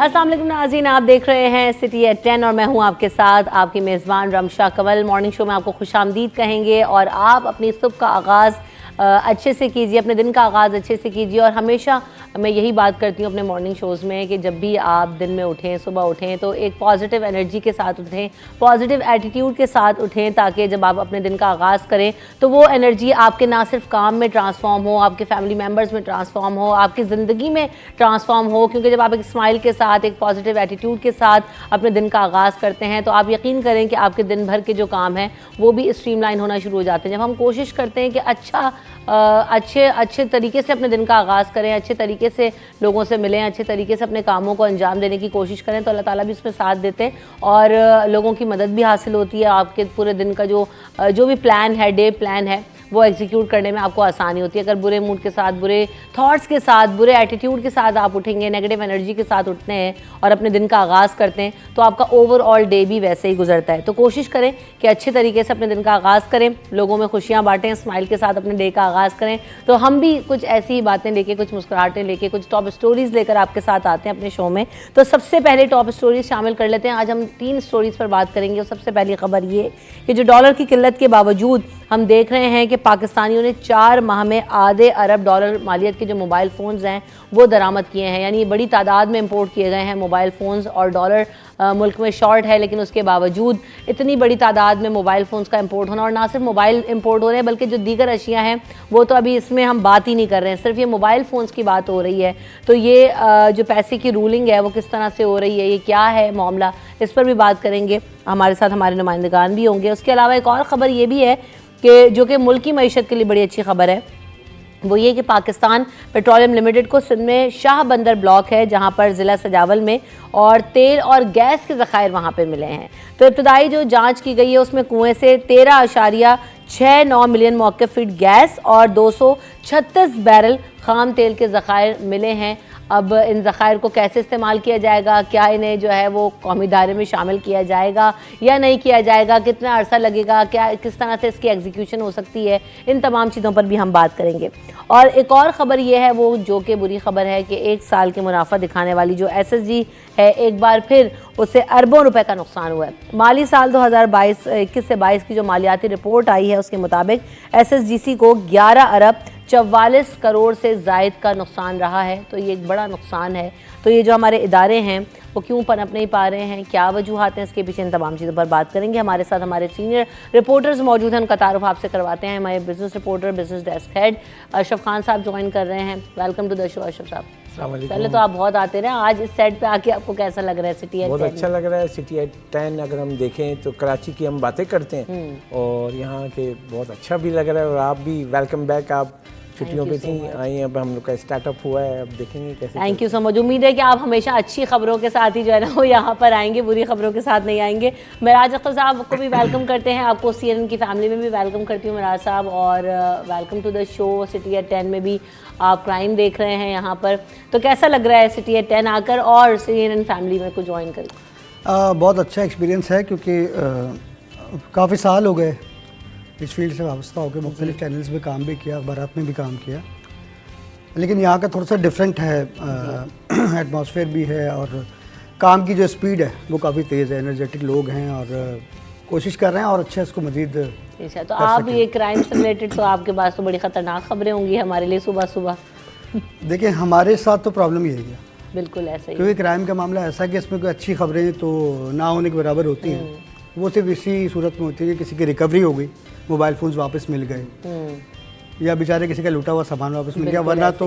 अस्सलाम वालेकुम नाज़रीन, आप देख रहे हैं सिटी एट 10 और मैं हूं आपके साथ आपकी मेज़बान रमशा कंवल। मॉर्निंग शो में आपको खुशामदीद कहेंगे और आप अपनी सुबह का आगाज़ अच्छे से कीजिए, अपने दिन का आगाज़ अच्छे से कीजिए। और हमेशा मैं यही बात करती हूँ अपने मॉर्निंग शोज़ में कि जब भी आप दिन में उठें, सुबह उठें तो एक पॉजिटिव एनर्जी के साथ उठें, पॉजिटिव एटीट्यूड के साथ उठें, ताकि जब आप अपने दिन का आगाज़ करें तो वो एनर्जी आपके ना सिर्फ काम में ट्रांसफॉर्म हो, आपके फैमिली मेम्बर्स में ट्रांसफॉर्म हो, आपकी ज़िंदगी में ट्रांसफॉर्म हो। क्योंकि जब आप एक स्माइल के साथ, एक पॉजिटिव एटीट्यूड के साथ अपने दिन का आगाज़ करते हैं तो आप यकीन करें कि आपके दिन भर के जो काम हैं वो भी स्ट्रीमलाइन होना शुरू हो जाते हैं। जब हम कोशिश करते हैं कि अच्छे तरीके से अपने दिन का आगाज़ करें, अच्छे तरीके से लोगों से मिलें, अच्छे तरीके से अपने कामों को अंजाम देने की कोशिश करें तो अल्लाह ताला भी उसमें साथ देते हैं और लोगों की मदद भी हासिल होती है। आपके पूरे दिन का जो भी प्लान है, डे प्लान है, वो एग्जीक्यूट करने में आपको आसानी होती है। अगर बुरे मूड के साथ, बुरे थॉट्स के साथ, बुरे एटीट्यूड के साथ आप उठेंगे, नेगेटिव एनर्जी के साथ उठते हैं और अपने दिन का आगाज़ करते हैं तो आपका ओवरऑल डे भी वैसे ही गुजरता है। तो कोशिश करें कि अच्छे तरीके से अपने दिन का आगाज़ करें, लोगों में खुशियाँ बांटें, स्माइल के साथ अपने डे का आगाज़ करें। तो हम भी कुछ ऐसी ही बातें लेके, कुछ मुस्कुराहटें लेके, कुछ टॉप स्टोरीज़ लेकर आपके साथ आते हैं अपने शो में। तो सबसे पहले टॉप स्टोरीज़ शामिल कर लेते हैं। आज हम 3 स्टोरीज़ पर बात करेंगे और सबसे पहली खबर ये कि जो डॉलर की किल्लत के बावजूद हम देख रहे हैं कि पाकिस्तानियों ने 4 माह में आधे अरब डॉलर मालियत के जो मोबाइल फ़ोन्स हैं वो दरामद किए हैं। यानी बड़ी तादाद में इंपोर्ट किए गए हैं मोबाइल फ़ोन्स और डॉलर मुल्क में शॉर्ट है, लेकिन उसके बावजूद इतनी बड़ी तादाद में मोबाइल फ़ोन्स का इंपोर्ट होना, और ना सिर्फ मोबाइल इंपोर्ट हो रहे हैं बल्कि जो दीगर अशिया हैं वो तो अभी इसमें हम बात ही नहीं कर रहे हैं, सिर्फ ये मोबाइल फ़ोन्स की बात हो रही है। तो ये जो पैसे की रूलिंग है वो किस तरह से हो रही है, ये क्या है मामला, इस पर भी बात करेंगे। हमारे साथ हमारे नुमाइंदगान भी होंगे। उसके अलावा एक और ख़बर ये भी है कि जो कि मुल्क की मईशत के लिए बड़ी अच्छी खबर है, वो ये कि पाकिस्तान पेट्रोलियम लिमिटेड को सिंध में शाह बंदर ब्लॉक है जहां पर ज़िला सजावल में और तेल और गैस के ज़खायर वहां पे मिले हैं। तो इब्तदाई जो जांच की गई है उसमें कुएं से 13.69 मिलियन मौक़िफ़ फीट गैस और 236 बैरल ख़ाम तेल के ज़खायर मिले हैं। अब इन ज़खायर को कैसे इस्तेमाल किया जाएगा, क्या इन्हें जो है वो कौमी दायरे में शामिल किया जाएगा या नहीं किया जाएगा, कितना अरसा लगेगा, क्या किस तरह से इसकी एग्जीक्यूशन हो सकती है, इन तमाम चीज़ों पर भी हम बात करेंगे। और एक और ख़बर ये है वो जो कि बुरी खबर है कि 1 साल के मुनाफा दिखाने वाली जो SSG है, एक बार फिर उससे अरबों रुपए का नुकसान हुआ है। माली साल 2021 से 22 की जो मालियाती रिपोर्ट आई है उसके मुताबिक SSGC को 11 अरब 44 करोड़ से ज़ायद का नुकसान रहा है। तो ये एक बड़ा नुकसान है। तो ये जो हमारे इदारे हैं वो क्यों पनप नहीं पा रहे हैं, क्या वजूहात हैं, इसके पीछे इन तमाम चीज़ों पर बात करेंगे। हमारे साथ हमारे सीनियर रिपोर्टर्स मौजूद हैं, उनका तारुफ आपसे करवाते हैं। हमारे business reporter, business desk head Ashraf Khan साहब ज्वाइन कर रहे हैं। Welcome to the show Ashraf साहब। पहले तो आप बहुत आते रहे, आज इस सेट पे आके आपको कैसा लग रहा है? सिटी एट 10 बहुत अच्छा लग रहा है। सिटी एट 10 अगर हम देखें तो कराची की हम बातें करते हैं और यहाँ के बहुत अच्छा भी लग रहा है। और आप भी वेलकम बैक, आप छुट्टियों पे थी, आई, अब हम लोग का स्टार्टअप हुआ है, अब देखेंगे कैसे। Thank you so much. उम्मीद है कि आप हमेशा अच्छी खबरों के साथ ही जो है ना वो यहाँ पर आएंगे, बुरी खबरों के साथ नहीं आएंगे। मिराज अख्तर साहब को भी वेलकम करते हैं, आपको CNN की फैमिली में भी वेलकम करती हूँ मिराज साहब, और welcome to the show. City at 10 में भी आप क्राइम देख रहे हैं यहाँ पर, तो कैसा लग रहा है सिटी एट 10 आकर और CNN फैमिली में को ज्वाइन कर? बहुत अच्छा एक्सपीरियंस है क्योंकि काफ़ी साल हो गए इस फील्ड से वाबस्ता होकर, मुख्तलिफ चैनल्स में काम भी किया, अखबारात में भी काम किया, लेकिन यहाँ का थोड़ा सा डिफरेंट है, एटमॉस्फेयर भी है और काम की जो स्पीड है वो काफ़ी तेज़ है। एनर्जेटिक लोग हैं और कोशिश कर रहे हैं और अच्छा इसको मज़ीद। अच्छा, तो आप ये क्राइम से रिलेटेड तो आपके पास तो बड़ी ख़तरनाक खबरें होंगी हमारे लिए सुबह सुबह। देखिए हमारे साथ तो प्रॉब्लम यही है, बिल्कुल ऐसा ही, क्योंकि क्राइम का मामला ऐसा है कि इसमें कोई अच्छी खबरें तो ना होने के बराबर होती हैं। वो सिर्फ इसी सूरत में होती है कि किसी की रिकवरी हो गई, मोबाइल फ़ोन्स वापस मिल गए या बेचारे किसी का लूटा हुआ सामान वापस मिल गया, वरना तो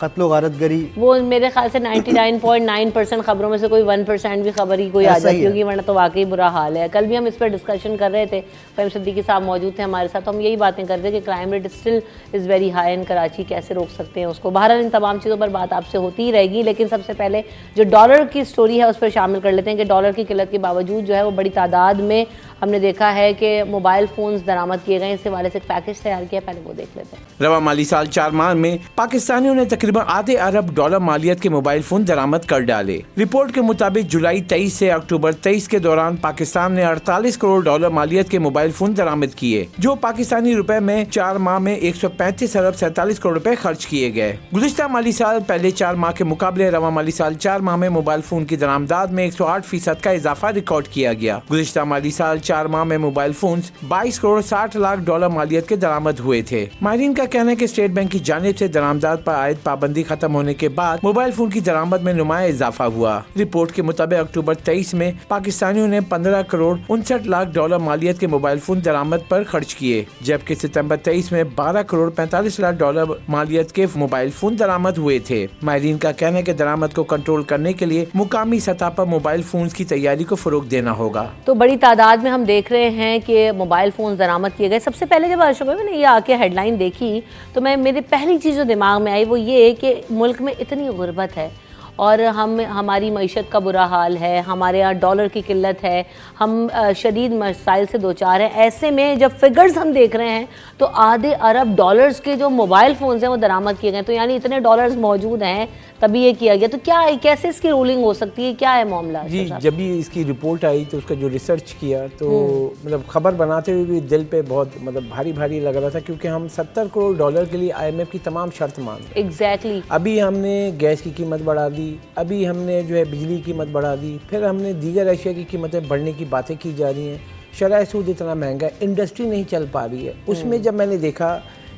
कत्ल व गारतगरी। वो मेरे ख्याल से 99.9% खबरों में से कोई 1% भी खबर ही कोई आ जाती होगी, वरना तो वाकई बुरा हाल है। कल भी हम इस पर डिस्कशन कर रहे थे, फ़हीम सिद्दीकी साहब मौजूद थे हमारे साथ, तो हम यही बातें करते कि crime rate still is very high in Karachi, कैसे रोक सकते हैं उसको। बहरहाल इन तमाम चीज़ों पर बात आपसे होती ही रहेगी, लेकिन सबसे पहले जो डॉलर की स्टोरी है उस पर शामिल कर लेते हैं कि डॉलर की किल्लत के बावजूद जो है वो बड़ी तादाद में हमने देखा है कि मोबाइल फ़ोन्स दरामद किए गए, इस हवाले से एक पैकेज तैयार किया, पहले वो देख लेते हैं। रवा माली साल 4 माह में पाकिस्तानियों ने तकरीबन आधे अरब डॉलर मालियत के मोबाइल फोन दरामद कर डाले। रिपोर्ट के मुताबिक जुलाई 23 से अक्टूबर 23 के दौरान पाकिस्तान ने 48 करोड़ डॉलर मालियत के मोबाइल फोन दरामद किए, जो पाकिस्तानी रुपए में 4 माह में 135 अरब 47 करोड़ रुपए खर्च किए गए। गुज़िश्ता माली साल पहले 4 माह के मुकाबले रवा माली साल 4 माह में मोबाइल फोन की दरामदाद में 108% का इजाफा रिकॉर्ड किया गया। गुज़िश्ता माली साल 4 माह में mobile phone 22 crore 60 lakh dollar मालियत के दरामद हुए थे। माहिरीन का कहना है कि स्टेट बैंक की जानिब से दरामदाद पर आयद पाबंदी खत्म होने के बाद मोबाइल फोन की दरामद में नुमाया इजाफा हुआ। रिपोर्ट के मुताबिक अक्टूबर 23 में पाकिस्तानियों ने 15 करोड़ 59 लाख डॉलर मालियत के मोबाइल फोन दरामद पर खर्च किए, जबकि सितंबर 23 में 12 करोड़ 45 लाख डॉलर मालियत के मोबाइल फोन दरामद हुए थे। माहिरीन का कहना है कि दरामद को कंट्रोल करने के लिए मुकामी सतह पर मोबाइल फोन की तैयारी को फरोग देना होगा। तो बड़ी तादाद में हम देख रहे हैं कि मोबाइल फ़ोन दरामद किए गए। सबसे पहले जब अशरफ भाई मैंने ये आके हेडलाइन देखी तो मेरी पहली चीज़ जो दिमाग में आई वो ये कि मुल्क में इतनी गुर्बत है और हमारी मईशत का बुरा हाल है, हमारे यहाँ डॉलर की किल्लत है, हम शदीद मसाइल से दो चार हैं। ऐसे में जब फिगर्स हम देख रहे हैं तो आधे अरब डॉलर्स के जो मोबाइल फ़ोन्स हैं वो दरामद किए गए, तो यानी इतने डॉलर्स मौजूद हैं तभी ये किया गया। तो क्या है, कैसे इसकी रूलिंग हो सकती है, क्या है मामला? जी, जब भी इसकी रिपोर्ट आई तो उसका जो रिसर्च किया तो मतलब खबर बनाते हुए भी दिल पे बहुत मतलब भारी भारी लग रहा था, क्योंकि हम 70 करोड़ डॉलर के लिए IMF की तमाम शर्त मान रहे। एग्जैक्टली। अभी हमने गैस की कीमत बढ़ा दी, अभी हमने जो है बिजली की कीमत बढ़ा दी, फिर हमने दीगर अशिया की कीमतें बढ़ने की बातें की जा रही हैं, शरह सूद इतना महंगा है, इंडस्ट्री नहीं चल पा रही है। उसमें जब मैंने देखा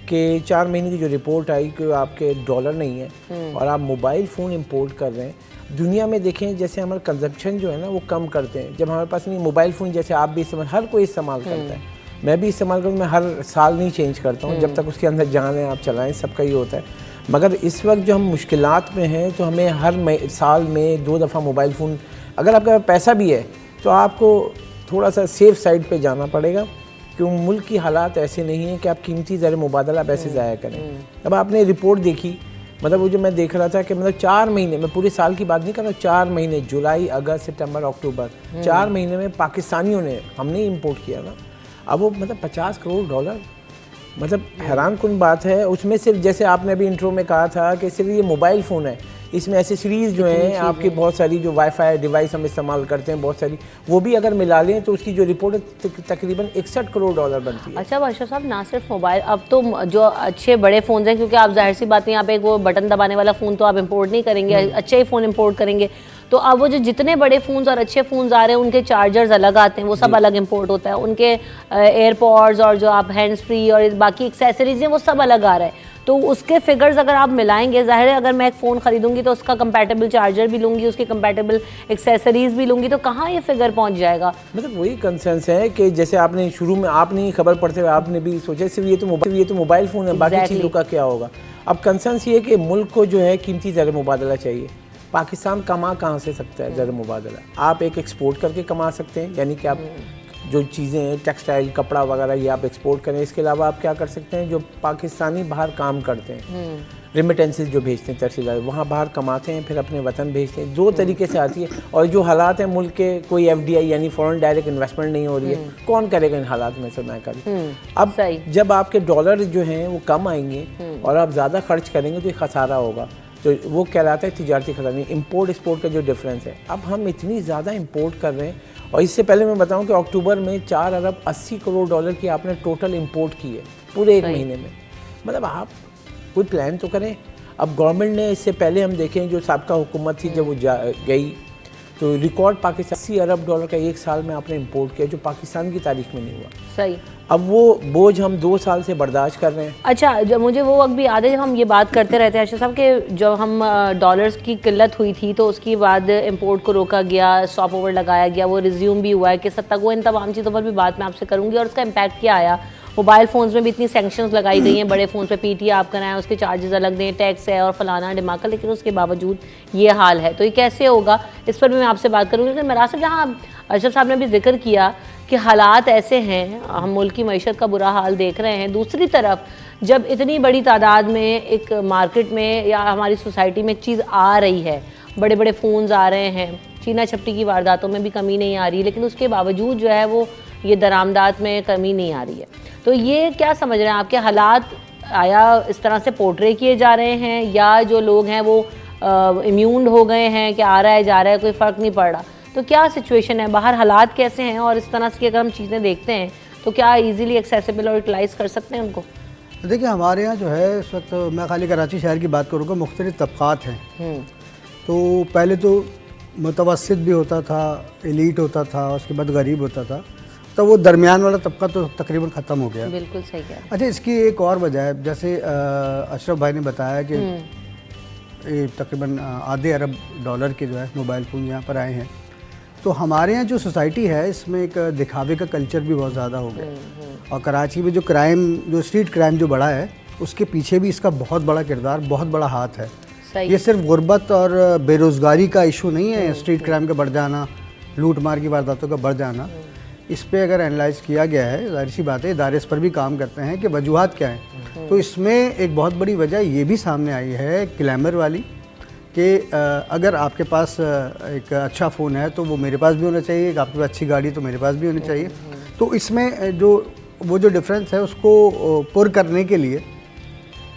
कि 4 महीने की जो रिपोर्ट आई कि आपके डॉलर नहीं है और आप मोबाइल फ़ोन इंपोर्ट कर रहे हैं, दुनिया में देखें जैसे हमारा कंजप्शन जो है ना वो कम करते हैं। जब हमारे पास नहीं मोबाइल फ़ोन, जैसे आप भी इस्तेमाल, हर कोई इस्तेमाल करता है, मैं भी इस्तेमाल करूँ, मैं हर साल नहीं चेंज करता हूँ, जब तक उसके अंदर जान है आप चलाएँ, सबका ही होता है। मगर इस वक्त जो हम मुश्किलात में हैं तो हमें हर साल में 2 दफ़ा मोबाइल फ़ोन, अगर आपका पैसा भी है तो आपको थोड़ा सा सेफ साइड पे जाना पड़ेगा, क्यों मुल्क की हालात ऐसे नहीं हैं कि आप कीमती ज़र मुबादला पैसे ज़ाया करें। अब आपने रिपोर्ट देखी, मतलब वो जो मैं देख रहा था कि मतलब 4 महीने, मैं पूरे साल की बात नहीं कर रहा, 4 महीने जुलाई अगस्त सितंबर अक्टूबर 4 महीने में पाकिस्तानियों ने, हमने इंपोर्ट किया ना, अब वो मतलब 50 करोड़ डॉलर, मतलब हैरान कुन बात है। उसमें सिर्फ जैसे आपने अभी इंट्रो में कहा था कि सिर्फ ये मोबाइल फ़ोन है, इसमें एसेसरीज़ जो हैं आपकी बहुत सारी, जो वाईफाई डिवाइस हम इस्तेमाल करते हैं बहुत सारी, वो भी अगर मिला लें तो उसकी जो रिपोर्ट है तकरीबन 61 करोड़ डॉलर बनती है। अच्छा बादशाह साहब, ना सिर्फ मोबाइल, अब तो जो अच्छे बड़े फ़ोन हैं, क्योंकि आप जाहिर सी बात नहीं, आप एक वो बटन दबाने वाला फ़ोन तो आप इंपोर्ट नहीं करेंगे, अच्छे ही फ़ोन इंपोर्ट करेंगे, तो अब वो जो जितने बड़े फ़ोन्स और अच्छे फ़ोन्स आ रहे हैं उनके चार्जर्स अलग आते हैं, वो सब अलग इंपोर्ट होता है, उनके एयरपॉड्स और जो आप हैंड्स फ्री और बाकी एक्सेसरीज हैं वो सब अलग आ रहा है। तो उसके फिगर्स अगर आप मिलाएंगे, ज़ाहिर है अगर मैं एक फ़ोन ख़रीदूंगी तो उसका कंपैटिबल चार्जर भी लूँगी, उसकी कंपैटिबल एक्सेसरीज भी लूँगी, तो कहाँ ये फिगर पहुँच जाएगा? मतलब वही कंसर्न्स है कि जैसे आपने शुरू में, आपने खबर पढ़ते हुए आपने भी सोचा सिर्फ ये तो मोबाइल फ़ोन है, बाकी चीज़ों का क्या होगा। अब कंसर्न्स ये है कि मुल्क को जो है कीमती ज़र मुबादला चाहिए। पाकिस्तान कमा कहाँ से सकता है ज़र मुबादला? आप एक एक्सपोर्ट करके कमा सकते हैं, यानी कि आप जो चीज़ें हैं टेक्सटाइल, कपड़ा वगैरह, ये आप एक्सपोर्ट करें। इसके अलावा आप क्या कर सकते हैं, जो पाकिस्तानी बाहर काम करते हैं, रिमिटेंसेस जो भेजते हैं तरसीलात, वहाँ बाहर कमाते हैं, फिर अपने वतन भेजते हैं। 2 तरीके से आती है। और जो हालात हैं मुल्क के, कोई FDI यानी फॉरेन डायरेक्ट इन्वेस्टमेंट नहीं हो रही है, कौन करेगा इन हालात में सरमायाकारी? अब जब आपके डॉलर जो हैं वो कम आएंगे और आप ज़्यादा खर्च करेंगे तो ये खसारा होगा, तो वो कहलाता है तिजारती खसारा, इम्पोर्ट एक्सपोर्ट का जो डिफरेंस है। अब हम इतनी ज़्यादा इम्पोर्ट कर रहे हैं, और इससे पहले मैं बताऊं कि अक्टूबर में 4 अरब 80 करोड़ डॉलर की आपने टोटल इंपोर्ट की है पूरे 1 महीने में। मतलब आप कोई प्लान तो करें। अब गवर्नमेंट ने, इससे पहले हम देखें जो साबका हुकूमत थी, जब वो गई तो रिकॉर्ड पाकिस्तान 80 अरब डॉलर का 1 साल में आपने इंपोर्ट किया, जो पाकिस्तान की तारीख में नहीं हुआ। सही। अब वो बोझ हम 2 साल से बर्दाश्त कर रहे हैं। अच्छा, जब मुझे वो वक्त भी याद है जब हम ये बात करते रहते हैं अर्शद साहब कि जब हम डॉलर्स की किल्लत हुई थी तो उसके बाद इंपोर्ट को रोका गया, स्टॉप ओवर लगाया गया, वो रिज्यूम भी हुआ है कि सत्ता को, इन तमाम चीज़ों पर भी बात मैं आपसे करूँगी और उसका इम्पैक्ट क्या आया। मोबाइल फ़ोन्स में भी इतनी सैंक्शंस लगाई गई हैं, बड़े फ़ोन पे PT आप कराएं, उसके चार्जेस अलग दें, टैक्स है और फलाना डिमाका, लेकिन उसके बावजूद ये हाल है। तो ये कैसे होगा, इस पर भी मैं आपसे बात करूँगी। लेकिन मेरा सिर्फ, जहाँ अर्शद साहब ने भी जिक्र किया कि हालात ऐसे हैं, हम मुल्क की मईशत का बुरा हाल देख रहे हैं, दूसरी तरफ जब इतनी बड़ी तादाद में एक मार्केट में या हमारी सोसाइटी में चीज़ आ रही है, बड़े बड़े फ़ोन्स आ रहे हैं, चीना छपटी की वारदातों में भी कमी नहीं आ रही, लेकिन उसके बावजूद जो है वो ये दरामदात में कमी नहीं आ रही है। तो ये क्या समझ रहे हैं आपके हालात, आया इस तरह से पोर्ट्रे किए जा रहे हैं या जो लोग हैं वो इम्यून हो गए हैं कि आ रहा है जा रहा है कोई फ़र्क नहीं पड़ रहा? तो क्या सिचुएशन है बाहर, हालात कैसे हैं, और इस तरह की अगर हम चीज़ें देखते हैं तो क्या इजीली एक्सेसिबल और यूटिलाइज़ कर सकते हैं उनको? देखिए हमारे यहाँ जो है इस वक्त, मैं खाली कराची शहर की बात करूँगा, मुख्तलिफ तबक़ात हैं। तो पहले तो मुतवस्सित भी होता था, एलीट होता था, उसके बाद गरीब होता था, तो वो दरमियान वाला तबका तो तकरीबन ख़त्म हो गया। बिल्कुल सही कहा। अच्छा, इसकी एक और वजह है, जैसे अशरफ भाई ने बताया कि तकरीबन आधे अरब डॉलर के जो है मोबाइल फ़ोन यहाँ पर आए हैं। तो हमारे यहाँ जो सोसाइटी है इसमें एक दिखावे का कल्चर भी बहुत ज़्यादा हो गया, और कराची में जो क्राइम, जो स्ट्रीट क्राइम जो बढ़ा है, उसके पीछे भी इसका बहुत बड़ा किरदार, बहुत बड़ा हाथ है। ये सिर्फ गुर्बत और बेरोज़गारी का इशू नहीं है, स्ट्रीट क्राइम का बढ़ जाना, लूट मार की वारदातों का बढ़ जाना। इस पे अगर एनालाइज किया गया है, जाहिर सी बात है इदारे इस पर भी काम करते हैं कि वजूहात क्या हैं। तो इसमें एक बहुत बड़ी वजह ये भी सामने आई है ग्लैमर वाली, कि अगर आपके पास एक अच्छा फ़ोन है तो वो मेरे पास भी होना चाहिए, आपके पास अच्छी गाड़ी तो मेरे पास भी होनी चाहिए। तो इसमें जो डिफरेंस है उसको पुर करने के लिए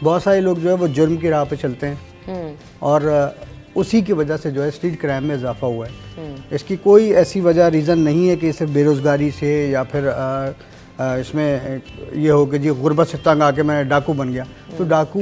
बहुत सारे लोग जो है वो जुर्म की राह पे चलते हैं, और उसी की वजह से जो है स्ट्रीट क्राइम में इजाफा हुआ है। इसकी कोई ऐसी वजह, रीज़न नहीं है कि सिर्फ बेरोज़गारी से या फिर इसमें ये हो कि जी गुर्बत से तंग आके मैं डाकू बन गया। तो डाकू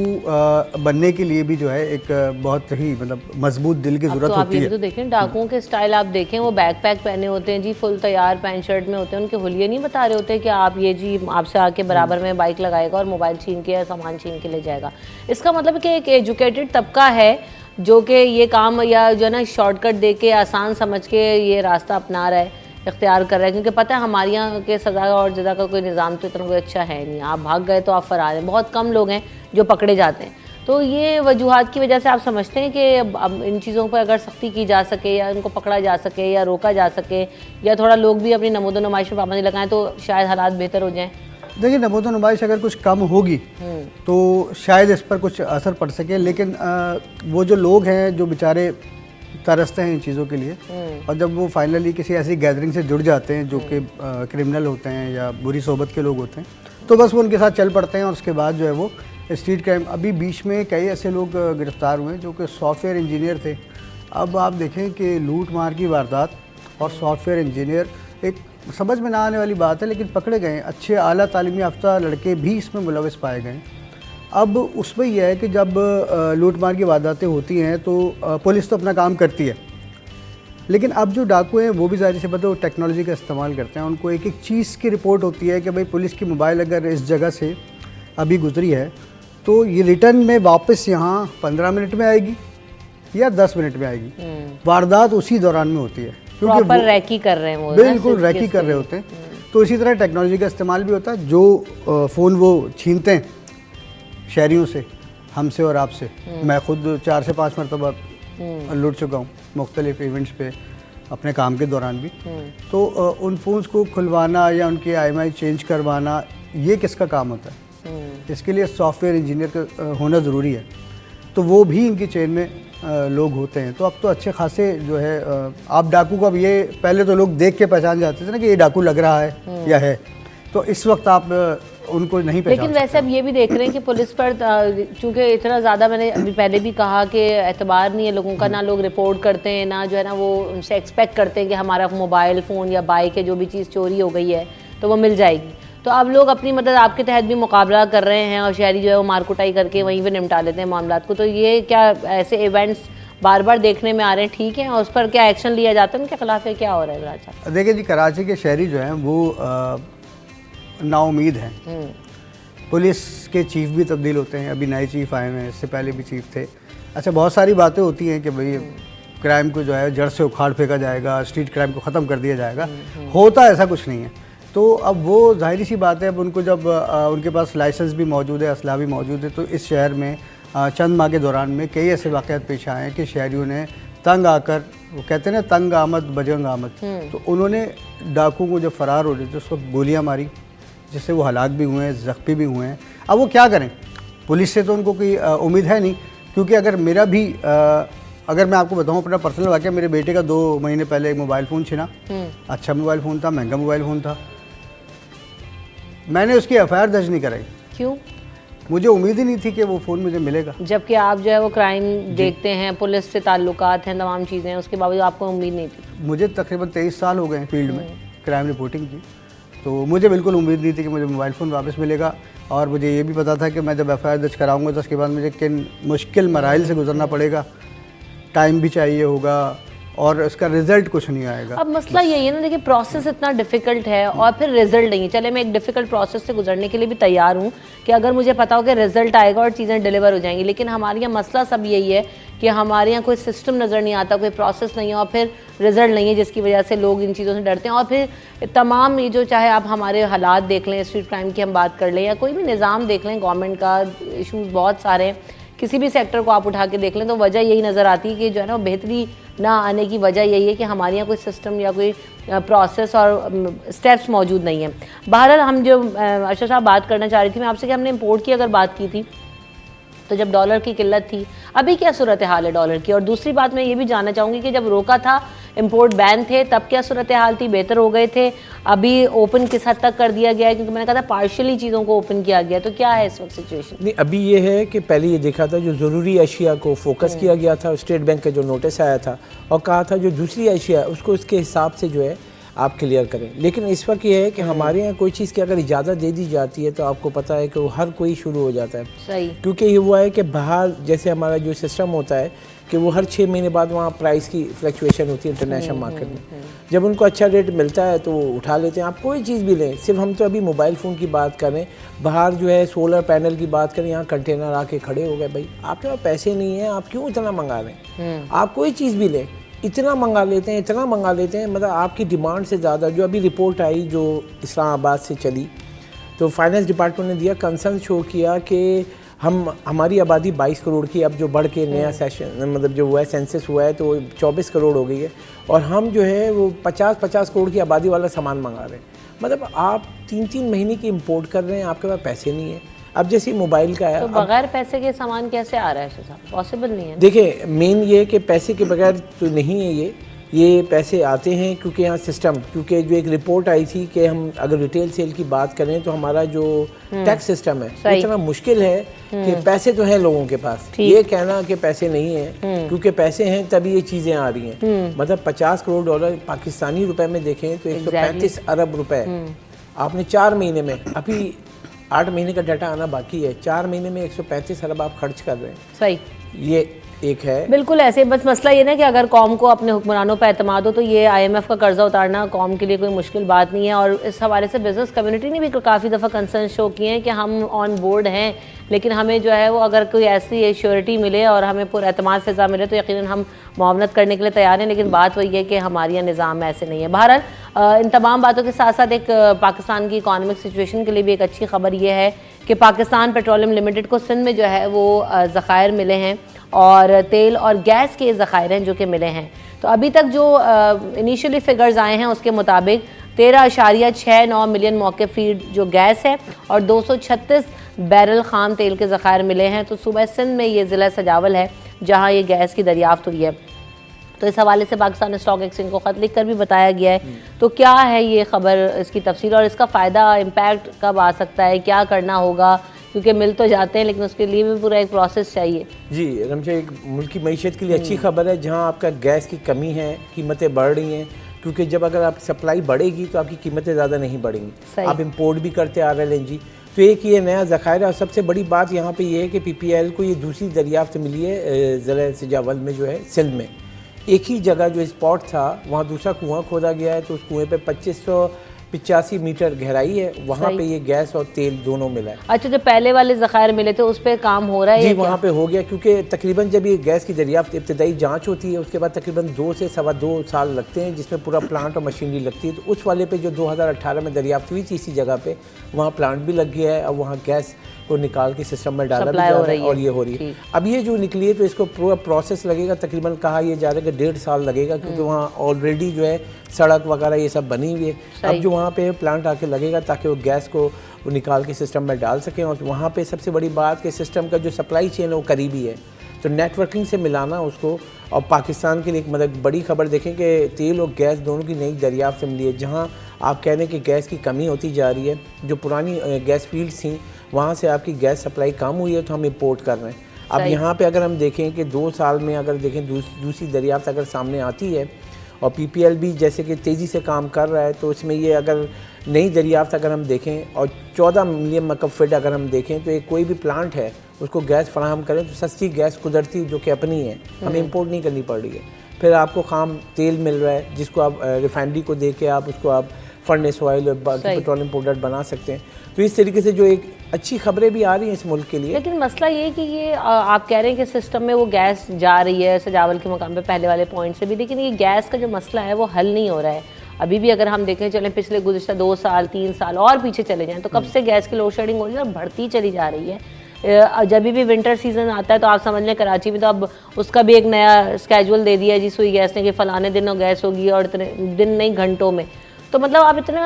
बनने के लिए भी जो है एक बहुत ही मतलब मजबूत दिल की ज़रूरत होती है। तो देखें डाकुओं के स्टाइल, आप देखें वो बैग पैक पहने होते हैं जी, फुल तैयार पैंट शर्ट में होते हैं, उनके हुलिये नहीं बता रहे होते कि आप ये जी आपसे आके बराबर में बाइक लगाएगा और मोबाइल छीन के या सामान छीन के ले जाएगा। इसका मतलब कि एक एजुकेटेड तबका है जो कि ये काम या जो है ना शॉर्टकट दे के आसान समझ के ये रास्ता अपना रहा है, इख्तियार कर रहा है, क्योंकि पता है हमारे यहाँ के सज़ा और जज़ा का कोई निज़ाम तो इतना कोई अच्छा है नहीं। आप भाग गए तो आप फरार हैं, बहुत कम लोग हैं जो पकड़े जाते हैं। तो ये वजूहात की वजह से आप समझते हैं कि अब इन चीज़ों पर अगर सख्ती की जा सके या इनको पकड़ा जा सके या रोका जा सके या थोड़ा लोग भी अपनी नमूद नुमाइश में पाबंदी लगाएं तो शायद हालात बेहतर हो जाएँ? देखिए, नमूद नुमाइश अगर कुछ कम होगी तो शायद इस पर कुछ असर पड़ सके, लेकिन वो जो लोग हैं जो बेचारे तरसते हैं इन चीज़ों के लिए, और जब वो फाइनली किसी ऐसी गैदरिंग से जुड़ जाते हैं जो कि क्रिमिनल होते हैं या बुरी सोबत के लोग होते हैं, तो बस वो उनके साथ चल पड़ते हैं, और उसके बाद जो है वो स्ट्रीट क्राइम। अभी बीच में कई ऐसे लोग गिरफ्तार हुए जो कि सॉफ्टवेयर इंजीनियर थे। अब आप देखें कि लूट मार की वारदात और सॉफ्टवेयर इंजीनियर, एक समझ में ना आने वाली बात है, लेकिन पकड़े गए। अच्छे आला तालीमी याफ्ता लड़के भी इसमें मुलविस पाए गए। अब उसमें यह है कि जब लूट मार की वारदातें होती हैं तो पुलिस तो अपना काम करती है, लेकिन अब जो डाकू हैं वो भी ज़ाहिर सी बात है वो टेक्नोलॉजी का इस्तेमाल करते हैं। उनको एक एक चीज़ की रिपोर्ट होती है कि भाई पुलिस की मोबाइल अगर इस जगह से अभी गुजरी है तो ये रिटर्न में वापस यहाँ 15 मिनट में आएगी या 10 मिनट में आएगी। वारदात उसी दौरान में होती है, क्योंकि वो रैकी कर रहे हैं, वो बिल्कुल रैकी कर रहे होते हैं। तो इसी तरह टेक्नोलॉजी का इस्तेमाल भी होता है। जो फ़ोन वो छीनते हैं शहरियों से, हमसे और आपसे, मैं खुद 4 से 5 मरतबा लूट चुका हूँ मुख्तलिफ इवेंट्स पे अपने काम के दौरान भी। तो उन फ़ोन्स को खुलवाना या उनके IMEI चेंज करवाना, ये किसका काम होता है? इसके लिए सॉफ्टवेयर इंजीनियर का होना ज़रूरी है। तो वो भी इनकी चेन में लोग होते हैं। तो अब तो अच्छे खासे जो है आप डाकू को, अब ये पहले तो लोग देख के पहचान जाते थे ना कि ये डाकू लग रहा है या है, तो इस वक्त आप उनको नहीं पहचान। लेकिन वैसे अब ये भी देख रहे हैं कि पुलिस पर चूँकि इतना ज़्यादा, मैंने अभी पहले भी कहा कि एतबार नहीं है लोगों का, ना लोग रिपोर्ट करते हैं, ना जो है ना वो उनसे एक्सपेक्ट करते हैं कि हमारा मोबाइल फ़ोन या बाइक है जो भी चीज़ चोरी हो गई है तो वो मिल जाएगी। तो अब लोग अपनी मदद आपके तहत भी मुकाबला कर रहे हैं और शहरी जो है वो मारकुटाई करके वहीं पे निपटा लेते हैं मामलात को। तो ये क्या ऐसे इवेंट्स बार बार देखने में आ रहे हैं, ठीक है, और उस पर क्या एक्शन लिया जाता है, उनके खिलाफ है, क्या हो रहा है राजा? देखिए जी, कराची के शहरी जो हैं वो नाउमीद हैं। पुलिस के चीफ भी तब्दील होते हैं, अभी नए चीफ आए हैं, इससे पहले भी चीफ थे। अच्छा, बहुत सारी बातें होती हैं कि भाई क्राइम को जो है जड़ से उखाड़ फेंका जाएगा, स्ट्रीट क्राइम को ख़त्म कर दिया जाएगा। होता ऐसा कुछ नहीं है। तो अब वो जाहिर सी बात है, अब उनको जब उनके पास लाइसेंस भी मौजूद है, असला भी मौजूद है, तो इस शहर में चंद माह के दौरान में कई ऐसे वाक़यात पेश आए हैं कि शहरियों ने तंग आकर, वो कहते हैं ना तंग आमद बजंग आमद, तो उन्होंने डाकू को जब फ़रार हो रहे थे उस वक्त गोलियाँ मारी, जिससे वो हलाक भी हुए हैं, ज़ख्मी भी हुए हैं। अब वो क्या करें, पुलिस से तो उनको कोई उम्मीद है नहीं, क्योंकि अगर मेरा भी अगर मैं आपको बताऊं अपना पर्सनल वाक़या, मेरे बेटे का 2 महीने पहले एक मोबाइल फ़ोन छिना। अच्छा मोबाइल फ़ोन था, महंगा मोबाइल फ़ोन था, मैंने उसकी एफआईआर दर्ज नहीं कराई, क्यों? मुझे उम्मीद ही नहीं थी कि वो फ़ोन मुझे मिलेगा। जबकि आप जो है वो क्राइम देखते हैं, पुलिस से ताल्लुकात हैं, तमाम चीज़ें हैं, उसके बावजूद आपको उम्मीद नहीं थी? मुझे तकरीबन 23 साल हो गए हैं फील्ड में क्राइम रिपोर्टिंग की, तो मुझे बिल्कुल उम्मीद नहीं थी कि मुझे मोबाइल फ़ोन वापस मिलेगा। और मुझे ये भी पता था कि मैं जब एफआईआर दर्ज कराऊंगा तो उसके बाद मुझे किन मुश्किल मराइल से गुजरना पड़ेगा, टाइम भी चाहिए होगा और इसका रिजल्ट कुछ नहीं आएगा। अब मसला यही है ना, देखिए प्रोसेस इतना डिफिकल्ट है और फिर रिजल्ट नहीं है। चले मैं एक डिफिकल्ट प्रोसेस से गुजरने के लिए भी तैयार हूँ कि अगर मुझे पता हो कि रिजल्ट आएगा और चीज़ें डिलीवर हो जाएंगी, लेकिन हमारे यहाँ मसला सब यही है कि हमारे यहाँ कोई सिस्टम नज़र नहीं आता, कोई प्रोसेस नहीं है और फिर रिजल्ट नहीं है, जिसकी वजह से लोग इन चीज़ों से डरते हैं। और फिर तमाम ये जो चाहे आप हमारे हालात देख लें, स्ट्रीट क्राइम की हम बात कर लें या कोई भी निज़ाम देख लें, गवर्नमेंट का इशूज़ बहुत सारे हैं, किसी भी सेक्टर को आप उठा के देख लें तो वजह यही नज़र आती है कि जो है ना बेहतरी ना आने की वजह यही है कि हमारे यहाँ कोई सिस्टम या कोई प्रोसेस और स्टेप्स मौजूद नहीं है। बहरहाल हम जो अरशद साहब बात करना चाह रही थी मैं आपसे कि हमने इंपोर्ट की अगर बात की थी तो जब डॉलर की किल्लत थी, अभी क्या सूरत हाल है डॉलर की? और दूसरी बात मैं ये भी जानना चाहूँगी कि जब रोका था, इंपोर्ट बैन थे, तब क्या सूरत हाल थी? बेहतर हो गए थे? अभी ओपन किस हद तक कर दिया गया है? क्योंकि मैंने कहा था पार्शियली चीज़ों को ओपन किया गया, तो क्या है इस वक्त सिचुएशन? नहीं, अभी ये है कि पहले ये देखा था जो ज़रूरी अशिया को फोकस किया गया था, स्टेट बैंक का जो नोटिस आया था और कहा था जो दूसरी अशिया उसको उसके हिसाब से जो है आप क्लियर करें। लेकिन इस वक्त ये है कि हमारे यहाँ कोई चीज़ की अगर इजाज़त दे दी जाती है तो आपको पता है कि वो हर कोई शुरू हो जाता है। सही। क्योंकि ये हुआ है कि बाहर जैसे हमारा जो सिस्टम होता है कि वो हर 6 महीने बाद वहाँ प्राइस की फ्लक्चुएशन होती है इंटरनेशनल मार्केट में। जब उनको अच्छा रेट मिलता है तो वो उठा लेते हैं। आप कोई चीज़ भी लें, सिर्फ हम तो अभी मोबाइल फ़ोन की बात करें, बाहर जो है सोलर पैनल की बात करें, यहाँ कंटेनर आके खड़े हो गए। भाई आपके पास पैसे नहीं हैं, आप क्यों इतना मंगा रहे हैं? आप कोई चीज़ भी लें, इतना मंगा लेते हैं, इतना मंगा लेते हैं, मतलब आपकी डिमांड से ज़्यादा। जो अभी रिपोर्ट आई जो इस्लामाबाद से चली, तो फाइनेंस डिपार्टमेंट ने दिया कंसर्न शो किया कि हमारी आबादी 22 करोड़ की, अब जो बढ़ के नया सेशन मतलब जो हुआ है सेंसस हुआ है तो 24 करोड़ हो गई है और हम जो है वो 50 करोड़ की आबादी वाला सामान मंगा रहे हैं। मतलब आप 3 महीने की इंपोर्ट कर रहे हैं, आपके पास पैसे नहीं है। अब जैसे मोबाइल का है, तो बगैर पैसे के सामान कैसे आ रहा है साहब? पॉसिबल नहीं है। देखिए मेन ये है कि पैसे के बगैर तो नहीं है ये पैसे आते हैं क्योंकि यहाँ सिस्टम, क्योंकि जो एक रिपोर्ट आई थी कि हम अगर रिटेल सेल की बात करें तो हमारा जो टैक्स सिस्टम है इतना मुश्किल है कि पैसे तो हैं लोगों के पास, ये कहना कि पैसे नहीं है, क्योंकि पैसे हैं तभी ये चीज़ें आ रही हैं। मतलब 50 करोड़ डॉलर पाकिस्तानी रुपए में देखें तो 135 अरब रुपए आपने 4 महीने में, अभी 8 महीने का डाटा आना बाकी है, 4 महीने में 135 अरब आप खर्च कर रहे हैं। सही, ये एक है। बिल्कुल ऐसे। बस मसला ये ना कि अगर कौम को अपने हुक्मरानों पर एतमाद हो तो ये IMF का कर्जा उतारना कौम के लिए कोई मुश्किल बात नहीं है। और इस हवाले से बिज़नेस कम्युनिटी ने भी काफ़ी दफ़ा कंसर्न शो किए हैं कि हम ऑन बोर्ड हैं, लेकिन हमें जो है वो अगर कोई ऐसी एश्योरिटी मिले और हमें पूरा एतमाद फ़िज़ा मिले तो यकीनन हम मुआवनत करने के लिए तैयार हैं। लेकिन बात वही है कि हमारे यहाँ निज़ाम ऐसे नहीं है। बहरहाल इन तमाम बातों के साथ साथ एक पाकिस्तान की इकॉनमिक सिचुएशन के लिए भी एक अच्छी खबर ये है कि पाकिस्तान पेट्रोलियम लिमिटेड को सिंध में जो है वो ज़खायर मिले हैं और तेल और गैस के ज़खायर हैं जो कि मिले हैं। तो अभी तक जो इनिशियली फिगर्स आए हैं उसके मुताबिक 13.69 मिलियन मौके फीड जो गैस है और 236 बैरल खाम तेल के ज़खायर मिले हैं। तो सूबा सिंध में ये ज़िला सजावल है जहाँ ये गैस की दरियाफ्त हुई है। तो इस हवाले से पाकिस्तान स्टॉक एक्सचेंज को ख़त लिख कर भी बताया गया है। तो क्या है ये खबर, इसकी तफसील और इसका फ़ायदा इम्पैक्ट कब आ सकता है, क्या करना होगा? क्योंकि मिल तो जाते हैं लेकिन उसके लिए भी पूरा एक प्रोसेस चाहिए। जी रमशा, एक मुल्क की मईशत के लिए अच्छी खबर है जहां आपका गैस की कमी है, कीमतें बढ़ रही हैं, क्योंकि जब अगर आपकी सप्लाई बढ़ेगी तो आपकी कीमतें ज़्यादा नहीं बढ़ेंगी। आप इंपोर्ट भी करते आ रहे हैं LNG, तो एक ये नया ज़खायर है। और सबसे बड़ी बात यहाँ पे ये है कि PPL को ये दूसरी दरियाफ्त मिली है ज़िला सजावल में जो है सिंध में। एक ही जगह जो स्पॉट था वहाँ दूसरा कुआं खोदा गया है, तो उस कुएँ पे 2585 मीटर गहराई है, वहाँ पे ये गैस और तेल दोनों मिला है। अच्छा, जो पहले वाले ज़खायर मिले थे उस पर काम हो रहा है? जी वहाँ पे हो गया, क्योंकि तकरीबन जब ये गैस की दरियाफ्त इब्तदाई जांच होती है उसके बाद तकरीबन 2 से सवा 2 साल लगते हैं, जिसमें पूरा प्लांट और मशीनरी लगती है। तो उस वाले पे जो 2018 में दरियाफ्त हुई थी इसी जगह पे, वहाँ प्लांट भी लग गया है और वहाँ गैस को निकाल के सिस्टम में डाला भी जा रहा है और ये हो रही है। अब ये जो निकली है तो इसको पूरा प्रोसेस लगेगा, तकरीबन कहा यह जा रहा है कि 1.5 साल लगेगा, क्योंकि वहाँ ऑलरेडी जो है सड़क वगैरह ये सब बनी हुई है। अब जो वहाँ पे प्लांट आके लगेगा ताकि वो गैस को वो निकाल के सिस्टम में डाल सकें। और वहाँ पे सबसे बड़ी बात कि सिस्टम का जो सप्लाई चेन है वो करीबी है, तो नेटवर्किंग से मिलाना उसको। और पाकिस्तान के लिए एक मतलब बड़ी खबर देखें कि तेल और गैस दोनों की नई दरियाफ्त से मिली है। जहाँ आप कह रहे हैं कि गैस की कमी होती जा रही है, जो पुरानी गैस फील्ड्स थी वहाँ से आपकी गैस सप्लाई कम हुई है, तो हम इंपोर्ट कर रहे हैं। अब यहाँ पे अगर हम देखें कि 2 साल में अगर देखें दूसरी दरियाफ्त अगर सामने आती है और PPL भी जैसे कि तेज़ी से काम कर रहा है, तो इसमें ये अगर नई दरियाफ्त अगर हम देखें और 14 मिलियन मकब फीट अगर हम देखें, तो एक कोई भी प्लांट है उसको गैस फराहम करें तो सस्ती गैस कुदरती जो कि अपनी है, हमें इंपोर्ट नहीं करनी पड़ रही है। फिर आपको खाम तेल मिल रहा है जिसको आप रिफाइनरी को दे के आप उसको आप फर्नेस ऑयल और बाकी पेट्रोलियम प्रोडक्ट बना सकते हैं। तो इस तरीके से जो एक अच्छी खबरें भी आ रही हैं इस मुल्क के लिए। लेकिन मसला ये है कि ये आप कह रहे हैं कि सिस्टम में वो गैस जा रही है सजावल के मकाम पे पहले वाले पॉइंट से भी, लेकिन ये गैस का जो मसला है वो हल नहीं हो रहा है अभी भी। अगर हम देखें चलें पिछले गुज़िश्ता 2 साल 3 साल और पीछे चले जाएं तो कब से गैस की लोड शेडिंग हो रही है और बढ़ती चली जा रही है। जब भी विंटर सीजन आता है तो आप समझ लें कराची में तो अब उसका भी एक नया स्केजुअल दे दिया है जी सुई गैस ने कि फ़लाने दिन गैस होगी और इतने दिन नहीं घंटों में। तो मतलब आप इतना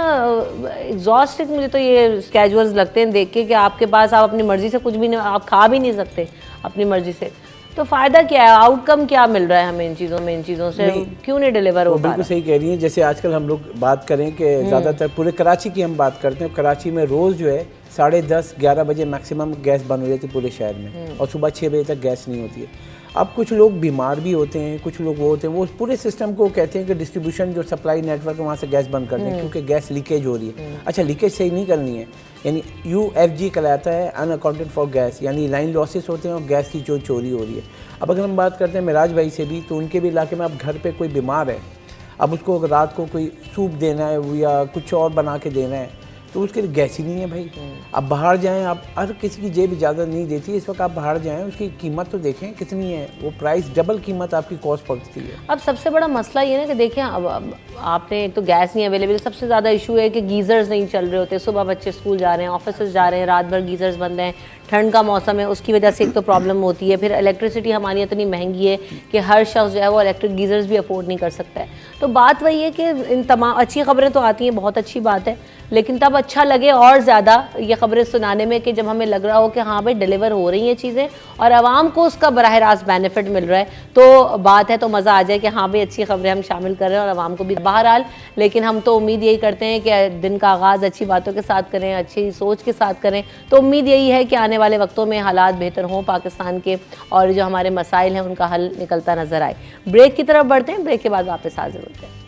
एग्जॉस्टेड मुझे तो ये स्केजुअल्स लगते हैं देख के कि आपके पास आप अपनी मर्ज़ी से कुछ भी नहीं, आप खा भी नहीं सकते अपनी मर्ज़ी से। तो फ़ायदा क्या है, आउटकम क्या मिल रहा है हमें इन चीज़ों से क्यों नहीं डिलीवर हो पा रहा? बिल्कुल सही कह रही हैं। जैसे आजकल हम लोग बात करें कि ज़्यादातर पूरे कराची की हम बात करते हैं, कराची में रोज़ जो है 10:30-11 बजे मैक्सिमम गैस बंद हो जाती है पूरे शहर में और सुबह 6 बजे तक गैस नहीं होती है। अब कुछ लोग बीमार भी होते हैं, कुछ लोग वो होते हैं, वो पूरे सिस्टम को कहते हैं कि डिस्ट्रीब्यूशन जो सप्लाई नेटवर्क है वहाँ से गैस बंद कर दें क्योंकि गैस लीकेज हो रही है। अच्छा, लीकेज सही नहीं करनी है, यानी UFG कहलाता है अनअकाउंटेड फॉर गैस, यानी लाइन लॉसेस होते हैं और गैस की जो चोरी हो रही है। अब अगर हम बात करते हैं मिराज भाई से भी, तो उनके भी इलाके में अब घर पे कोई बीमार है, अब उसको रात को कोई सूप देना है या कुछ और बना के देना है तो उसके लिए गैस ही नहीं है भाई। अब बाहर जाएं, आप हर किसी की जेब इजाज़त नहीं देती, इस वक्त आप बाहर जाएं उसकी कीमत तो देखें कितनी है, वो प्राइस डबल कीमत आपकी कॉस्ट पड़ती है। अब सबसे बड़ा मसला ये ना कि देखिए अब आपने एक तो गैस नहीं अवेलेबल, सबसे ज़्यादा इशू है कि गीज़र्स नहीं चल रहे होते। सुबह बच्चे स्कूल जा रहे हैं, ऑफिस जा रहे हैं, रात भर गीज़र्स बंद हैं, ठंड का मौसम है, उसकी वजह से एक तो प्रॉब्लम होती है। फिर इलेक्ट्रिसिटी हमारी इतनी महंगी है कि हर शख्स जो है वो इलेक्ट्रिक गीज़र्स भी अफोर्ड नहीं कर सकता है। तो बात वही है कि इन तमाम अच्छी खबरें तो आती हैं, बहुत अच्छी बात है, लेकिन तब अच्छा लगे और ज़्यादा ये खबरें सुनाने में कि जब हमें लग रहा हो कि हाँ भाई डिलीवर हो रही हैं चीज़ें और आवाम को उसका बराह रास्त बेनिफिट मिल रहा है, तो बात है, तो मज़ा आ जाए कि हाँ भाई अच्छी खबरें हम शामिल कर रहे हैं और आवाम को भी। बहरहाल लेकिन हम तो उम्मीद यही करते हैं कि दिन का आगाज़ अच्छी बातों के साथ करें, अच्छी सोच के साथ करें। तो उम्मीद यही है कि आने वाले वक्तों में हालात बेहतर हों पाकिस्तान के और जो हमारे मसाइल हैं उनका हल निकलता नज़र आए। ब्रेक की तरफ बढ़ते हैं, ब्रेक के बाद वापस हाजिर होते हैं।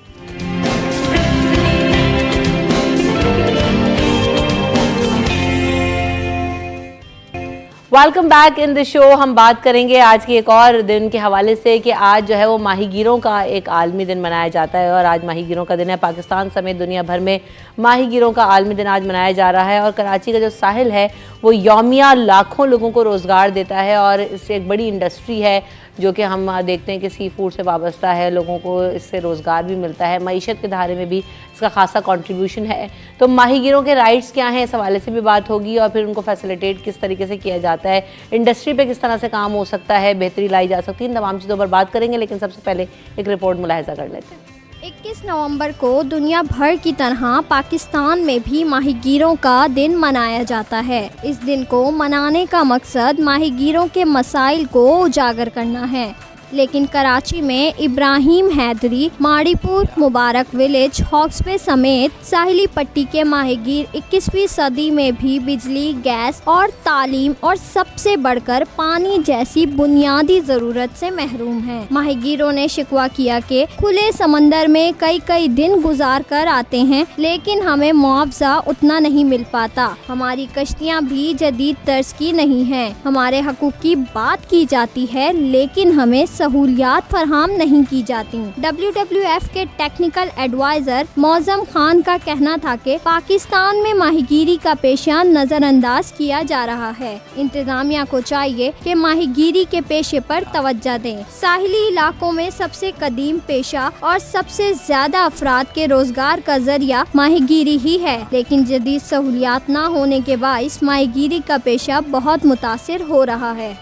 Welcome back in the show. हम बात करेंगे आज के एक और दिन के हवाले से कि आज जो है वो माहीगीरों का एक आलमी दिन मनाया जाता है और आज माहीगीरों का दिन है। पाकिस्तान समेत दुनिया भर में माहीगीरों का आलमी दिन आज मनाया जा रहा है और कराची का जो साहिल है वो यौमिया लाखों लोगों को रोज़गार देता है और इससे एक बड़ी इंडस्ट्री है जो कि हम देखते हैं कि सी फूड से वाबस्ता है, लोगों को इससे रोज़गार भी मिलता है, मईशत के धारे में भी इसका खासा कंट्रीब्यूशन है। तो माहीगीरों के राइट्स क्या हैं इस हवाले से भी बात होगी और फिर उनको फैसिलिटेट किस तरीके से किया जाता है, इंडस्ट्री पे किस तरह से काम हो सकता है, बेहतरी लाई जा सकती है, इन तमाम चीज़ों पर बात करेंगे। लेकिन सबसे पहले एक रिपोर्ट मुलाहिजा कर लेते हैं। 21 नवंबर को दुनिया भर की तरह पाकिस्तान में भी माहीगीरों का दिन मनाया जाता है। इस दिन को मनाने का मकसद माहीगीरों के मसाइल को उजागर करना है, लेकिन कराची में इब्राहिम हैदरी, माड़ीपुर, मुबारक विलेज, हॉक्सबे समेत साहिली पट्टी के माहीगीर 21वीं सदी में भी बिजली, गैस और तालीम और सबसे बढ़कर पानी जैसी बुनियादी जरूरत से महरूम हैं। माहीगीरों ने शिकवा किया कि खुले समंदर में कई दिन गुजार कर आते हैं लेकिन हमें मुआवजा उतना नहीं मिल पाता। हमारी कश्तियाँ भी जदीद तर्ज की नहीं हैं। हमारे हकूक़ की बात की जाती है लेकिन हमें सहूलियात फराहम नहीं की जाती। WWF के टेक्निकल एडवाइजर मौजम खान का कहना था कि पाकिस्तान में माहीगीरी का पेशा नजरअंदाज किया जा रहा है। इंतजामिया को चाहिए कि माहीगीरी के पेशे पर तवज्जो दें। साहिली इलाकों में सबसे कदीम पेशा और सबसे ज्यादा अफराद के रोजगार का जरिया माहीगीरी ही है, लेकिन जदीद सहूलियात न होने के बाइस माहीगीरी का पेशा बहुत मुतासिर हो रहा है।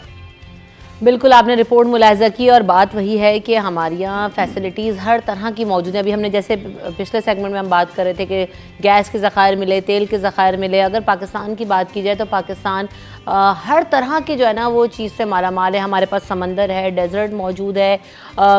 बिल्कुल आपने रिपोर्ट मुलाहिजा की और बात वही है कि हमारे यहाँ फैसिलिटीज़ हर तरह की मौजूद हैं। अभी हमने जैसे पिछले सेगमेंट में हम बात कर रहे थे कि गैस के ज़खायर मिले, तेल के ज़खायर मिले। अगर पाकिस्तान की बात की जाए तो पाकिस्तान हर तरह की जो है ना वो चीज़ से माला माल है। हमारे पास समंदर है, डेजर्ट मौजूद है,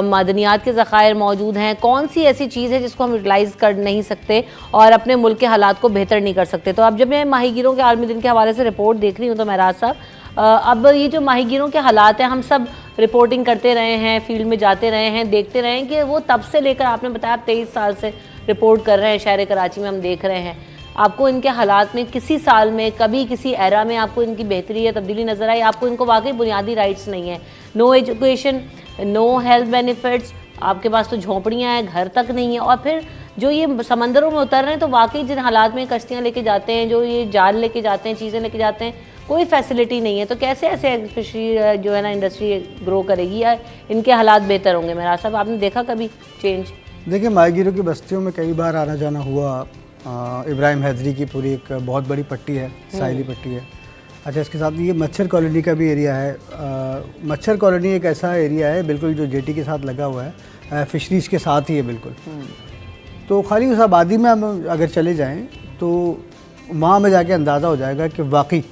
मादनियात के ज़खायर मौजूद हैं। कौन सी ऐसी चीज़ है जिसको हम यूटिलाइज़ कर नहीं सकते और अपने मुल्क के हालात को बेहतर नहीं कर सकते? तो अब जब मैं माहीगीरों के आलमी दिन के हवाले से रिपोर्ट देख रही हूँ तो महराज साहब, अब ये जो माहीगीरों के हालात हैं, हम सब रिपोर्टिंग करते रहे हैं, फील्ड में जाते रहे हैं, देखते रहे हैं कि वो तब से लेकर आपने बताया आप 23 साल से रिपोर्ट कर रहे हैं शहर कराची में, हम देख रहे हैं। आपको इनके हालात में किसी साल में कभी किसी एरा में आपको इनकी बेहतरी या तब्दीली नज़र आई? आपको इनको वाकई बुनियादी राइट्स नहीं है, no education, no health benefits, आपके पास तो झोंपड़ियाँ हैं, घर तक नहीं है। और फिर जो ये समंदरों में उतर रहे हैं तो वाकई जिन हालात में कश्तियाँ लेके जाते हैं, जो ये जाल लेके जाते हैं, चीज़ें लेके जाते हैं, कोई फैसिलिटी नहीं है। तो कैसे ऐसे फिशरी जो है ना इंडस्ट्री ग्रो करेगी या इनके हालात बेहतर होंगे? मेरा साहब, आपने देखा कभी चेंज? देखिए, माहीगीरों की बस्तियों में कई बार आना जाना हुआ। इब्राहिम हैदरी की पूरी एक बहुत बड़ी पट्टी है, साहिली पट्टी है। अच्छा, इसके साथ ये मच्छर कॉलोनी का भी एरिया है। मच्छर कॉलोनी एक ऐसा एरिया है बिल्कुल जो जेटी के साथ लगा हुआ है, फिशरीज़ के साथ ही है बिल्कुल। तो खाली उस आबादी में हम अगर चले जाएं तो वहाँ में जाके अंदाज़ा हो जाएगा कि वाकई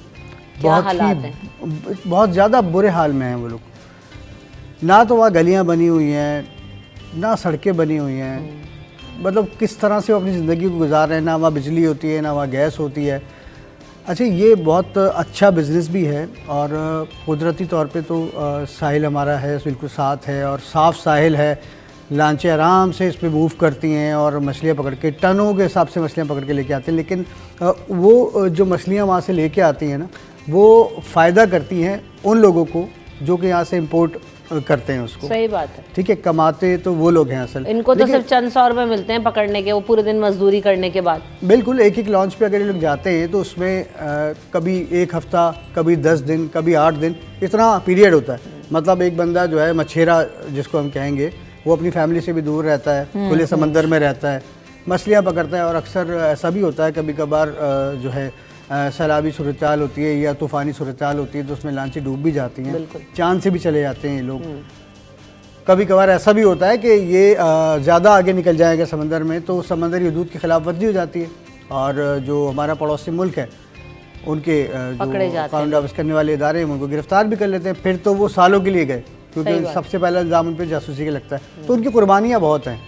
बहुत ज़्यादा बुरे हाल में हैं वो लोग। ना तो वहाँ गलियाँ बनी हुई हैं, ना सड़कें बनी हुई हैं, मतलब किस तरह से वो अपनी ज़िंदगी को गुजार रहे हैं। ना वहाँ बिजली होती है, ना वहाँ गैस होती है। अच्छा, ये बहुत अच्छा बिज़नेस भी है और कुदरती तौर पे तो साहिल हमारा है बिल्कुल साथ है और साफ़ साहिल है। लांचें आराम से इस पर मूव करती हैं और मछलियाँ पकड़ के टनों के हिसाब से मछलियाँ पकड़ के लेके आते हैं। लेकिन वो जो मछलियाँ वहाँ से लेके आती हैं ना, वो फ़ायदा करती हैं उन लोगों को जो कि यहाँ से इंपोर्ट करते हैं उसको। सही बात है, ठीक है। कमाते तो वो लोग हैं असल। इनको तो सिर्फ चंद 100 रुपये मिलते हैं पकड़ने के, वो पूरे दिन मजदूरी करने के बाद। बिल्कुल, एक एक लॉन्च पे अगर ये लोग जाते हैं तो उसमें कभी 1 हफ्ता, कभी 10 दिन, कभी 8 दिन, इतना पीरियड होता है। मतलब एक बंदा जो है मछेरा जिसको हम कहेंगे, वो अपनी फैमिली से भी दूर रहता है, खुले समंदर में रहता है, मछलियाँ पकड़ता है। और अक्सर ऐसा भी होता है कभी कभार जो है सैलाबी सूरत हाल होती है या तूफ़ानी सूरत हाल होती है तो उसमें लांचें डूब भी जाती हैं, चांद से भी चले जाते हैं ये लोग। कभी कभार ऐसा भी होता है कि ये ज़्यादा आगे निकल जाएगा समंदर में तो समंदरी हदूद की खिलाफ वर्जी हो जाती है और जो हमारा पड़ोसी मुल्क है उनके जो कानून नाफिज करने वाले इदारे हैं उनको गिरफ्तार भी कर लेते हैं। फिर तो वो सालों के लिए गए, क्योंकि सबसे पहला इल्ज़ाम उन पर जासूसी का लगता है। तो उनकी कुर्बानियाँ बहुत हैं।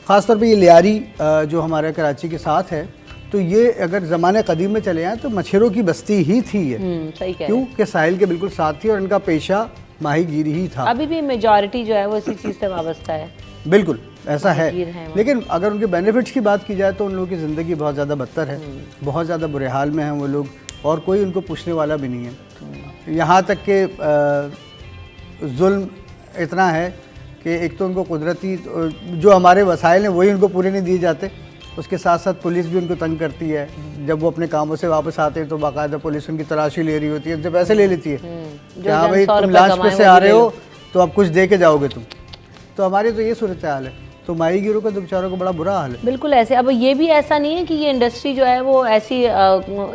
ख़ासतौर पर ये लियारी जो हमारे कराची के साथ है, तो ये अगर ज़माने कदीम में चले आए तो मछेरों की बस्ती ही थी ये। क्योंकि साहिल के बिल्कुल साथ थी और इनका पेशा माहीगीरी ही था। अभी भी मेजॉरिटी जो है वो इसी चीज़ से वाबस्ता है। बिल्कुल ऐसा है। लेकिन अगर उनके बेनिफिट्स की बात की जाए तो उन लोगों की ज़िंदगी बहुत ज़्यादा बदतर है, बहुत ज़्यादा बुरे हाल में हैं वो लोग और कोई उनको पूछने वाला भी नहीं है। यहाँ तक कि जुल्म इतना है कि एक तो उनको कुदरती जो हमारे वसाइल हैं वही उनको पूरे नहीं दिए जाते, उसके साथ साथ पुलिस भी उनको तंग करती है। जब वो अपने कामों से वापस आते हैं तो बाकायदा पुलिस उनकी तलाशी ले रही होती है, उनसे पैसे ले लेती है कि हाँ भाई तुम लांच पे से आ रहे हो तो अब कुछ दे के जाओगे तुम। तो हमारी तो ये सूरत हाल है। तो माहीगीरों का तो बेचारों को बड़ा बुरा हाल है। बिल्कुल ऐसे। अब ये भी ऐसा नहीं है कि ये इंडस्ट्री जो है वो ऐसी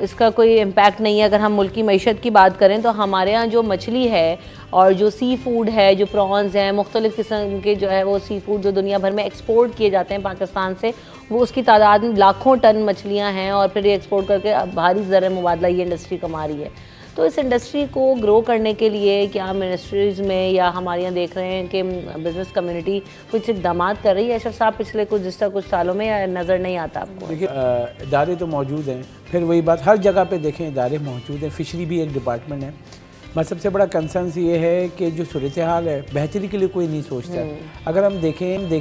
इसका कोई इम्पैक्ट नहीं है। अगर हम मुल्क की मईशत की बात करें तो हमारे यहाँ जो मछली है और जो सी फूड है, जो प्रॉन्स हैं, मुख्तलिफ़ किस्म के जो है वो सी फूड जो दुनिया भर में एक्सपोर्ट किए जाते हैं पाकिस्तान से, वो उसकी तादाद में लाखों टन मछलियाँ हैं और फिर ये एक्सपोर्ट करके भारी ज़र मुबादला ये इंडस्ट्री कमा रही है। तो इस इंडस्ट्री को ग्रो करने के लिए क्या मिनिस्ट्रीज़ में या हमारे यहाँ देख रहे हैं कि बिज़नेस कम्युनिटी कुछ इक़दाम कर रही है अशरफ साहब पिछले कुछ सालों में, या नज़र नहीं आता आपको? देखिए, इदारे तो मौजूद हैं, फिर वही बात हर जगह पे देखें इदारे मौजूद हैं। फ़िशरी भी एक डिपार्टमेंट है। मैं सबसे बड़ा कंसर्न ये है कि जो सूरत हाल है बेहतरी के लिए कोई नहीं सोचता। अगर हम देखें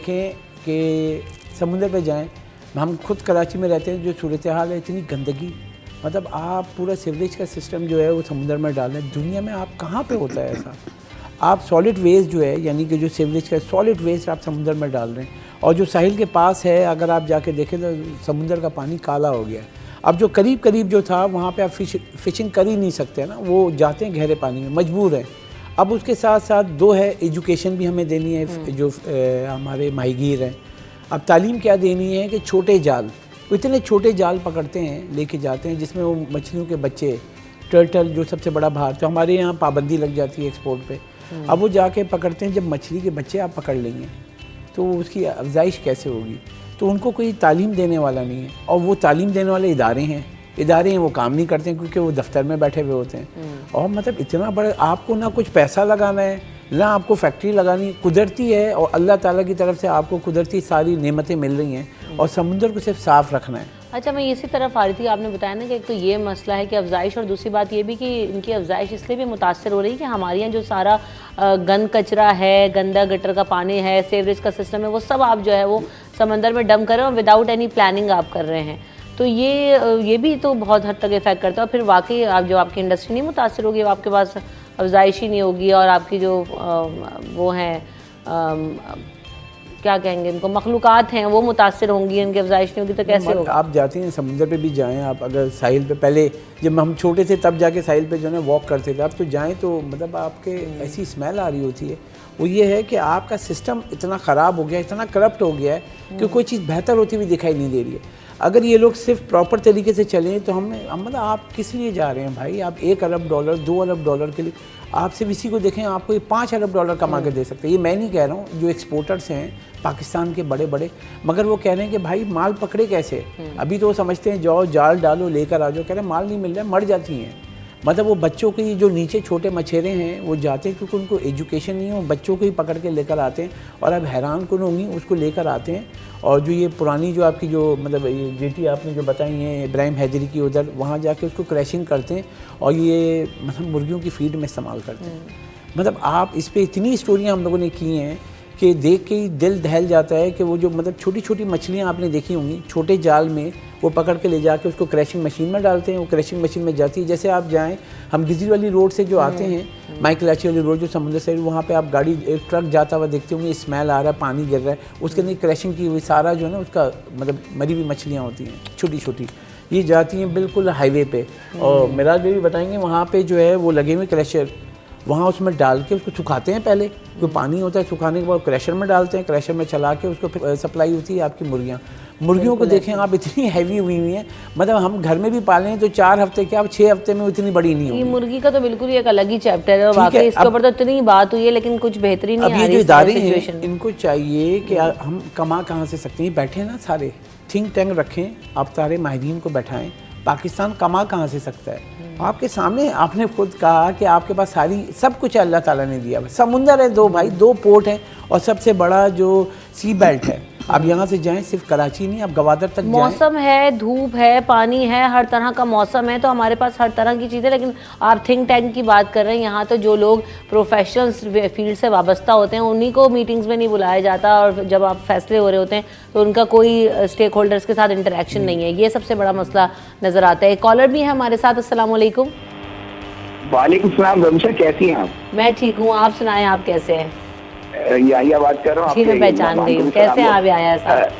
कि समुंदर पे जाएं, हम खुद कराची में रहते हैं, जो सूरत हाल है इतनी गंदगी, मतलब आप पूरा सीवरेज का सिस्टम जो है वो समुंदर में डाल रहे हैं। दुनिया में आप कहाँ पे होता है ऐसा? आप सॉलिड वेस्ट जो है यानी कि जो सीवरेज का सॉलिड वेस्ट आप समुंदर में डाल रहे हैं। और जो साहिल के पास है अगर आप जाके देखें तो समुंदर का पानी काला हो गया है। अब जो करीब जो था वहाँ पे आप फिशिंग कर ही नहीं सकते ना, वो जाते हैं गहरे पानी में, मजबूर हैं। अब उसके साथ साथ दो है, एजुकेशन भी हमें देनी है जो हमारे माहीगीर हैं। अब तालीम क्या देनी है कि छोटे जाल, इतने छोटे जाल पकड़ते हैं, लेके जाते हैं जिसमें वो मछलियों के बच्चे, टर्टल जो सबसे बड़ा भार, तो हमारे यहाँ पाबंदी लग जाती है एक्सपोर्ट पे। अब वो जाके पकड़ते हैं, जब मछली के बच्चे आप पकड़ लेंगे तो उसकी अफजाइश कैसे होगी? तो उनको कोई तालीम देने वाला नहीं है, और वो तालीम देने वाले इदारे हैं वो काम नहीं करते हैं क्योंकि वो दफ्तर में बैठे हुए होते हैं। और मतलब इतना बड़ा, आपको ना कुछ पैसा लगाना है ना आपको फैक्ट्री लगानी, कुदरती है और अल्लाह ताला की तरफ से आपको कुदरती सारी नेमतें मिल रही हैं और समुंदर को सिर्फ साफ़ रखना है। अच्छा, मैं इसी तरफ आ रही थी, आपने बताया ना कि एक तो ये मसला है कि अफजाइश, और दूसरी बात ये भी कि इनकी अफजाइश इसलिए भी मुतासर हो रही है कि हमारे यहाँ जो सारा गंद कचरा है, गंदा गटर का पानी है, सेवरेज का सिस्टम है, वो सब आप जो है वो समंदर में डंप कर रहे हैं और विदाउट एनी प्लानिंग आप कर रहे हैं। तो ये भी तो बहुत हद तक इफेक्ट करता है। और फिर वाकई आप जो आपकी इंडस्ट्री नहीं मुतासर होगी, आपके पास अफजाइश ही नहीं होगी, और आपकी जो वो हैं क्या कहेंगे इनको, मखलूक़ात हैं, वो मुतासर होंगी, इनकी अफजाइश नहीं होगी तो कैसे होगा? आप जाते हैं समुंदर पे भी जाएं, आप अगर साहिल पे, पहले जब हम छोटे थे तब जाके साहिल पे जो है वॉक करते थे, अब तो जाएं तो मतलब आपके ऐसी स्मेल आ रही होती है। वो ये है कि आपका सिस्टम इतना ख़राब हो गया, इतना करप्ट हो गया है कि कोई चीज़ बेहतर होती हुई दिखाई नहीं दे रही है। अगर ये लोग सिर्फ प्रॉपर तरीके से चलें तो हम मतलब आप किस लिए जा रहे हैं भाई? आप $1 अरब, $2 अरब के लिए आप सिर्फ इसी को देखें, आपको ये $5 अरब कमा के दे सकते हैं। ये मैं नहीं कह रहा हूँ, जो एक्सपोर्टर्स हैं पाकिस्तान के बड़े बड़े, मगर वो कह रहे हैं कि भाई माल पकड़े कैसे? अभी तो वो समझते हैं जाओ जाल डालो लेकर आ जाओ, कह रहे हैं माल नहीं मिल रहा है, मर जाती हैं। मतलब वो बच्चों की जो नीचे छोटे मछेरे हैं वो जाते हैं क्योंकि उनको एजुकेशन नहीं है, वो बच्चों को ही पकड़ के लेकर आते हैं और अब हैरान कौन होंगी उसको लेकर आते हैं। और जो ये पुरानी जो आपकी जो मतलब ये जेटी आपने जो बताई है इब्राहिम हैदरी की, उधर वहाँ जाके उसको क्रैशिंग करते हैं और ये मतलब मुर्गियों की फीड में इस्तेमाल करते हैं। मतलब आप इस पर इतनी स्टोरियाँ हम लोगों ने की हैं कि देख के ही दिल दहल जाता है कि वो जो मतलब छोटी छोटी मछलियाँ आपने देखी होंगी छोटे जाल में, वो पकड़ के ले जाके उसको क्रैशिंग मशीन में डालते हैं, वो क्रैशिंग मशीन में जाती है। जैसे आप जाएं, हम गिजरी वाली रोड से जो आते हैं, माइकलाची वाली रोड जो समुद्र से, वहाँ पे आप गाड़ी एक ट्रक जाता हुआ देखते होंगे, स्मेल आ रहा है, पानी गिर रहा है, उसके अंदर क्रैशिंग की हुई सारा जो है ना उसका मतलब मरी हुई मछलियाँ होती हैं छोटी छोटी, ये जाती हैं बिल्कुल हाईवे पे। और मेराज भी बताएंगे वहाँ पे जो है वो लगे हुए क्रैशर, वहाँ उसमें डाल के उसको सुखाते हैं पहले, जो पानी होता है सुखाने के बाद क्रैशर में डालते हैं, क्रैशर में चला के उसको फिर सप्लाई होती है आपकी मुर्गियों को देखें आप इतनी हैवी हुई हुई हैं, मतलब हम घर में भी पालें तो 4 हफ्ते के, अब 6 हफ्ते में इतनी बड़ी नहीं होगी। ये मुर्गी का तो बिल्कुल ही एक अलग ही चैप्टर है और वाकई इसके ऊपर तो इतनी बात हुई है लेकिन कुछ बेहतरी नहीं आ रही। अब ये जो इदारे हैं इनको चाहिए कि हम कमा कहाँ से सकते हैं, बैठे ना सारे थिंक टैंक रखें, आप सारे माहिरीन को बैठाएं, पाकिस्तान कमा कहाँ से सकता है? आपके सामने आपने खुद कहा कि आपके पास सारी सब कुछ अल्लाह ताला ने दिया है, समुंदर है 2 भाई, 2 पोर्ट हैं और सबसे बड़ा जो सी बेल्ट है। आप यहाँ से जाएं, सिर्फ कराची नहीं, आप गवादर तक जाएं। मौसम है, धूप है, पानी है, हर तरह का मौसम है, तो हमारे पास हर तरह की चीज़ें। लेकिन आप थिंक टैंक की बात कर रहे हैं, यहाँ तो जो लोग प्रोफेशनल्स फील्ड से वाबस्ता होते हैं उन्हीं को मीटिंग्स में नहीं बुलाया जाता, और जब आप फैसले हो रहे होते हैं तो उनका कोई स्टेक होल्डर्स के साथ इंटरेक्शन नहीं है। ये सबसे बड़ा मसला नज़र आता है। कॉलर भी है हमारे साथ। अस्सलाम वालेकुम। वालेकुम सलाम रमशा, कैसी हैं आप? मैं ठीक हूँ, आप सुनाएं, आप कैसे हैं? याहिया बात कर रहा हूँ। जी मैं पहचान गई हूँ। कैसे हैं आप याहिया साहब?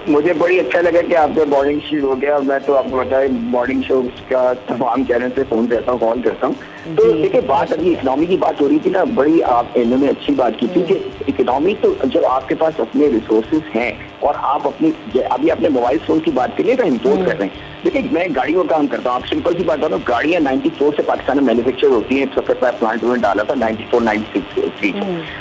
मुझे बड़ी अच्छा लगा कि आपका बॉर्डिंग शुरू हो गया। मैं तो आपको बताया बॉर्डिंग शो का तमाम चैनल से फोन करता हूँ, कॉल करता हूँ। तो देखिए बात अभी इकोनॉमी की बात हो रही थी ना, बड़ी आप इन्होंने अच्छी बात की थी कि इकोनॉमी तो जब आपके पास अपने रिसोर्सेज हैं और आप अपनी, अभी आपने मोबाइल फोन की बात करिए, इम्पोर्ट कर रहे हैं। देखिए मैं गाड़ियों का काम करता हूँ, आप सिंपल सी बात बताऊँ, गाड़ियाँ 94 से पाकिस्तान में मैन्युफैक्चर होती हैं। 175 प्लांट उन्होंने डाला था 94-96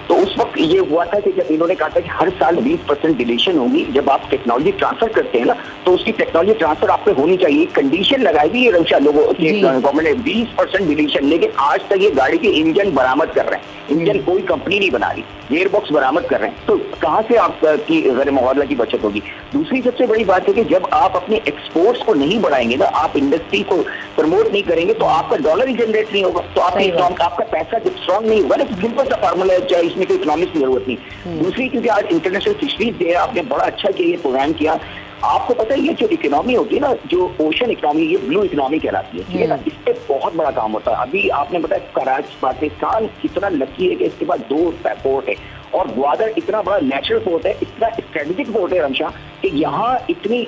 तो उस वक्त ये हुआ था कि जब इन्होंने कहा था कि हर साल 20% डिलीशन होगी। जब आप टेक्नोलॉजी ट्रांसफर करते हैं ना, तो उसकी टेक्नोलॉजी ट्रांसफर आप पे होनी चाहिए। कंडीशन लगाई हुई है रमशा लोगों गवर्नमेंट ने 20% डिलीशन, लेकिन आज तक ये गाड़ी के इंजन बरामद कर रहे हैं। इंजन कोई कंपनी नहीं बना रही, गियर बॉक्स बरामद कर रहे हैं। तो कहाँ से आपकी गैर मुआवजा की बचत होगी? दूसरी सबसे बड़ी बात है कि जब आप अपने एक्सपोर्ट्स को नहीं बढ़ाएंगे ना, आप इंडस्ट्री को प्रमोट नहीं करेंगे, तो आपका डॉलर ही जनरेट नहीं होगा, तो आपका पैसा जब स्ट्रॉन्ग नहीं होगा ना, सिंपल सा फार्मूला है, चाहे इसमें कोई इकोनॉमिक्स की जरूरत नहीं। दूसरी क्योंकि आज इंटरनेशनल फिशरीज डे आपने बड़ा अच्छा किया, ये प्रोग्राम किया। आपको पता है ये जो इकोनॉमी होती है ना, जो ओशन इकोनॉमी, ये ब्लू इकोनॉमी कहलाती है, ठीक है ना, इस पे बहुत बड़ा काम होता है। अभी आपने बताया कराची, पाकिस्तान कितना लकी है कि इसके पास 2 पोर्ट है और ग्वादर इतना बड़ा नेचुरल पोर्ट है, इतना स्ट्रेटेजिक पोर्ट है रमशा, कि यहाँ इतने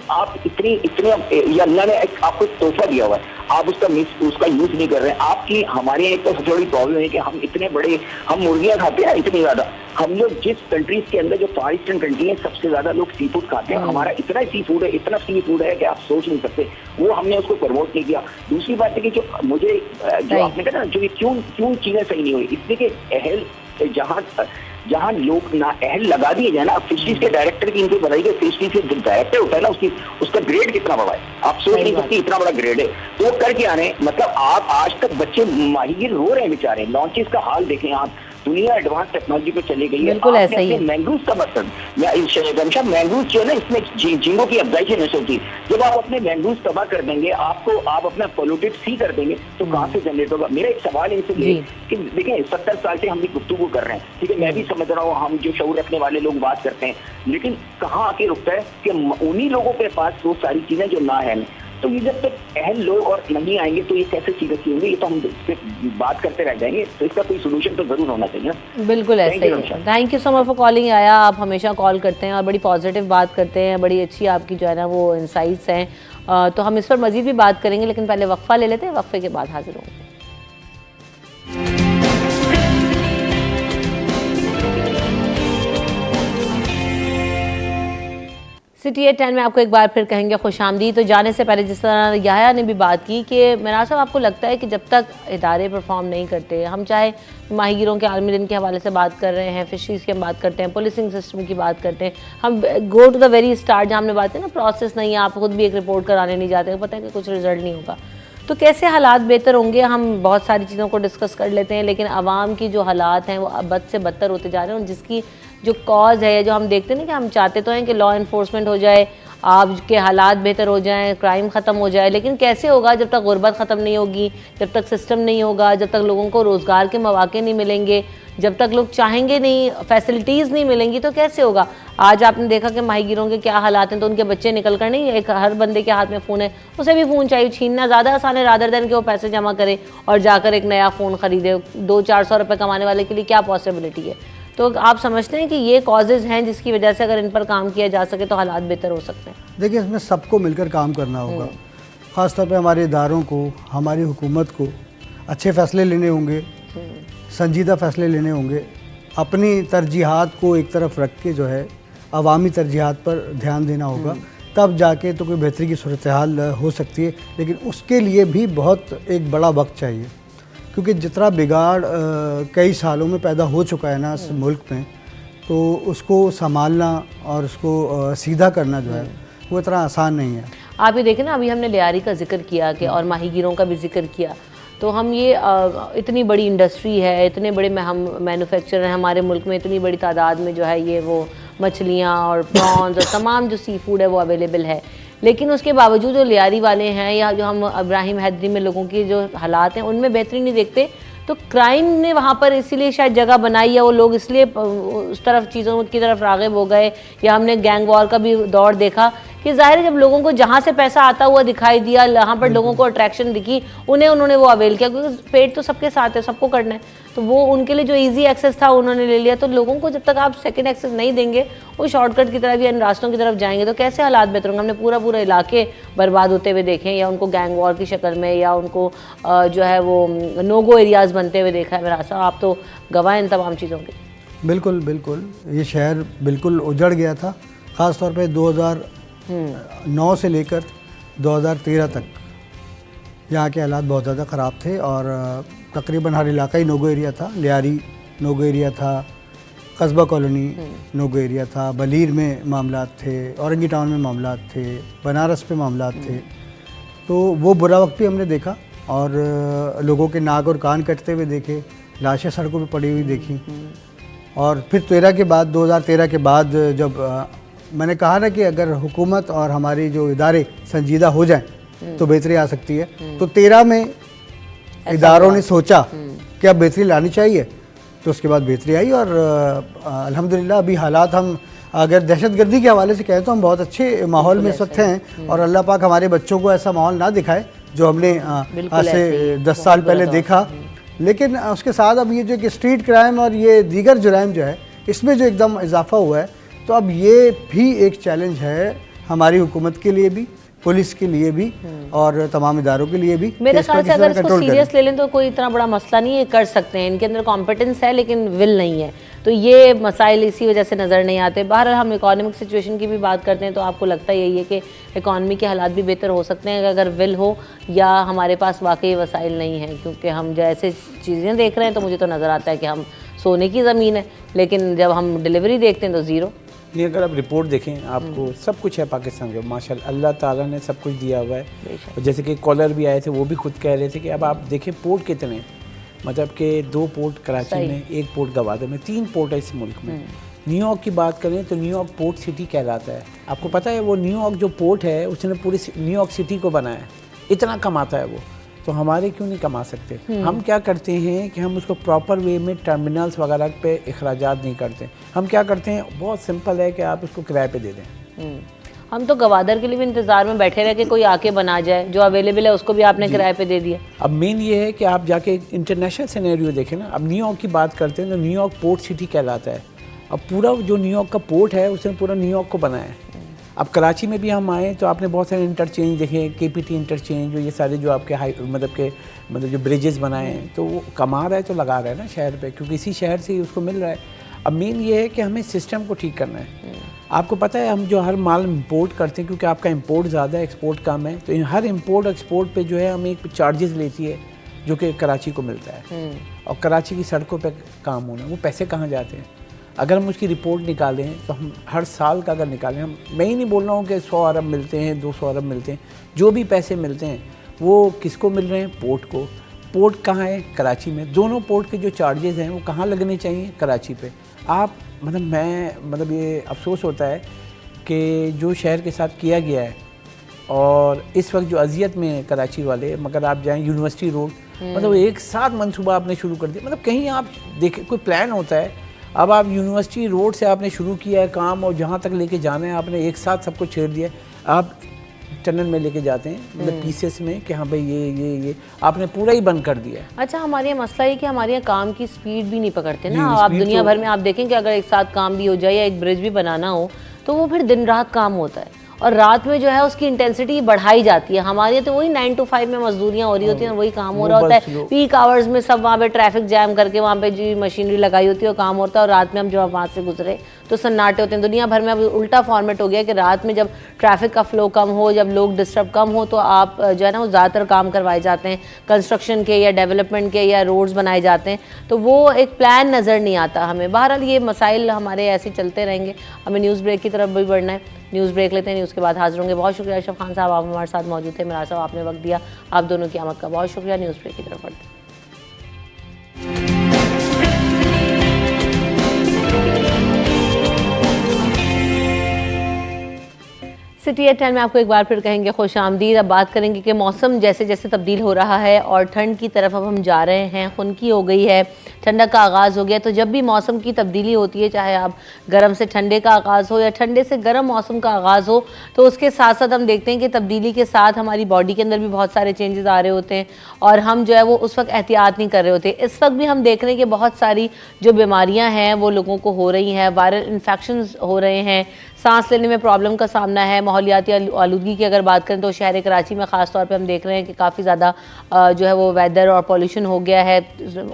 अल्लाह ने आपको तोहफा दिया हुआ है, आप उसका यूज नहीं कर रहे हैं। आपकी हमारे यहाँ तो सबसे बड़ी प्रॉब्लम है कि हम इतने बड़े, हम मुर्गियाँ खाते हैं इतनी ज्यादा। हम लोग जिस कंट्रीज के अंदर, जो फार ईस्टर्न कंट्री है, सबसे ज्यादा लोग सी फूड खाते हैं। हमारा इतना सी फूड है, इतना सी फूड है कि आप सोच नहीं सकते, वो हमने उसको प्रमोट नहीं किया। दूसरी बात है कि जो मुझे जो आपने कहा ना, जो क्यों चीजें सही नहीं हुई, इसलिए कि जहाँ लोग ना अहल लगा दिए जाए ना, अब फिशरीज के डायरेक्टर की इनको बताइए, फिशरीज के जो डायरेक्टर होता है ना, उसका ग्रेड कितना बड़ा है, आप सोच नहीं सकते इतना बड़ा ग्रेड है। तो वो करके आने, मतलब आप आज तक बच्चे माहिर रो रहे हैं बेचारे, लॉन्चेस का हाल देखें आप, दुनिया एडवांस टेक्नोलॉजी पे चली गई है। बिल्कुल ऐसा ही है। मैंग्रोव का मकसद, मैंग्रोव जो है ना, इसमें झींगों की अफजाइश नहीं होती। जब आप अपने मैंग्रोव तबाह कर देंगे, आप अपना पोल्यूटेड सी कर देंगे, तो कहाँ से जनरेट होगा? मेरा एक सवाल इनसे ये कि देखें, 70 साल से हम भी गुफ्तगू कर रहे हैं, ठीक है, मैं भी समझ रहा हूँ, हम जो शऊर रखने वाले लोग बात करते हैं, लेकिन कहाँ आके रुकता है कि उन्हीं लोगों के पास वो सारी चीजें जो ना है। तो ये जब तक अहल लोग और नहीं आएंगे तो ये कैसे चीजें की होंगी? ये तो हम सिर्फ बात करते रह जाएंगे, तो इसका कोई सोल्यूशन तो जरूर होना चाहिए। बिल्कुल ऐसा ही है। Thank you so much for calling आया। आप हमेशा कॉल करते हैं और बड़ी पॉजिटिव बात करते हैं, बड़ी अच्छी आपकी जो है ना वो इंसाइट्स हैं। तो हम इस पर मजीद भी बात करेंगे, लेकिन पहले वक्फा ले लेते हैं, वक्फे के बाद हाजिर होंगे। सिटी एट 10 में आपको एक बार फिर कहेंगे खुशामदीद। तो जाने से पहले जिस तरह याया ने भी बात की कि मेरा साहब, आपको लगता है कि जब तक इदारे परफॉर्म नहीं करते, हम चाहे माहीगिरों के आलमी दिन के हवाले से बात कर रहे हैं, फिशरीज़ की हम बात करते हैं, पुलिसिंग सिस्टम की बात करते हैं, हम go to the very start जहाँ हमने बात की ना, प्रोसेस नहीं है, आप खुद भी एक रिपोर्ट कराने नहीं जाते, पता है कि कुछ रिजल्ट नहीं होगा, तो कैसे हालात बेहतर होंगे? हम बहुत सारी चीज़ों को डिस्कस कर लेते हैं, लेकिन आवाम की जो हालात हैं वो बद से बदतर होते जा रहे हैं, और जिसकी जो कॉज है, जो हम देखते हैं ना कि हम चाहते तो हैं कि लॉ इन्फोर्समेंट हो जाए, आपके हालात बेहतर हो जाएं, क्राइम ख़त्म हो जाए, लेकिन कैसे होगा जब तक गुर्बत ख़त्म नहीं होगी, जब तक सिस्टम नहीं होगा, जब तक लोगों को रोज़गार के मौके नहीं मिलेंगे, जब तक लोग चाहेंगे नहीं, फैसिलिटीज़ नहीं मिलेंगी, तो कैसे होगा? आज आपने देखा कि माहीगिरों के क्या हालात हैं, तो उनके बच्चे निकल कर नहीं, एक हर बंदे के हाथ में फ़ोन है, उसे भी फ़ोन चाहिए, छीनना ज़्यादा आसान है रादर देन कि वो पैसे जमा करे और जाकर एक नया फ़ोन ख़रीदे। 200-400 रुपये कमाने वाले के लिए क्या पॉसिबिलिटी है? तो आप समझते हैं कि ये कॉजेज़ हैं जिसकी वजह से अगर इन पर काम किया जा सके तो हालात बेहतर हो सकते हैं? देखिए, इसमें सबको मिलकर काम करना होगा। ख़ास तौर पे हमारे इदारों को, हमारी हुकूमत को अच्छे फ़ैसले लेने होंगे, संजीदा फ़ैसले लेने होंगे, अपनी तरजीहात को एक तरफ रख के जो है अवामी तरजीहात पर ध्यान देना होगा, तब जाके तो कोई बेहतरी की सूरत हाल हो सकती है। लेकिन उसके लिए भी बहुत एक बड़ा वक्त चाहिए, क्योंकि जितना बिगाड़ कई सालों में पैदा हो चुका है ना इस मुल्क में, तो उसको संभालना और उसको सीधा करना जो है वो इतना आसान नहीं है। आप ये देखें ना, अभी हमने लियारी का जिक्र किया कि और माहीगिरों का भी जिक्र किया, तो हम ये इतनी बड़ी इंडस्ट्री है, इतने बड़े हम मैन्युफैक्चरर हैं हमारे मुल्क में, इतनी बड़ी तादाद में जो है ये वो मछलियाँ और प्रॉन्स और तमाम जो सी फूड है वो अवेलेबल है, लेकिन उसके बावजूद जो लियारी वाले हैं या जो हम इब्राहिम हैदरी में लोगों की जो हालात हैं उनमें बेहतरी नहीं देखते। तो क्राइम ने वहाँ पर इसीलिए शायद जगह बनाई है, वो लोग इसलिए उस तरफ चीज़ों की तरफ राग़िब हो गए, या हमने गैंग वॉर का भी दौर देखा कि ज़ाहिर है जब लोगों को जहाँ से पैसा आता हुआ दिखाई दिया, यहाँ पर लोगों को अट्रैक्शन दिखी, उन्होंने वो अवेल किया, क्योंकि पेट तो सबके साथ है, सबको करना है, तो वो उनके लिए जो इजी एक्सेस था उन्होंने ले लिया। तो लोगों को जब तक आप सेकंड एक्सेस नहीं देंगे, वो शॉर्टकट की तरफ या इन रास्तों की तरफ जाएंगे, तो कैसे हालात बेहतर होंगे? हमने पूरा इलाके बर्बाद होते हुए देखे, या उनको गैंग वॉर की शक्ल में, या उनको जो है वो नो गो एरियाज़ बनते हुए देखा है। मेरा साहब, आप तो गवाह इन तमाम चीज़ों के। बिल्कुल बिल्कुल, ये शहर बिल्कुल उजड़ गया था, ख़ास तौर पे 2009 से लेकर 2013 तक यहाँ के हालात बहुत ज़्यादा ख़राब थे, और तकरीबन हर इलाका ही नोगो एरिया था। लियारी नोगो एरिया था, कस्बा कॉलोनी नोगो एरिया था, बलीर में मामलात थे, औरंगी टाउन में मामलात थे, बनारस में मामलात थे। तो वो बुरा वक्त भी हमने देखा, और लोगों के नाक और कान कटते हुए देखे, लाशें सड़कों पे पड़ी हुई देखी। और फिर 2013 के बाद जब मैंने कहा ना कि अगर हुकूमत और हमारी जो इदारे संजीदा हो जाएं तो बेहतरी आ सकती है, तो 13 में इदारों ने सोचा कि अब बेहतरी लानी चाहिए, तो उसके बाद बेहतरी आई। और अल्हम्दुलिल्लाह अभी हालात, हम अगर दहशतगर्दी के हवाले से कहें तो हम बहुत अच्छे माहौल में इस वक्त हैं, और अल्लाह पाक हमारे बच्चों को ऐसा माहौल ना दिखाए जो हमने आज से 10 साल पहले देखा। लेकिन उसके साथ अब ये जो कि स्ट्रीट क्राइम और ये दीगर जुराइम जो है, इसमें जो एकदम इजाफा हुआ है, तो अब ये भी एक चैलेंज है हमारी हुकूमत के लिए भी, पुलिस के लिए भी, और तमाम इदारों के लिए भी। मेरे ख्याल से अगर इसको सीरियस ले लें तो कोई इतना बड़ा मसला नहीं है, कर सकते हैं, इनके अंदर कॉम्पिटेंस है लेकिन विल नहीं है, तो ये मसाइल इसी वजह से नज़र नहीं आते। बहरहाल हम इकोनॉमिक सिचुएशन की भी बात करते हैं, तो आपको लगता यही है कि इकॉनमी के हालात भी बेहतर हो सकते हैं अगर विल हो, या हमारे पास वाकई वसाइल नहीं है? क्योंकि हम जैसे चीज़ें देख रहे हैं तो मुझे तो नज़र आता है कि हम सोने की ज़मीन है, लेकिन जब हम डिलीवरी देखते हैं तो ज़ीरो। नहीं, अगर आप रिपोर्ट देखें आपको सब कुछ है पाकिस्तान का, माशाल्लाह अल्लाह ताला ने सब कुछ दिया हुआ है। और जैसे कि कॉलर भी आए थे, वो भी खुद कह रहे थे कि अब आप देखें पोर्ट कितने हैं, मतलब कि 2 पोर्ट कराची में, 1 पोर्ट गवादर में, 3 पोर्ट है इस मुल्क में। न्यूयॉर्क की बात करें तो न्यूयॉर्क पोर्ट सिटी कहलाता है। आपको पता है वो न्यूयॉर्क जो पोर्ट है उसने पूरी न्यूयॉर्क सिटी को बनाया, इतना कमाता है वो, तो हमारे क्यों नहीं कमा सकते? हम क्या करते हैं कि हम उसको प्रॉपर वे में टर्मिनल्स वगैरह पे अखराजात नहीं करते। हम क्या करते हैं, बहुत सिंपल है कि आप उसको किराए पे दे दें। हम तो गवादर के लिए भी इंतज़ार में बैठे रहे कि कोई आके बना जाए, जो अवेलेबल है उसको भी आपने किराए पे दे दिया। अब मेन ये है कि आप जाके इंटरनेशनल सिनेरियो देखें ना। अब न्यूयॉर्क की बात करते हैं तो न्यूयॉर्क पोर्ट सिटी कहलाता है। अब पूरा जो न्यूयॉर्क का पोर्ट है उसने पूरा न्यूयॉर्क को बनाया है। अब कराची में भी हम आए तो आपने बहुत सारे इंटरचेंज देखे, केपीटी इंटरचेंज, जो ये सारे जो आपके मतलब जो ब्रिजेस बनाए हैं, तो वो कमा रहा है तो लगा रहा है ना शहर पे, क्योंकि इसी शहर से ही उसको मिल रहा है। अब मेन ये है कि हमें सिस्टम को ठीक करना है। आपको पता है हम जो हर माल इंपोर्ट करते हैं, क्योंकि आपका इंपोर्ट ज़्यादा है एक्सपोर्ट कम है, तो हर इंपोर्ट एक्सपोर्ट पे जो है हमें एक चार्जेस लेती है जो कि कराची को मिलता है। और कराची की सड़कों पे काम होना, वो पैसे कहाँ जाते हैं? अगर हम उसकी रिपोर्ट निकालें तो हम हर साल का अगर निकालें, मैं ही नहीं बोल रहा हूँ कि 100 अरब मिलते हैं, 200 अरब मिलते हैं, जो भी पैसे मिलते हैं वो किसको मिल रहे हैं? पोर्ट को। पोर्ट कहाँ है? कराची में। दोनों पोर्ट के जो चार्जेस हैं वो कहाँ लगने चाहिए? कराची पे। आप मतलब ये अफसोस होता है कि जो शहर के साथ किया गया है, और इस वक्त जो अजियत में है कराची वाले, मगर आप जाएं यूनिवर्सिटी रोड, मतलब एक साथ मंसूबा आपने शुरू कर दिया। मतलब कहीं आप देखें कोई प्लान होता है, अब आप यूनिवर्सिटी रोड से आपने शुरू किया है काम, और जहाँ तक लेके जाना है आपने एक साथ सबको छेड़ दिया। आप टनल में लेके जाते हैं, मतलब पीसेस में, कि हाँ भाई ये आपने पूरा ही बंद कर दिया है। अच्छा, हमारे यहाँ मसला ये कि हमारे यहाँ काम की स्पीड भी नहीं पकड़ते ना। आप दुनिया भर में आप देखें कि अगर एक साथ काम भी हो जाए या एक ब्रिज भी बनाना हो तो वो फिर दिन रात काम होता है, और रात में जो है उसकी इंटेंसिटी बढ़ाई जाती है। हमारे यहाँ तो वही 9 to 5 में मजदूरियाँ हो रही होती हैं, वही काम हो रहा होता है। पीक आवर्स में सब वहाँ पे ट्रैफिक जैम करके वहाँ पे जी मशीनरी लगाई होती है और काम होता है, और रात में हम जब वहाँ से गुजरे तो सन्नाटे होते हैं। दुनिया भर में अब उल्टा फॉर्मेट हो गया कि रात में जब ट्रैफिक का फ्लो कम हो, जब लोग डिस्टर्ब कम हो, तो आप जो है ना वो ज़्यादातर काम करवाए जाते हैं, कंस्ट्रक्शन के या डेवलपमेंट के या रोड्स बनाए जाते हैं, तो वो एक प्लान नज़र नहीं आता हमें। बहरहाल ये मसाइल हमारे ऐसे चलते रहेंगे। हमें न्यूज़ ब्रेक की तरफ भी बढ़ना है, न्यूज़ ब्रेक लेते हैं, न्यूज़ के बाद हाजिर होंगे। बहुत शुक्रिया अशरफ खान साहब, आप हमारे साथ मौजूद थे। मेरा साहब आपने वक्त दिया, आप दोनों की आमद का बहुत शुक्रिया। न्यूज़ ब्रेक की तरफ बढ़ते हैं। सिटी एट 10 में आपको एक बार फिर कहेंगे खुश आमदीद। अब बात करेंगे कि मौसम जैसे जैसे तब्दील हो रहा है और ठंड की तरफ अब हम जा रहे हैं, खुनकी हो गई है, ठंडक का आगाज़ हो गया। तो जब भी मौसम की तब्दीली होती है, चाहे आप गर्म से ठंडे का आगाज़ हो या ठंडे से गर्म मौसम का आगाज़ हो, तो उसके साथ साथ हम देखते हैं कि तब्दीली के साथ हमारी बॉडी के अंदर भी बहुत सारे चेंजेस आ रहे होते हैं, और हम जो है वो उस वक्त एहतियात नहीं कर रहे होते। इस वक्त भी हम देख रहे हैं कि बहुत सारी जो बीमारियाँ हैं वो लोगों को हो रही हैं, वायरल इन्फेक्शंस हो रहे हैं, सांस लेने में प्रॉब्लम का सामना है। माहौलियाती आलूदगी की अगर बात करें तो शहर कराची में ख़ास तौर पे हम देख रहे हैं कि काफ़ी ज़्यादा जो है वो वेदर और पॉल्यूशन हो गया है।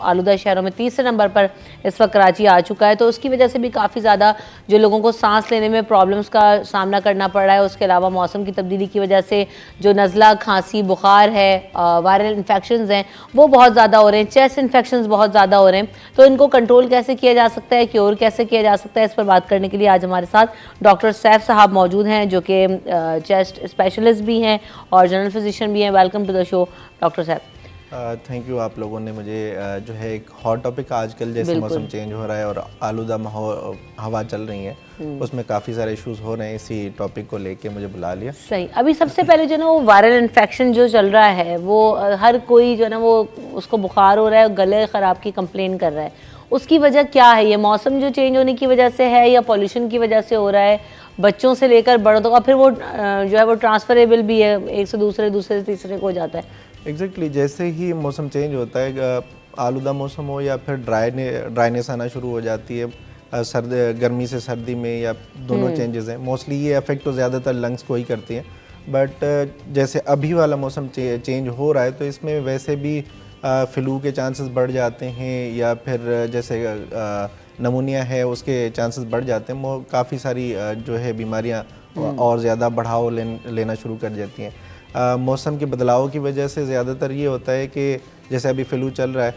आलूदा शहरों में तीसरे नंबर पर इस वक्त कराची आ चुका है, तो उसकी वजह से भी काफ़ी ज़्यादा जो लोगों को सांस लेने में प्रॉब्लम्स का सामना करना पड़ रहा है। उसके अलावा मौसम की तब्दीली की वजह से जो नज़ला, खांसी, बुखार है, वायरल इन्फेक्शंस हैं वो बहुत ज़्यादा हो रहे हैं, चेस्ट इन्फेक्शंस बहुत ज़्यादा हो रहे हैं। तो इनको कंट्रोल कैसे किया जा सकता है, क्योर कैसे किया जा सकता है, इस पर बात करने के लिए आज हमारे साथ डॉक्टर सैफ साहब मौजूद हैं, जो कि चेस्ट स्पेशलिस्ट भी हैं और जनरल फिजिशियन भी हैं। Welcome to the show doctor Saif. Thank you. आप लोगों ने मुझे जो है एक हॉट टॉपिक आजकल जैसे मौसम चेंज हो रहा है और आलूदा हवा चल रही है, उसमें काफ़ी सारे इश्यूज हो रहे हैं, इसी टॉपिक को लेके मुझे बुला लिया। सही। अभी सबसे पहले जो ना वो वायरल इन्फेक्शन जो चल रहा है, वो हर कोई जो है ना वो उसको बुखार हो रहा है, गले ख़राब की कंप्लेन कर रहा है। उसकी वजह क्या है? ये मौसम जो चेंज होने की वजह से है या पॉल्यूशन की वजह से हो रहा है? बच्चों से लेकर बड़ों तक, और फिर वो जो है वो ट्रांसफरेबल भी है, एक से दूसरे, दूसरे से तीसरे को हो जाता है। एग्जैक्टली जैसे ही मौसम चेंज होता है, आलूदा मौसम हो या फिर ड्राइनेस आना शुरू हो जाती है, गर्मी से सर्दी में, या दोनों चेंजेस हैं। मोस्टली ये अफेक्ट तो ज़्यादातर लंग्स को ही करती हैं, बट जैसे अभी वाला मौसम चेंज हो रहा है तो इसमें वैसे भी फ्लू के चांसेस बढ़ जाते हैं, या फिर जैसे नमूनिया है उसके चांसेस बढ़ जाते हैं। वो काफ़ी सारी जो है बीमारियां और ज़्यादा बढ़ाव लेना शुरू कर देती हैं। मौसम के बदलाव की वजह से ज़्यादातर ये होता है कि जैसे अभी फ्लू चल रहा है,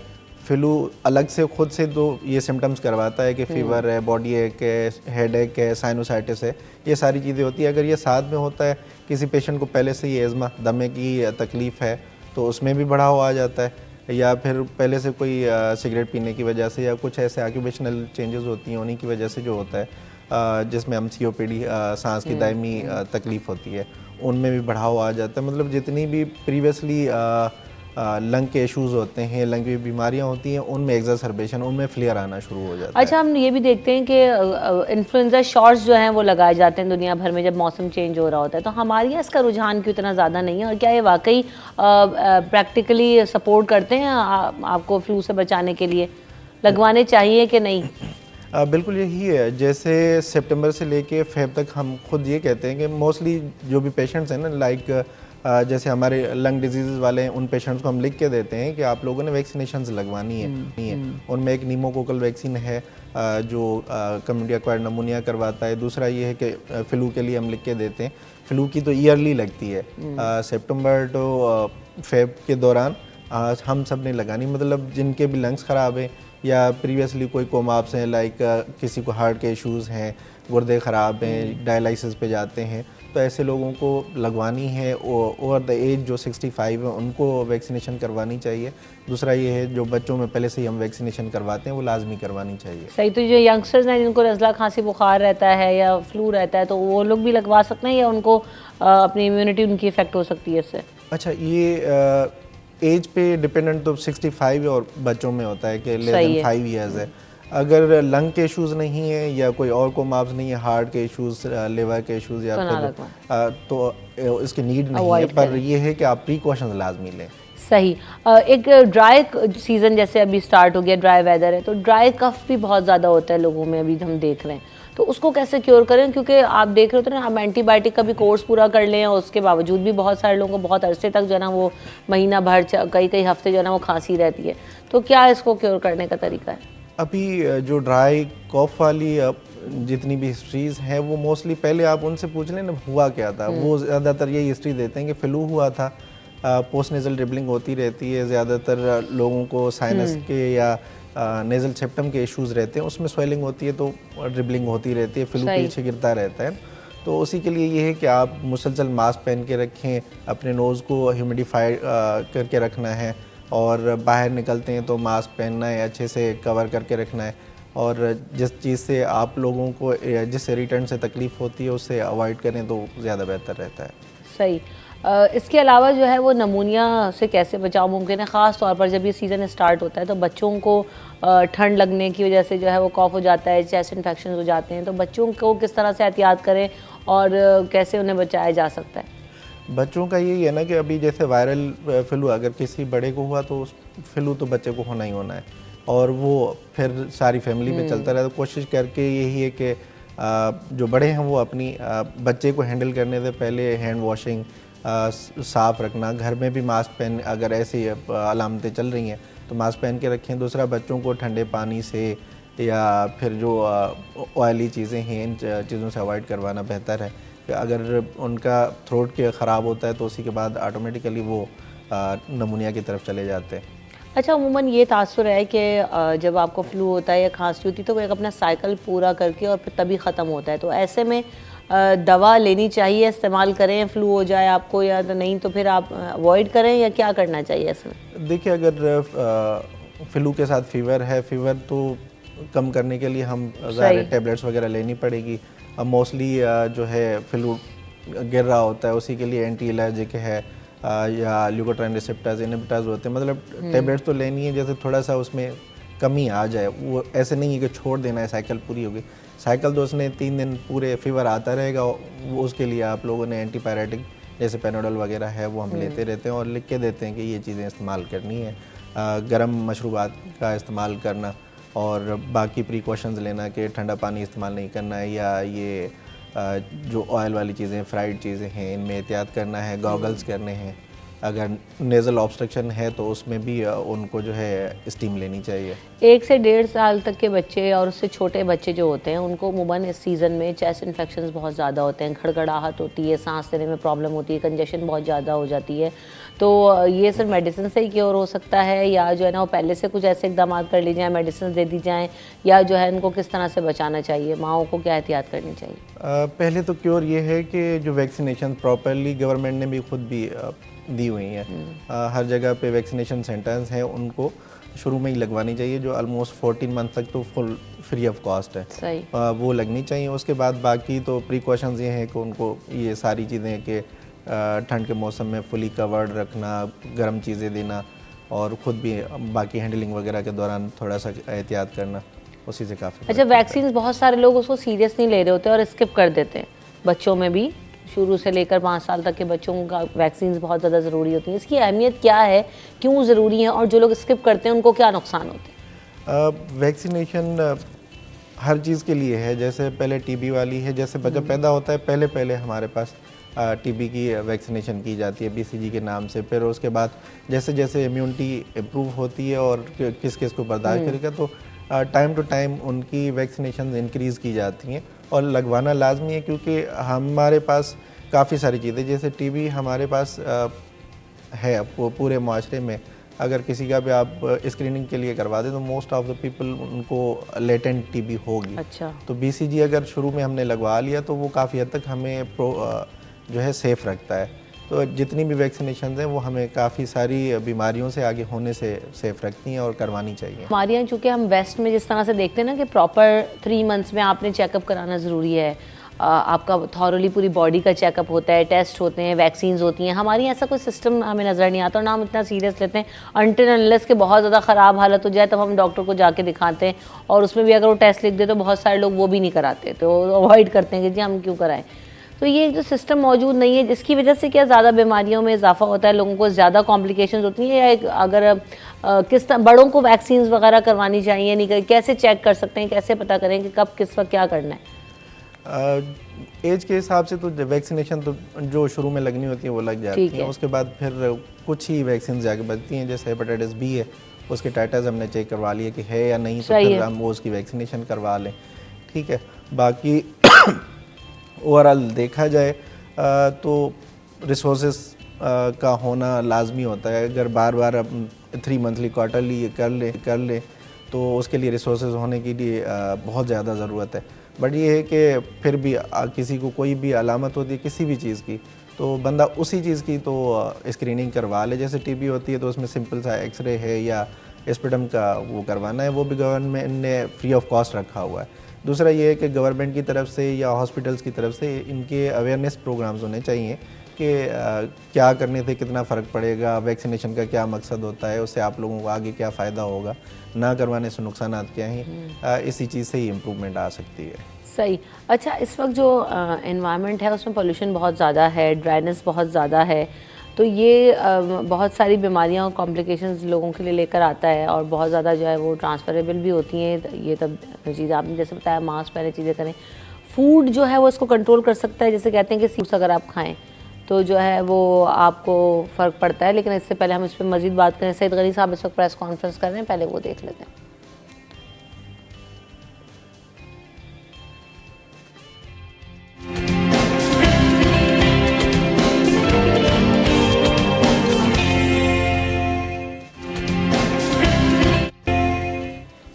फ्लू अलग से खुद से तो ये सिम्टम्स करवाता है कि फीवर है, बॉडी एक है, हेड एक है, साइनोसाइटिस है, ये सारी चीज़ें होती है। अगर ये साथ में होता है, किसी पेशेंट को पहले से ही एज़मा दमे की तकलीफ़ है तो उसमें भी बढ़ाव आ जाता है, या फिर पहले से कोई सिगरेट पीने की वजह से या कुछ ऐसे ऑक्यूपेशनल चेंजेस होती हैं उन्हीं की वजह से जो होता है, जिसमें हम COPD सांस की दायमी तकलीफ़ होती है, उनमें भी बढ़ाव आ जाता है। मतलब जितनी भी प्रीवियसली लंग के इश्यूज़ होते हैं, लंग की बीमारियां होती हैं, उनमें एग्जर्सरबेशन, उनमें फ्लेयर आना शुरू हो जाता है। अच्छा, हम ये भी देखते हैं कि इन्फ्लुएंजा शॉट्स जो हैं वो लगाए जाते हैं दुनिया भर में जब मौसम चेंज हो रहा होता है, तो हमारे यहाँ इसका रुझान क्यों इतना ज़्यादा नहीं है, और क्या ये वाकई प्रैक्टिकली सपोर्ट करते हैं आपको फ्लू से बचाने के लिए? लगवाने चाहिए कि नहीं? बिल्कुल यही है। जैसे सितंबर से लेके फेब तक हम खुद ये कहते हैं कि मोस्टली जो भी पेशेंट्स हैं ना, लाइक जैसे हमारे लंग डिजीज़ वाले हैं, उन पेशेंट्स को हम लिख के देते हैं कि आप लोगों ने वैक्सीनेशंस लगवानी है। उनमें एक निमोकोकल वैक्सीन है जो कम्युनिटी एक्वायर्ड नमूनिया करवाता है। दूसरा ये है कि फ्लू के लिए हम लिख के देते हैं, फ्लू की तो ईयरली लगती है, सितंबर टू फेब के दौरान हम सब ने लगानी। मतलब जिनके भी लंग्स ख़राब हैं या प्रीवियसली कोई कोमाप्स हैं, लाइक किसी को हार्ट के इश्यूज़ हैं, गुर्दे ख़राब हैं, डायलिसिस पे जाते हैं, तो ऐसे लोगों को लगवानी है। ओवर द एज जो 65 है उनको वैक्सीनेशन करवानी चाहिए। दूसरा ये है जो बच्चों में पहले से ही हम वैक्सीनेशन करवाते हैं वो लाजमी करवानी चाहिए। सही, तो जो यंगस्टर्स हैं जिनको नज़ला, खांसी, बुखार रहता है या फ्लू रहता है, तो वो लोग भी लगवा सकते हैं या उनको अपनी इम्यूनिटी उनकी इफेक्ट हो सकती है इससे? अच्छा, ये एज पे डिपेंडेंट तो 65 और बच्चों में होता है कि लेस देन 5 ईयर्स है। अगर लंग के इश्यूज़ नहीं है या कोई और कोमाप्स नहीं है, हार्ट के इश्यूज़, लिवर के इश्यूज़ या फिर तो इसकी नीड नहीं है, पर यह है कि आप प्रिकॉशंस लाजमी लें। सही। एक ड्राई सीज़न जैसे अभी स्टार्ट हो गया, ड्राई वेदर है, तो ड्राई कफ भी बहुत ज़्यादा होता है लोगों में, अभी हम देख रहे हैं, तो उसको कैसे क्योर करें? क्योंकि आप देख रहे होते हैं ना, हम एंटीबायोटिक का भी कोर्स पूरा कर लें और उसके बावजूद भी बहुत सारे लोगों को बहुत अरसे तक जो है ना वो महीना भर, कई हफ्ते जो है ना वो खांसी रहती है, तो क्या इसको क्योर करने का तरीका है? अभी जो ड्राई कॉफ वाली जितनी भी हिस्ट्रीज़ हैं वो मोस्टली पहले आप उनसे पूछ लें ना हुआ क्या था, वो ज़्यादातर यही हिस्ट्री देते हैं कि फ्लू हुआ था, पोस्ट नेज़ल ड्रिबलिंग होती रहती है, ज़्यादातर लोगों को साइनस के या नेज़ल सेप्टम के इश्यूज़ रहते हैं, उसमें स्वेलिंग होती है तो ड्रिबलिंग होती रहती है, फ्लू पीछे गिरता रहता है। तो उसी के लिए ये है कि आप मुसलसल मास्क पहन के रखें, अपने नोज़ को ह्यूमिडिफाई करके रखना है, और बाहर निकलते हैं तो मास्क पहनना है, अच्छे से कवर करके रखना है, और जिस चीज़ से आप लोगों को जिस रिटर्न से तकलीफ़ होती है उससे अवॉइड करें तो ज़्यादा बेहतर रहता है। सही। इसके अलावा जो है वो नमूनिया से कैसे बचाव मुमकिन है? ख़ास तौर पर जब ये सीज़न स्टार्ट होता है तो बच्चों को ठंड लगने की वजह से जो है वो कॉफ हो जाता है, चेस्ट इन्फेक्शन हो जाते हैं, तो बच्चों को किस तरह से एहतियात करें और कैसे उन्हें बचाया जा सकता है? बच्चों का यही है ना कि अभी जैसे वायरल फ्लू अगर किसी बड़े को हुआ तो फ्लू तो बच्चे को होना ही होना है, और वो फिर सारी फैमिली में चलता रहता है। तो कोशिश करके यही है कि जो बड़े हैं वो अपनी बच्चे को हैंडल करने से पहले हैंड वॉशिंग, साफ़ रखना, घर में भी मास्क पहन, अगर ऐसी अलामतें चल रही हैं तो मास्क पहन के रखें। दूसरा, बच्चों को ठंडे पानी से या फिर जो ऑयली चीज़ें हैं इन चीज़ों से अवॉइड करवाना बेहतर है। अगर उनका थ्रोट के ख़राब होता है तो उसी के बाद ऑटोमेटिकली वो नमूनिया की तरफ चले जाते हैं। अच्छा, उमूमन ये तासुर है कि जब आपको फ्लू होता है या खांसी होती है तो वो एक अपना साइकिल पूरा करके और फिर तभी ख़त्म होता है, तो ऐसे में दवा लेनी चाहिए, इस्तेमाल करें फ्लू हो जाए आपको, या तो नहीं तो फिर आप अवॉइड करें, या क्या करना चाहिए ऐसे में? देखिए, अगर फ्लू के साथ फीवर है, फीवर तो कम करने के लिए हम ज़्यादा टेबलेट्स वगैरह लेनी पड़ेगी। अब मोस्टली जो है फ्लू गिर रहा होता है उसी के लिए एंटी एलर्जिक है या ल्यूकोट्राइन रिसेप्टर्स इनहिबिटर्स होते हैं, मतलब टेबलेट्स तो लेनी है, जैसे थोड़ा सा उसमें कमी आ जाए। वो ऐसे नहीं है कि छोड़ देना है, साइकिल पूरी होगी, साइकिल तो उसने 3 दिन पूरे फीवर आता रहेगा, वो उसके लिए आप लोगों ने एंटीपायरेटिक जैसे पेनाडोल वगैरह है वो हम लेते रहते हैं और लिख के देते हैं कि ये चीज़ें इस्तेमाल करनी है। गर्म मशरूबात का इस्तेमाल करना और बाकी प्रिकॉशंस लेना कि ठंडा पानी इस्तेमाल नहीं करना है, या ये जो ऑयल वाली चीज़ें, फ्राइड चीज़ें हैं, इनमें एहतियात करना है, गॉगल्स करने हैं, अगर नेज़ल ऑब्स्ट्रक्शन है तो उसमें भी उनको जो है स्टीम लेनी चाहिए। 1 से 1.5 साल तक के बच्चे और उससे छोटे बच्चे जो होते हैं उनको मुमन इस सीज़न में चेस्ट इन्फेक्शंस बहुत ज़्यादा होते हैं, खड़खड़ाहट होती है, सांस लेने में प्रॉब्लम होती है, कंजेशन बहुत ज़्यादा हो जाती है। तो ये सिर्फ मेडिसिन से ही क्योर हो सकता है या जो है ना वो पहले से कुछ ऐसे इकदाम कर ली जाएँ, मेडिसिन दे दी जाएँ, या जो है इनको किस तरह से बचाना चाहिए, माओं को क्या एहतियात करनी चाहिए? पहले तो क्योर ये है कि जो वैक्सीनेशन प्रॉपरली गवर्नमेंट ने भी खुद भी दी हुई हैं, हर जगह पे वैक्सीनेशन सेंटर्स हैं, उनको शुरू में ही लगवानी चाहिए, जो ऑलमोस्ट 14 मंथ तक तो फुल फ्री ऑफ कॉस्ट है। सही। वो लगनी चाहिए। उसके बाद बाकी तो प्रिकॉशंस ये हैं कि उनको ये सारी चीज़ें कि ठंड के मौसम में फुली कवर्ड रखना, गर्म चीज़ें देना और ख़ुद भी बाकी हैंडलिंग वगैरह के दौरान थोड़ा सा एहतियात करना, उसी से काफ़ी। अच्छा, वैक्सीन बहुत सारे लोग उसको सीरियस नहीं ले रहे होते और स्किप कर देते हैं, बच्चों में भी शुरू से लेकर 5 साल तक के बच्चों का वैक्सीन बहुत ज़्यादा ज़रूरी होती है। इसकी अहमियत क्या है, क्यों ज़रूरी है, और जो लोग स्किप करते हैं उनको क्या नुकसान होते हैं? वैक्सीनेशन हर चीज़ के लिए है। जैसे पहले टीबी वाली है, जैसे बच्चा पैदा होता है पहले हमारे पास टीबी की वैक्सीनेशन की जाती है BCG के नाम से। फिर उसके बाद जैसे जैसे इम्यूनिटी इम्प्रूव होती है और किस किस को बर्दाश्त करेगा, तो टाइम टू टाइम उनकी वैक्सीनेशन इंक्रीज़ की जाती हैं और लगवाना लाजमी है, क्योंकि हमारे पास काफ़ी सारी चीज़ें, जैसे टीबी हमारे पास है पूरे माशरे में। अगर किसी का भी आप स्क्रीनिंग के लिए करवा दें तो मोस्ट ऑफ द पीपल उनको लेटेंट टीबी होगी। अच्छा। तो BCG अगर शुरू में हमने लगवा लिया तो वो काफ़ी हद तक हमें जो है सेफ़ रखता है। तो जितनी भी वैक्सीनेशन हैं वो हमें काफ़ी सारी बीमारियों से आगे होने से सेफ़ रखती हैं और करवानी चाहिए। बीमारियाँ चूँकि हम वेस्ट में जिस तरह से देखते हैं ना कि प्रॉपर 3 मंथ्स में आपने चेकअप कराना ज़रूरी है, आपका थॉरली पूरी बॉडी का चेकअप होता है, टेस्ट होते हैं, वैक्सीन्स होती हैं। हमारी ऐसा कोई सिस्टम हमें नज़र नहीं आता और ना हम इतना सीरियस लेते हैं। अनटिल अनलेस के बहुत ज़्यादा ख़राब हालत हो जाए तब हम डॉक्टर को जाके दिखाते हैं, और उसमें भी अगर वो टेस्ट लिख दे तो बहुत सारे लोग वो भी नहीं कराते, तो अवॉइड करते हैं कि जी हम क्यों कराएं। तो ये जो सिस्टम मौजूद नहीं है, जिसकी वजह से क्या ज़्यादा बीमारियों में इजाफा होता है, लोगों को ज़्यादा कॉम्प्लिकेशंस होती हैं, या अगर किस तरह बड़ों को वैक्सीन्स वगैरह करवानी चाहिए, नहीं कैसे चेक कर सकते हैं, कैसे पता करें कि कब किस वक्त क्या करना है? एज के हिसाब से तो वैक्सीनेशन तो जो शुरू में लगनी होती है वो लग जाती है। उसके बाद फिर कुछ ही वैक्सीन जाके बचती हैं, जैसे हेपेटाइटिस B है, उसके टाइटस हमने चेक करवा लिए कि है या नहीं, तो फिर हम वो उसकी वैक्सीनेशन करवा लें, ठीक है। बाकी ओवरऑल देखा जाए तो रिसोर्सेस का होना लाजमी होता है। अगर बार बार अब 3 मंथली क्वार्टरली कर ले तो उसके लिए रिसोर्सेज होने के लिए बहुत ज़्यादा ज़रूरत है। बट ये है कि फिर भी किसी को कोई भी अलामत होती है किसी भी चीज़ की, तो बंदा उसी चीज़ की तो स्क्रीनिंग करवा ले। जैसे टीबी होती है तो उसमें सिंपल सा एक्सरे है या एस्पिडम का वो करवाना है, वो भी गवर्नमेंट ने फ्री ऑफ कॉस्ट रखा हुआ है। दूसरा ये है कि गवर्नमेंट की तरफ से या हॉस्पिटल्स की तरफ से इनके अवेयरनेस प्रोग्राम्स होने चाहिए कि क्या करने से कितना फ़र्क पड़ेगा, वैक्सीनेशन का क्या मकसद होता है, उससे आप लोगों को आगे क्या फ़ायदा होगा, ना करवाने से नुकसानात क्या हैं, इसी चीज़ से ही इम्प्रूवमेंट आ सकती है। सही। अच्छा, इस वक्त जो एनवायरनमेंट है उसमें पोल्यूशन बहुत ज़्यादा है, ड्राइनेस बहुत ज़्यादा है, तो ये बहुत सारी बीमारियां और कॉम्प्लिकेशंस लोगों के लिए लेकर आता है और बहुत ज़्यादा जो है वो ट्रांसफरेबल भी होती हैं। ये तब चीज़ें आपने जैसे बताया, मास्क पहले चीज़ें करें। फूड जो है वो इसको कंट्रोल कर सकता है, जैसे कहते हैं कि सीड्स अगर आप खाएं तो जो है वो आपको फ़र्क पड़ता है। लेकिन इससे पहले हम इस पर मज़ीद बात करें, सईद गनी साहब इस वक्त प्रेस कॉन्फ्रेंस कर रहे हैं, पहले वो देख लेते हैं।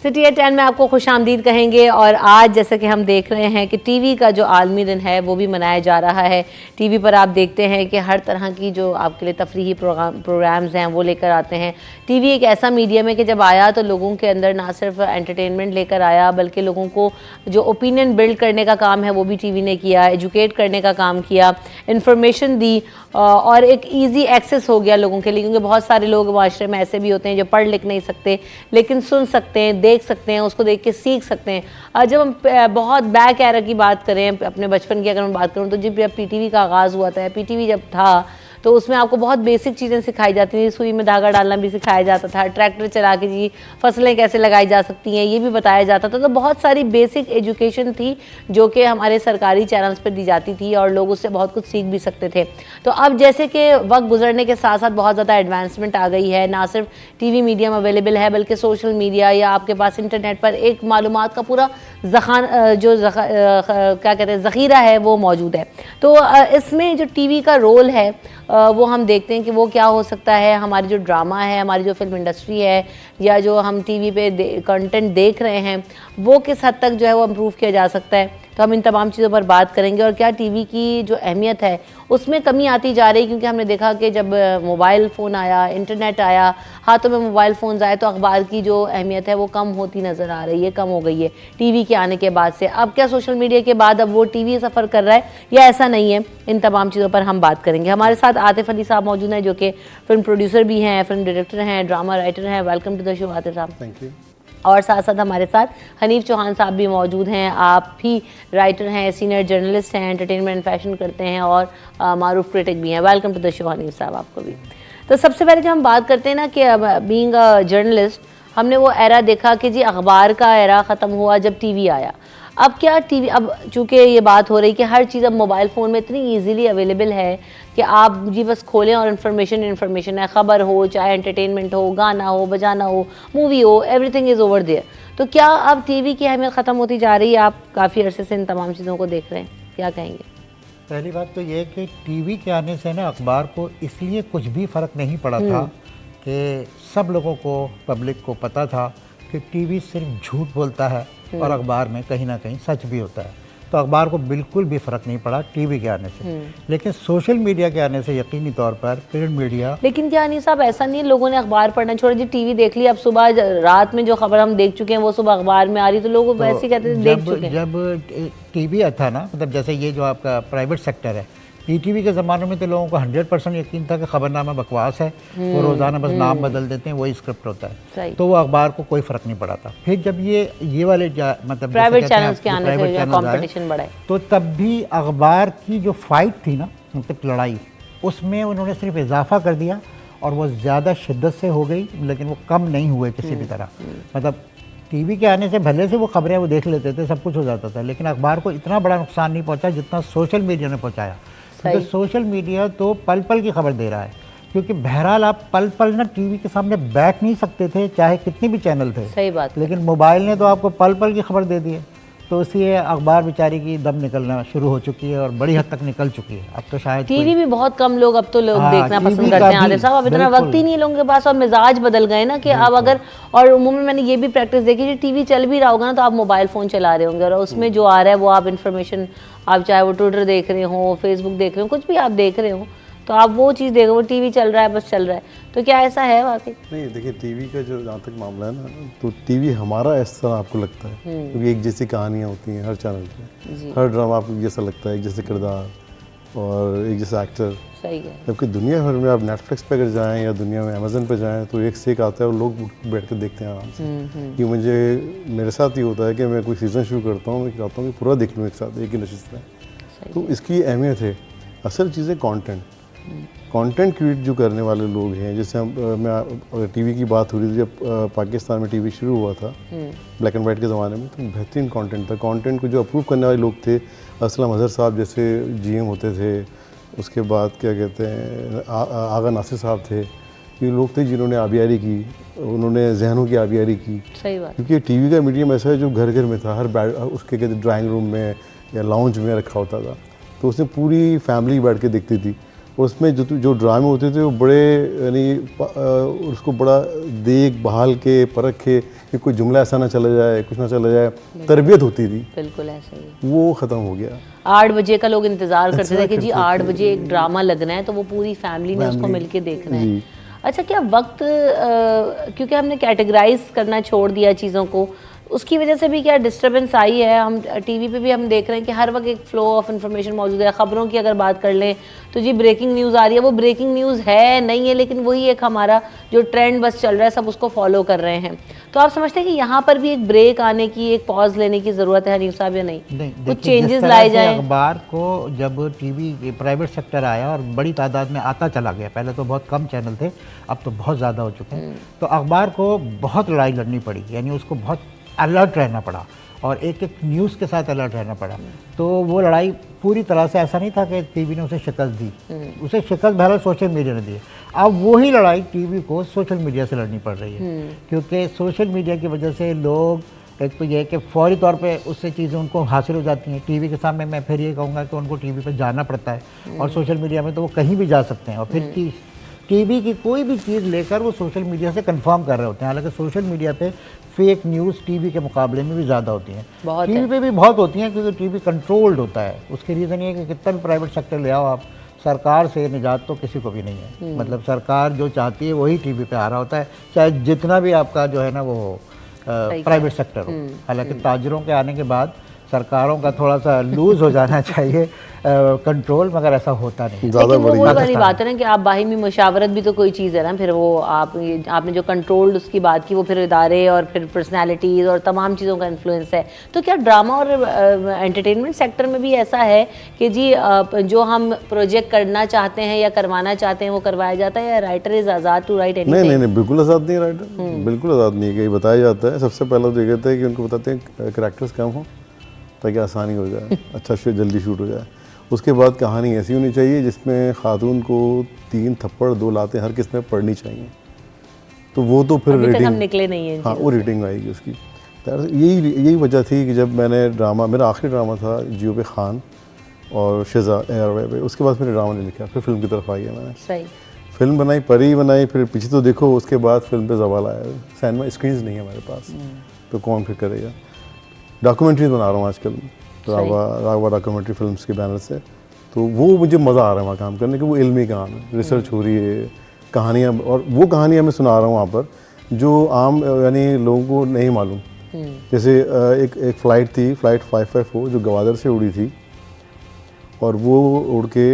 सिटी एट 10 में आपको खुशामदीद कहेंगे। और आज जैसे कि हम देख रहे हैं कि टीवी का जो आलमी दिन है वो भी मनाया जा रहा है। टीवी पर आप देखते हैं कि हर तरह की जो आपके लिए तफरीही प्रोग्राम्स हैं वो लेकर आते हैं। टीवी एक ऐसा मीडियम है कि जब आया तो लोगों के अंदर ना सिर्फ एंटरटेनमेंट लेकर आया, बल्कि लोगों को जो ओपिनियन बिल्ड करने का काम है वो भी टीवी ने किया, एजुकेट करने का काम किया, इंफॉर्मेशन दी, और एक ईजी एक्सेस हो गया लोगों के लिए। क्योंकि बहुत सारे लोग माशरे में ऐसे भी होते हैं जो पढ़ लिख नहीं सकते लेकिन सुन सकते हैं, देख सकते हैं, उसको देख के सीख सकते हैं। जब हम बहुत बैक एरा की बात करें, अपने बचपन की अगर मैं बात करूं, तो जब PTV का आगाज़ हुआ था, PTV जब था तो उसमें आपको बहुत बेसिक चीज़ें सिखाई जाती थी, सुई में धागा डालना भी सिखाया जाता था, ट्रैक्टर चला के जी फसलें कैसे लगाई जा सकती हैं ये भी बताया जाता था। तो बहुत सारी बेसिक एजुकेशन थी जो कि हमारे सरकारी चैनल्स पर दी जाती थी और लोग उससे बहुत कुछ सीख भी सकते थे। तो अब जैसे कि वक्त गुजरने के साथ साथ बहुत ज़्यादा एडवांसमेंट आ गई है, ना सिर्फ टीवी मीडियम अवेलेबल है बल्कि सोशल मीडिया या आपके पास इंटरनेट पर एक मालूमात का पूरा क्या कहते हैं ज़ख़ीरा है वो मौजूद है। तो इसमें जो टीवी का रोल है वो हम देखते हैं कि वो क्या हो सकता है। हमारी जो ड्रामा है, हमारी जो फिल्म इंडस्ट्री है या जो हम टीवी पे कंटेंट देख रहे हैं वो किस हद तक जो है वो इम्प्रूव किया जा सकता है। तो हम इन तमाम चीज़ों पर बात करेंगे और क्या टीवी की जो अहमियत है उसमें कमी आती जा रही, क्योंकि हमने देखा कि जब मोबाइल फ़ोन आया, इंटरनेट आया, हाथों में मोबाइल फ़ोन्स आए तो अखबार की जो अहमियत है वो कम होती नज़र आ रही है, कम हो गई है टीवी के आने के बाद से। अब क्या सोशल मीडिया के बाद अब वो टीवी सफ़र कर रहा है या ऐसा नहीं है, इन तमाम चीज़ों पर हम बात करेंगे। हमारे साथ आतिफ अली साहब मौजूद हैं जो कि फ़िल्म प्रोड्यूसर भी हैं, फिल्म डायरेक्टर हैं, ड्रामा राइटर हैं। Welcome to the show Atif साहब। Thank you. और साथ साथ हमारे साथ हनीफ चौहान साहब भी मौजूद हैं। आप भी राइटर हैं, सीनियर जर्नलिस्ट हैं, एंटरटेनमेंट फैशन करते हैं और मारूफ क्रिटिक भी हैं। Welcome to the show Hanif साहब, आपको भी। तो सबसे पहले जब हम बात करते हैं ना कि बीइंग अ जर्नलिस्ट, हमने वो एरा देखा कि जी अखबार का एरा ख़त्म हुआ जब टीवी आया। अब क्या टीवी, अब चूँकि ये बात हो रही कि हर चीज़ अब मोबाइल फ़ोन में इतनी ईजीली अवेलेबल है कि आप जी बस खोलें और इन्फॉर्मेशन है, ख़बर हो, चाहे एंटरटेनमेंट हो, गाना हो, बजाना हो, मूवी हो, एवरीथिंग इज़ ओवर देयर। तो क्या अब टीवी की अहमियत ख़त्म होती जा रही है? आप काफ़ी अरसे से इन तमाम चीज़ों को देख रहे हैं, क्या कहेंगे? पहली बात तो ये कि टीवी के आने से ना अखबार को इसलिए कुछ भी फ़र्क नहीं पड़ा था कि सब लोगों को, पब्लिक को पता था कि टीवी सिर्फ झूठ बोलता है और अखबार में कहीं ना कहीं सच भी होता है। तो अखबार को बिल्कुल भी फ़र्क नहीं पड़ा टीवी के आने से। लेकिन सोशल मीडिया के आने से यकीनी तौर पर प्रिंट मीडिया। लेकिन क्या नहीं साहब, ऐसा नहीं है लोगों ने अखबार पढ़ना छोड़ा जी, टीवी देख लिया। अब सुबह रात में जो खबर हम देख चुके हैं वो सुबह अखबार में आ रही, तो लोग वैसे कहते थे देख चुके हैं। जब टीवी था ना, मतलब जैसे ये जो आपका प्राइवेट सेक्टर है, पीटीवी के ज़माने में तो लोगों को 100% यकीन था कि खबरनामा बकवास है, वो रोज़ाना बस नाम बदल देते हैं, वही स्क्रिप्ट होता है, तो वो अखबार को कोई फ़र्क नहीं पड़ा था। फिर जब ये वाले मतलब प्राइवेट चैनल्स के आने से कंपटीशन बढ़ा है, तो तब भी अखबार की जो फाइट थी ना, मतलब लड़ाई, उसमें उन्होंने सिर्फ इजाफा कर दिया और वो ज़्यादा शिद्दत से हो गई, लेकिन वो कम नहीं हुए किसी भी तरह। मतलब टीवी के आने से भले से वो खबरें वो देख लेते थे, सब कुछ हो जाता था, लेकिन अखबार को इतना बड़ा नुकसान नहीं पहुंचा जितना सोशल मीडिया ने पहुंचाया। तो सोशल मीडिया तो पल पल की खबर दे रहा है, क्योंकि बहरहाल आप पल पल ना टीवी के सामने बैठ नहीं सकते थे, चाहे कितने भी चैनल थे। सही बात। लेकिन मोबाइल ने तो आपको पल पल की खबर दे दी है, तो इसलिए अखबार बेचारी की दम निकलना शुरू हो चुकी है और बड़ी हद तक निकल चुकी है। अब तो शायद टीवी भी बहुत कम लोग अब तो देखना पसंद करते हैं आदिफ साहब। अब इतना वक्त ही नहीं है लोगों के पास और मिजाज बदल गए ना कि अब अगर, और उम्र में मैंने ये भी प्रैक्टिस देखी कि टीवी चल भी रहा होगा ना तो आप मोबाइल फ़ोन चला रहे होंगे और उसमें जो आ रहा है वो आप इन्फॉर्मेशन, आप चाहे वो ट्विटर देख रहे हो, फेसबुक देख रहे हो, कुछ भी आप देख रहे हो तो आप वो चीज़ देखो, वो टीवी चल रहा है, बस चल रहा है। तो क्या ऐसा है वाकई? नहीं, देखिए टीवी का जो जहाँ तक मामला है ना, तो टीवी हमारा इस तरह आपको लगता है, क्योंकि एक जैसी कहानियाँ होती हैं हर चैनल पे, हर ड्रामा आपको जैसा लगता है, एक जैसे किरदार और एक जैसा एक्टर। सही है। जबकि दुनिया भर में आप नेटफ्लिक्स पे अगर जाएँ या दुनिया में अमेजन पे जाएँ तो एक से एक आता है और लोग बैठ कर देखते हैं आराम से। कि मेरे साथ ये होता है कि मैं कोई सीज़न शुरू करता हूँ, मैं चाहता हूँ कि पूरा देख लूँ एक साथ, एक ही नशिस्त में। तो इसकी अहमियत है। असल चीज़ें कंटेंट क्रिएट जो करने वाले लोग हैं, जैसे मैं अगर टीवी की बात हो रही थी, जब पाकिस्तान में टीवी शुरू हुआ था ब्लैक एंड वाइट के ज़माने में, तो बेहतरीन कंटेंट था। कंटेंट को जो अप्रूव करने वाले लोग थे, असलम अजहर साहब जैसे जीएम होते थे, उसके बाद क्या कहते हैं आगा नासिर साहब थे, ये लोग थे जिन्होंने आबियारी की, उन्होंने जहनों की आबियारी की। सही बात। क्योंकि टीवी का मीडियम ऐसा है जो घर घर में था, हर उसके कहते ड्राइंग रूम में या लाउंज में रखा होता था, तो उसमें पूरी फैमिली बैठ के देखती थी। उसमें जो ड्रामे होते थे वो बड़े, यानी उसको बड़ा देख बहाल के परख के कि कोई जुमला ऐसा ना चला जाए, कुछ ना चला जाए, तरबियत होती थी। बिल्कुल ऐसा ही। वो ख़त्म हो गया। 8 बजे का लोग इंतज़ार करते थे कि जी 8 बजे एक ड्रामा लगना है, तो वो पूरी फैमिली ने उसको मिलके देखना है। अच्छा, क्या वक्त, क्योंकि हमने कैटेगराइज करना छोड़ दिया चीज़ों को, उसकी वजह से भी क्या डिस्टर्बेंस आई है? हम टीवी पे भी हम देख रहे हैं कि हर वक्त एक फ्लो ऑफ इन्फॉर्मेशन मौजूद है। ख़बरों की अगर बात कर लें तो जी ब्रेकिंग न्यूज़ आ रही है, वो ब्रेकिंग न्यूज़ है नहीं है, लेकिन वही एक हमारा जो ट्रेंड बस चल रहा है, सब उसको फॉलो कर रहे हैं। तो आप समझते हैं कि यहाँ पर भी एक ब्रेक आने की, एक पॉज लेने की ज़रूरत है हनीफ साहब, या नहीं? कुछ चेंजेस लाए जाए। अखबार को जब टीवी प्राइवेट सेक्टर आया और बड़ी तादाद में आता चला गया, पहले तो बहुत कम चैनल थे, अब तो बहुत ज़्यादा हो चुके हैं, तो अखबार को बहुत लड़ाई लड़नी पड़ी, यानी उसको बहुत अलर्ट रहना पड़ा और एक एक न्यूज़ के साथ अलर्ट रहना पड़ा। तो वो लड़ाई पूरी तरह से ऐसा नहीं था कि टीवी ने उसे शिकस्त दी, उसे शिकस्त बहरहाल सोशल मीडिया ने दी। अब वही लड़ाई टीवी को सोशल मीडिया से लड़नी पड़ रही है, क्योंकि सोशल मीडिया की वजह से लोग, एक तो ये है कि फौरी तौर पे उससे चीज़ें उनको हासिल हो जाती हैं। टीवी के सामने मैं फिर ये कहूँगा कि उनको टीवी पे जाना पड़ता है, और सोशल मीडिया में तो वो कहीं भी जा सकते हैं, और फिर टीवी की कोई भी चीज़ लेकर वो सोशल मीडिया से कंफर्म कर रहे होते हैं। हालांकि सोशल मीडिया पे फेक न्यूज़ टीवी के मुकाबले में भी ज़्यादा होती हैं, टीवी पे भी बहुत होती हैं, क्योंकि टीवी कंट्रोल्ड होता है। उसके रीज़न ये है कि कितना भी प्राइवेट सेक्टर ले आओ आप, सरकार से निजात तो किसी को भी नहीं है। मतलब सरकार जो चाहती है वही टीवी पे आ रहा होता है, चाहे जितना भी आपका जो है ना वो प्राइवेट सेक्टर हो। हालांकि ताजरों के आने के बाद सरकारों का थोड़ा सा लूज हो जाना चाहिए कंट्रोल, मगर ऐसा होता नहीं। लेकिन वो वाली बात है ना कि आप बाहिमी मुशावरत भी तो कोई चीज़ है ना, फिर वो आपने जो कंट्रोल्ड उसकी बात की, वो फिर इदारे और फिर पर्सनालिटीज़ और तमाम चीज़ों का इन्फ्लुएंस है। तो क्या ड्रामा और एंटरटेनमेंट सेक्टर में भी ऐसा है कि जी जो हम प्रोजेक्ट करना चाहते हैं या करवाना चाहते हैं वो करवाया जाता है, या राइटर इज़ आज़ाद टू राइट एनीथिंग? नहीं, बिल्कुल आज़ाद नहीं है राइटर, बिल्कुल आज़ाद नहीं है। ये बताया जाता है, सबसे पहला तो ये कहते हैं कि उनको बताते हैं करैक्टर्स कम हो ताकि आसानी हो जाए, अच्छा जल्दी शूट हो जाए। उसके बाद कहानी ऐसी होनी चाहिए जिसमें खातून को 3 थप्पड़ 2 लातें हर किस्म में पढ़नी चाहिए, तो वो तो फिर रेटिंग, हम निकले नहीं है। हाँ, वो रेटिंग आएगी उसकी। यही वजह थी कि जब मैंने ड्रामा, मेरा आखिरी ड्रामा था जियो पे खान और शिजा एयरवे पे, उसके बाद मैंने ड्रामा नहीं लिखा, फिर फिल्म की तरफ आ गया मैंने। सही फिल्म बनाई, परी बनाई, फिर पीछे तो देखो, उसके बाद फिल्म पे जवाल आया। सिनेमा स्क्रीन्स नहीं है हमारे पास, तो कौन फिर करेगा। डॉक्यूमेंट्रीज बना रहा हूँ आजकल, राघवा डॉक्यूमेंट्री फिल्म्स के बैनर से, तो वो मुझे मज़ा आ रहा है वहाँ काम करने के। वो इल्मी काम है, रिसर्च हो रही है, कहानियाँ, और वो कहानियाँ मैं सुना रहा हूँ वहाँ पर जो आम यानी लोगों को नहीं मालूम। जैसे एक फ़्लाइट थी, फ़्लाइट 554 जो गवादर से उड़ी थी, और वो उड़ के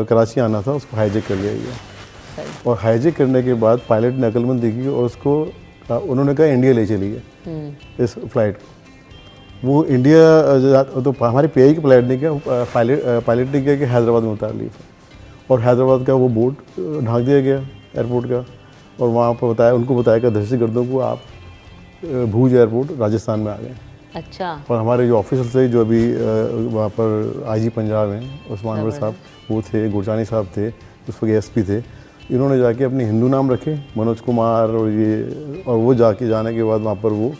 कराची आना था, उसको हाईजैक कर लिया गया, और हाईजैक करने के बाद पायलट ने अक्लमंदी की और उसको उन्होंने कहा इंडिया ले चलिए इस फ्लाइट को। वो इंडिया तो हमारे पीआई की फ्लाइट ने किया, पायलट ने किया कि हैदराबाद में उतार लिया, और हैदराबाद का वो बोर्ड ढांक दिया गया एयरपोर्ट का, और वहाँ पर उनको बताया कि दहशतगर्दों को आप भूज एयरपोर्ट राजस्थान में आ गए। अच्छा। और हमारे जो ऑफिसर थे जो अभी वहाँ पर आईजी पंजाब हैं, उस्मान अनवर साहब वो थे, गुरजानी साहब थे, उस वक्त एसपी थे, इन्होंने जाके अपने हिंदू नाम रखे, मनोज कुमार और ये, और वो जाने के बाद वहाँ पर वो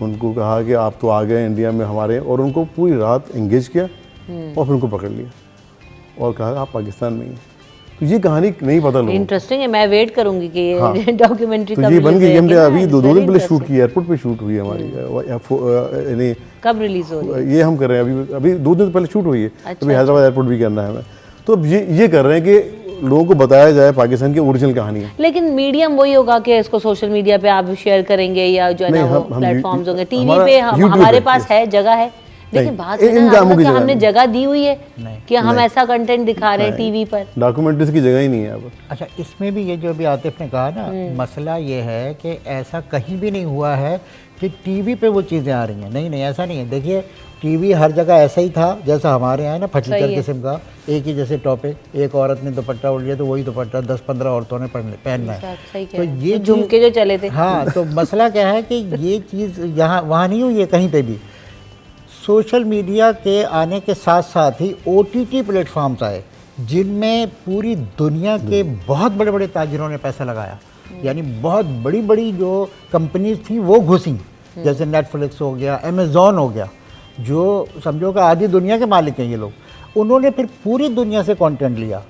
उनको कहा कि आप तो आ गए इंडिया में हमारे, और उनको पूरी रात एंगेज किया और फिर उनको पकड़ लिया और कहा आप पाकिस्तान में ही। तो ये कहानी नहीं पता लोगों को। इंटरेस्टिंग है, मैं वेट करूंगी कि ये हाँ। डॉक्यूमेंट्री तो ये बन गई, हमने अभी 2 दिन पहले शूट की, एयरपोर्ट पे शूट हुई हमारी, यानी कब रिलीज हो रही है? ये हम कर रहे हैं अभी 2 दिन पहले शूट हुई है। अच्छा, अभी हैदराबाद एयरपोर्ट भी करना है हमें, तो अब ये कर रहे हैं कि लोगों को बताया जाए पाकिस्तान की ओरिजिनल कहानी है। लेकिन मीडियम वही होगा कि इसको सोशल मीडिया पे आप शेयर करेंगे या जो है ना वो प्लेटफॉर्म्स होंगे, टीवी पे हमारे पास है, जगह है, लेकिन बात है ना कि हमने जगह दी हुई है कि हम ऐसा कंटेंट दिखा रहे हैं टीवी पर, डॉक्यूमेंट्रीज की जगह ही नहीं है अब। अच्छा, इसमें भी ये जो अभी आतिफ ने कहा ना, मसला ये है कि ऐसा कहीं भी नहीं हुआ है कि टीवी पे वो चीज़ें आ रही हैं। नहीं, ऐसा नहीं है। देखिए, टीवी हर जगह ऐसा ही था जैसा हमारे यहाँ है ना, फटीचर किस्म का, एक ही जैसे टॉपिक, एक औरत ने दुपट्टा उड़ लिया तो वही दुपट्टा 10-15 औरतों ने पहनना है। तो ये झुमके जो चले थे, हाँ, तो मसला क्या है कि ये चीज़ यहाँ वहाँ नहीं हुई है कहीं पे भी। सोशल मीडिया के आने के साथ साथ ही OTT प्लेटफॉर्म्स आए, जिनमें पूरी दुनिया के बहुत बड़े बड़े ताजिरों ने पैसा लगाया, यानी बहुत बड़ी बड़ी जो कंपनीज थी वो घुसी, जैसे नेटफ्लिक्स हो गया, अमेज़ॉन हो गया, जो समझो कि आधी दुनिया के मालिक हैं ये लोग। उन्होंने फिर पूरी दुनिया से कंटेंट लिया।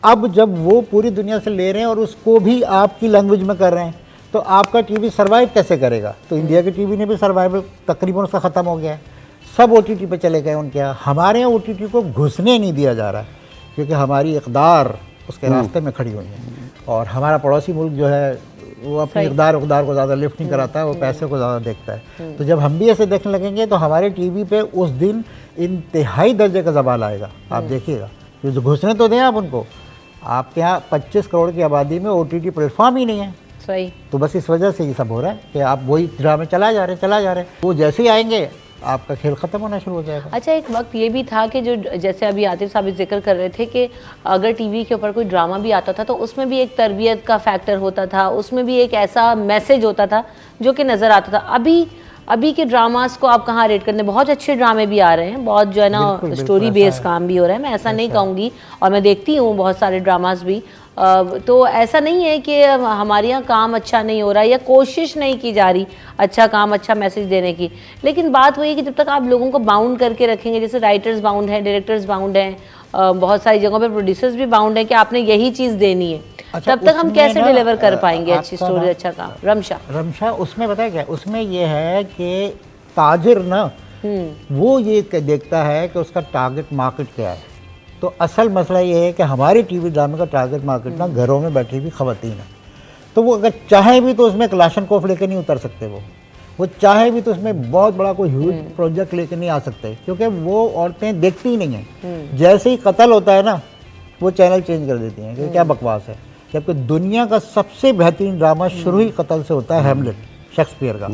अब जब वो पूरी दुनिया से ले रहे हैं और उसको भी आपकी लैंग्वेज में कर रहे हैं, तो आपका टीवी सर्वाइव कैसे करेगा? तो इंडिया के टीवी ने भी सर्वाइवल तकरीबन उसका ख़त्म हो गया है, सब OTT पे चले गए उनके यहाँ। हमारे यहाँ OTT को घुसने नहीं दिया जा रहा है, क्योंकि हमारी इक़दार उसके रास्ते में खड़ी हुई है। और हमारा पड़ोसी मुल्क जो है वो अपनी इक़दार को ज़्यादा लिफ्ट नहीं कराता है, वो पैसे को ज़्यादा देखता है। तो जब हम भी ऐसे देखने लगेंगे तो हमारे टीवी पे उस दिन इंतहाई दर्जे का सवाल आएगा, आप देखिएगा। क्योंकि घुसने तो दें आप उनको, आपके यहाँ 25 करोड़ की आबादी में OTT प्लेटफॉर्म ही नहीं है। सही। तो बस इस वजह से ये सब हो रहा है कि आप वही ड्रामे चला जा रहे हैं। वो जैसे ही आएंगे आपका खेल ख़त्म होना शुरू हो जाएगा। अच्छा, एक वक्त ये भी था कि जो जैसे अभी आतिफ साहब जिक्र कर रहे थे कि अगर टीवी के ऊपर कोई ड्रामा भी आता था तो उसमें भी एक तरबियत का फैक्टर होता था, उसमें भी एक ऐसा मैसेज होता था जो कि नज़र आता था। अभी के ड्रामास को आप कहाँ रेट करते हैं? बहुत अच्छे ड्रामे भी आ रहे हैं, बहुत जो है ना स्टोरी बेस्ड काम भी हो रहा है, मैं ऐसा नहीं कहूँगी, और मैं देखती हूँ बहुत सारे ड्रामास भी। तो ऐसा नहीं है कि हमारे यहाँ काम अच्छा नहीं हो रहा या कोशिश नहीं की जा रही अच्छा काम, अच्छा मैसेज देने की, लेकिन बात वही है कि जब तक आप लोगों को बाउंड करके रखेंगे, जैसे राइटर्स बाउंड हैं, डायरेक्टर्स बाउंड हैं, बहुत सारी जगहों पे प्रोड्यूसर्स भी बाउंड है कि आपने यही चीज़ देनी है, अच्छा, तब तक हम कैसे डिलीवर कर पाएंगे अच्छी आपका स्टोरी, अच्छा काम? रमशा उसमें बताया क्या, उसमें ये है कि ताजिर ना वो ये देखता है कि उसका टारगेट मार्केट क्या है। तो असल मसला ये है कि हमारे टीवी ड्रामे का टारगेट मार्केट ना घरों में बैठी हुई खवातीन है। तो वो अगर चाहे भी तो उसमें क्लाशनकोफ लेकर नहीं उतर सकते, वो चाहे भी तो उसमें बहुत बड़ा कोई ह्यूज प्रोजेक्ट लेकर नहीं आ सकते, क्योंकि वो औरतें देखती ही नहीं हैं। जैसे ही कत्ल होता है ना वो चैनल चेंज कर देती हैं कि क्या बकवास है, जबकि दुनिया का सबसे बेहतरीन ड्रामा शुरू ही कत्ल से होता है, हैमलेट शेक्सपियर का,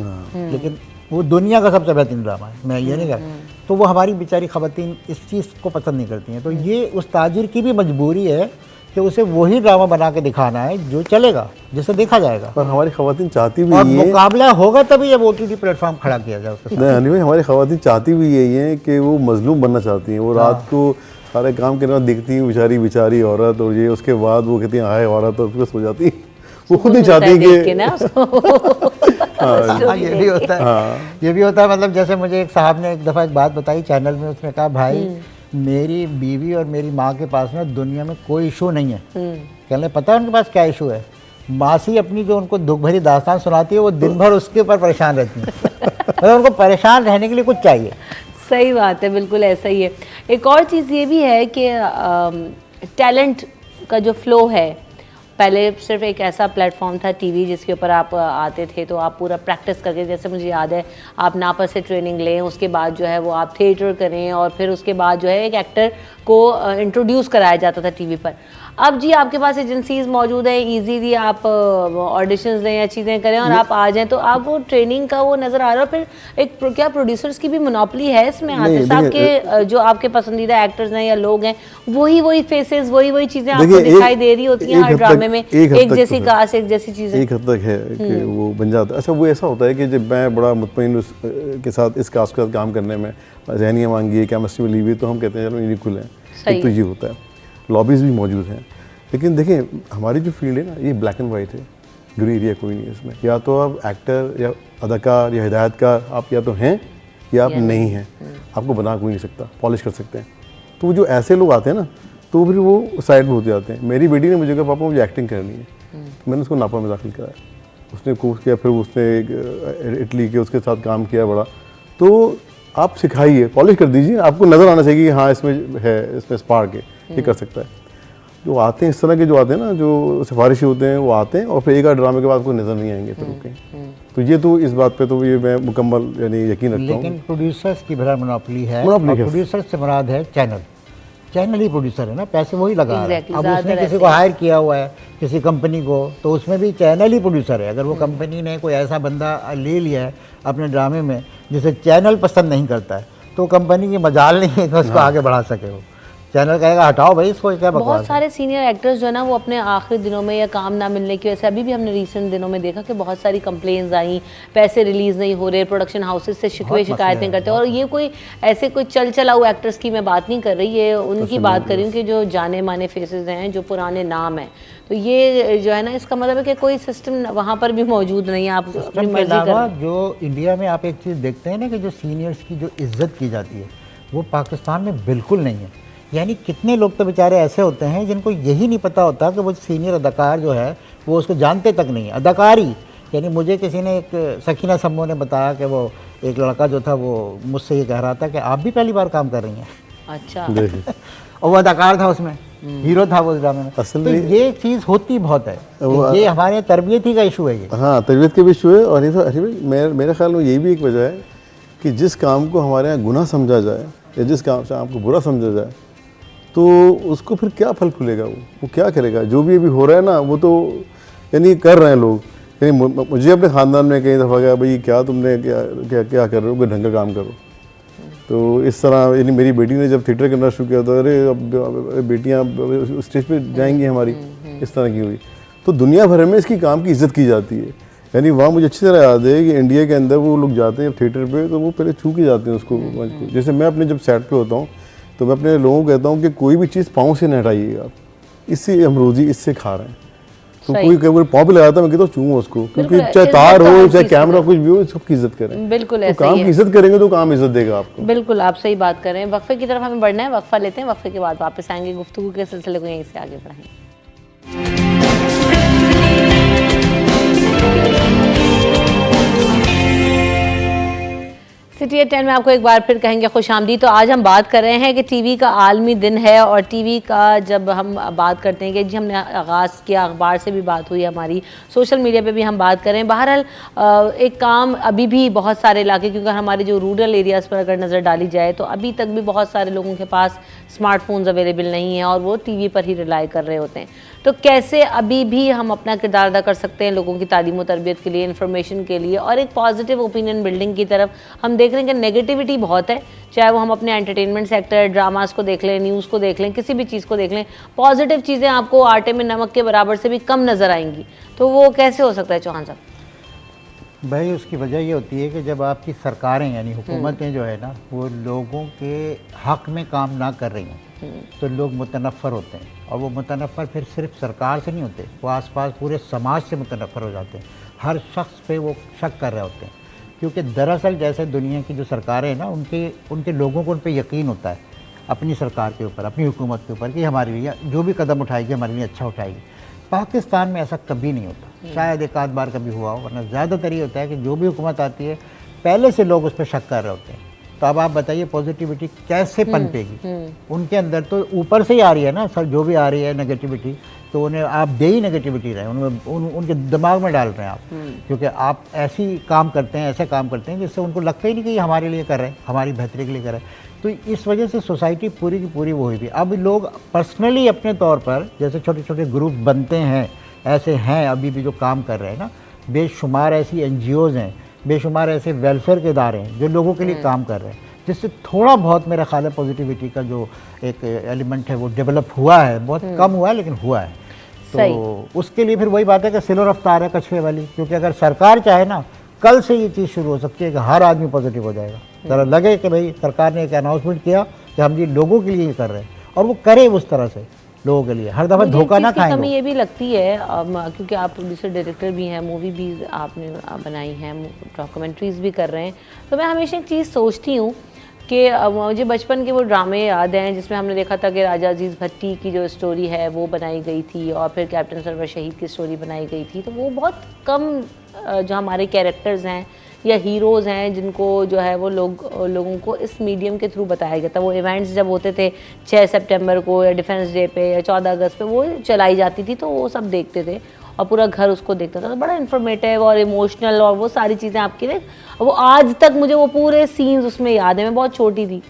लेकिन वो दुनिया का सबसे बेहतरीन ड्रामा है, मैं ये नहीं कह। तो वो हमारी बेचारी खवातीन इस चीज़ को पसंद नहीं करती हैं। तो ये उस ताजिर की भी मजबूरी है कि उसे वही ड्रामा बना के दिखाना है जो चलेगा, जिसे देखा जाएगा। पर हमारी खवातीन चाहती भी और ये मुकाबला होगा तभी जब OTT प्लेटफॉर्म खड़ा किया जाए उसके साथ। नहीं भाई, हमारी खवातीन चाहती भी यही है कि वो मजलूम बनना चाहती हैं। वो रात को सारे काम करने बाद देखती हैं बेचारी औरत, और ये उसके बाद वो कहती हैं हाय औरत, और फिर सो जाती है। वो खुद नहीं चाहती कि हाँ, ये भी होता है, ये भी होता है। मतलब जैसे मुझे एक साहब ने एक दफ़ा एक बात बताई चैनल में, उसने कहा भाई मेरी बीवी और मेरी माँ के पास ना दुनिया में कोई इशू नहीं है। कहने पता है उनके पास क्या इशू है? मासी अपनी जो उनको दुख भरी दास्तान सुनाती है वो दिन भर उसके ऊपर परेशान रहती है। मतलब उनको परेशान रहने के लिए कुछ चाहिए। सही बात है, बिल्कुल ऐसा ही है। एक और चीज़ ये भी है कि टैलेंट का जो फ्लो है, पहले सिर्फ एक ऐसा प्लेटफॉर्म था टीवी जिसके ऊपर आप आते थे तो आप पूरा प्रैक्टिस करके, जैसे मुझे याद है आप नापा से ट्रेनिंग लें, उसके बाद जो है वो आप थिएटर करें, और फिर उसके बाद जो है एक एक्टर को इंट्रोड्यूस कराया जाता था टीवी पर। अब जी आपके पास एजेंसीज मौजूद है, इजीली आप ऑडिशंस दें या चीज़ें करें और आप आ जाएं, तो आप वो ट्रेनिंग का वो नज़र आ रहा है। फिर एक क्या प्रोड्यूसर्स की भी मोनोपली है इसमें? आतिफ साहब के जो आपके पसंदीदा एक्टर्स हैं या लोग हैं, वही फेसेस, वही चीज़ें आपको दिखाई दे रही होती हैं हर ड्रामे में, एक जैसी कास्ट, एक जैसी चीज़ें, एक हद तक है कि वो बन जाता है। अच्छा, वो ऐसा होता है कि जब मैं बड़ा मुतमईन के साथ इस कास्ट के साथ काम करने में, जहनियाँ मांगी है, केमिस्ट्री मिली हुई, तो हम कहते हैं चलो इन्हीं खुले हैं, एक तो ये होता है। लॉबीज़ भी मौजूद हैं, लेकिन देखें हमारी जो फील्ड है ना ये ब्लैक एंड वाइट है, ग्रे एरिया कोई नहीं है इसमें। या तो आप एक्टर या अदाकार या हिदायतकार आप या तो हैं या आप नहीं हैं, आपको बना कोई नहीं सकता, पॉलिश कर सकते हैं। तो वो जो ऐसे लोग आते हैं ना तो फिर वो साइड में होते जाते हैं। मेरी बेटी ने मुझे कहा पापा मुझे एक्टिंग करनी है, तो मैंने उसको नापा में दाखिल कराया, उसने कोर्स किया, फिर उसने इटली के उसके साथ काम किया बड़ा। तो आप सिखाइए, पॉलिश कर दीजिए, आपको नज़र आना चाहिए कि हाँ इसमें है, इसमें स्पार्क है, ये कर सकता है। जो आते हैं इस तरह के जो आते हैं ना, जो सिफारिशी होते हैं, वो आते हैं और फिर एक आध ड्रामे के बाद कोई नज़र नहीं आएंगे फिर कहीं। तो ये तो इस बात पे तो ये मैं मुकम्मल यानी यकीन रखता हूँ। लेकिन प्रोड्यूसर्स की भरा मोनोपोली है, प्रोड्यूसर्स से मुराद है चैनल ही प्रोड्यूसर है ना, पैसे वही लगा रहा है। अब उसने किसी को हायर किया हुआ है, किसी कंपनी को, तो उसमें भी चैनल ही प्रोड्यूसर है। अगर वो कंपनी ने कोई ऐसा बंदा ले लिया है अपने ड्रामे में जिसे चैनल पसंद नहीं करता है, तो कंपनी की मजाल नहीं है कि उसको आगे बढ़ा सके। वो चैनल कहेगा हटाओ भाई इसको, क्या बकवास। बहुत सारे सीनियर एक्टर्स जो है ना वो अपने आखिरी दिनों में या काम ना मिलने की वजह से, अभी भी हमने रिसेंट दिनों में देखा कि बहुत सारी कंप्लेंट्स आई, पैसे रिलीज़ नहीं हो रहे, प्रोडक्शन हाउसेस से शिकायतें करते हैं। और ये कोई ऐसे कोई चलाऊ एक्टर्स की मैं बात नहीं कर रही, ये उनकी बात कर रही हूँ कि जो जाने माने फेसेस हैं, जो पुराने नाम हैं। तो ये जो है ना, इसका मतलब है कि कोई सिस्टम वहाँ पर भी मौजूद नहीं है, आप अपनी मर्जी कर। जो इंडिया में आप एक चीज़ देखते हैं ना कि जो सीनियर्स की जो इज्जत की जाती है वो पाकिस्तान में बिल्कुल नहीं है। यानी कितने लोग तो बेचारे ऐसे होते हैं जिनको यही नहीं पता होता कि वो सीनियर अदाकार जो है वो उसको जानते तक नहीं है, अदाकारी। यानी मुझे किसी ने, एक सकीना सम्मो ने बताया कि वो एक लड़का जो था वो मुझसे ये कह रहा था कि आप भी पहली बार काम कर रही हैं। अच्छा। और वो अदाकार था उसमें, हीरो था वो ड्रामे में। असल तो में ये चीज़ होती बहुत है, ये हमारे तरबियत ही का इशू है ये। हाँ, तरबियत के भी इशू है। और ये तो अरे भाई मेरे ख्याल में यही भी एक वजह है कि जिस काम को हमारे यहाँ गुनाह समझा जाए या जिस काम से आपको बुरा समझा जाए तो उसको फिर क्या फल फूलेगा, वो क्या करेगा। जो भी अभी हो रहा है ना वो तो यानी कर रहे हैं लोग। यानी मुझे अपने ख़ानदान में कई दफ़ा कहा भाई क्या तुमने क्या कर रहे हो, कोई ढंग का काम करो। तो इस तरह यानी मेरी बेटी ने जब थिएटर करना शुरू किया था, अरे अब बेटियाँ स्टेज पे जाएंगी हमारी, इस तरह की हुई। तो दुनिया भर में इसकी काम की इज़्ज़त की जाती है। यानी वहाँ मुझे अच्छी तरह याद है कि इंडिया के अंदर वो लोग जाते हैं थिएटर पे तो वो पहले छू के जाते हैं उसको मंच को। जैसे मैं अपने जब सेट पे होता हूँ तो मैं अपने लोगों को कहता हूँ कि कोई भी चीज़ पाँव से न हटाइएगा, इससे हम रोज़ी इससे खा रहे हैं। तो कोई पाँव पे लगाता है, मैं कहता हूँ चूमो उसको, क्योंकि चाहे तार हो चाहे कैमरा कुछ भी हो, सबकी इज्जत करें। बिल्कुल तो ऐसा काम ही है। की इज्जत करेंगे तो काम इज्जत देगा आपको। बिल्कुल आप सही बात कर रहे हैं। वक्फे की तरफ हमें बढ़ना है, वक्फा लेते हैं, वक्फे के बाद वापस आएंगे, गुफ्तगू के सिलसिले को यहीं से आगे बढ़ाएंगे। सिटी एट 10 में आपको एक बार फिर कहेंगे खुशामदी। तो आज हम बात कर रहे हैं कि टीवी का आलमी दिन है, और टीवी का जब हम बात करते हैं कि जी हमने आगाज़ किया, अखबार से भी बात हुई हमारी, सोशल मीडिया पे भी हम बात करें। बहरहाल एक काम अभी भी बहुत सारे इलाके, क्योंकि हमारे जो रूरल एरियाज़ पर अगर नज़र डाली जाए तो अभी तक भी बहुत सारे लोगों के पास स्मार्टफोन्स अवेलेबल नहीं हैं और वो टीवी पर ही रिलाई कर रहे होते हैं। तो कैसे अभी भी हम अपना किरदार अदा कर सकते हैं लोगों की तालीम और तरबियत के लिए, इन्फॉर्मेशन के लिए, और एक पॉजिटिव ओपिनियन बिल्डिंग की तरफ। हम देख रहे हैं कि नेगेटिविटी बहुत है, चाहे वो हम अपने एंटरटेनमेंट सेक्टर, ड्रामास को देख लें, न्यूज़ को देख लें, किसी भी चीज़ को देख लें, पॉजिटिव चीज़ें आपको आटे में नमक के बराबर से भी कम नज़र आएंगी। तो वो कैसे हो सकता है चौहान साहब? भाई उसकी वजह ये होती है कि जब आपकी सरकारें यानी हुकूमतें जो है ना वो लोगों के हक़ में काम ना कर रही हैं तो लोग मुतनफ़र होते हैं, और वो मुतनफ़र फिर सिर्फ सरकार से नहीं होते, वो आसपास पूरे समाज से मुतनफ़र हो जाते हैं। हर शख्स पे वो शक कर रहे होते हैं, क्योंकि दरअसल जैसे दुनिया की जो सरकारें हैं ना उनके लोगों को उन पर यकीन होता है अपनी सरकार के ऊपर, अपनी हुकूमत के ऊपर, कि हमारे लिए जो भी कदम उठाएगी हमारे लिए अच्छा उठाएगी। पाकिस्तान में ऐसा कभी नहीं होता, शायद एक आध बार कभी हुआ हो, वरना ज़्यादातर ये होता है कि जो भी हुकूमत आती है पहले से लोग उस पर शक कर रहे होते हैं। तो अब आप बताइए पॉजिटिविटी कैसे पनपेगी? उनके अंदर तो ऊपर से ही आ रही है ना सर, जो भी आ रही है नेगेटिविटी, तो उन्हें आप दे ही नेगेटिविटी रहे, उनके दिमाग में डाल रहे हैं आप, क्योंकि आप ऐसी काम करते हैं, ऐसे काम करते हैं जिससे उनको लगता ही नहीं कि ये हमारे लिए कर रहे हैं, हमारी बेहतरी के लिए कर रहे हैं। तो इस वजह से सोसाइटी पूरी की पूरी वो हुई थी। अब लोग पर्सनली अपने तौर पर जैसे छोटे छोटे ग्रुप बनते हैं, ऐसे हैं अभी भी जो काम कर रहे हैं ना, बेशुमार ऐसी NGOs हैं, बेशुमार ऐसे वेलफेयर के इदारे हैं जो लोगों के लिए काम कर रहे हैं, जिससे थोड़ा बहुत मेरा ख्याल है पॉजिटिविटी का जो एक एलिमेंट है वो डेवलप हुआ है, बहुत कम हुआ है लेकिन हुआ है। तो उसके लिए फिर वही बात है कि सिलो रफ्तार है कछुए वाली, क्योंकि अगर सरकार चाहे ना कल से ये चीज़ शुरू हो सकती है कि हर आदमी पॉजिटिव हो जाएगा। ज़रा लगे कि भाई सरकार ने एक अनाउंसमेंट किया कि हम ये लोगों के लिए कर रहे हैं, और वो करे उस तरह से लोगों के लिए, हर दफ़ा धोखा ना खाएं। कमी ये भी लगती है क्योंकि आप प्रोड्यूसर डायरेक्टर भी हैं, मूवी भी आपने बनाई हैं, डॉक्यूमेंट्रीज़ भी कर रहे हैं, तो मैं हमेशा एक चीज़ सोचती हूँ कि मुझे बचपन के वो ड्रामे याद हैं जिसमें हमने देखा था कि राजा अजीज़ भट्टी की जो स्टोरी है वो बनाई गई थी, और फिर कैप्टन सरवर शहीद की स्टोरी बनाई गई थी। तो वो बहुत कम जो हमारे कैरेक्टर्स हैं या हीरोज़ हैं जिनको जो है वो लोगों को इस मीडियम के थ्रू बताया गया था। वो इवेंट्स जब होते थे 6 सितंबर को या डिफेंस डे पे या 14 अगस्त पे वो चलाई जाती थी, तो वो सब देखते थे और पूरा घर उसको देखता था। तो बड़ा इन्फॉर्मेटिव और इमोशनल और वो सारी चीज़ें आपकी ने, वो आज तक मुझे वो पूरे सीन्स उसमें याद है। मैं बहुत छोटी थी,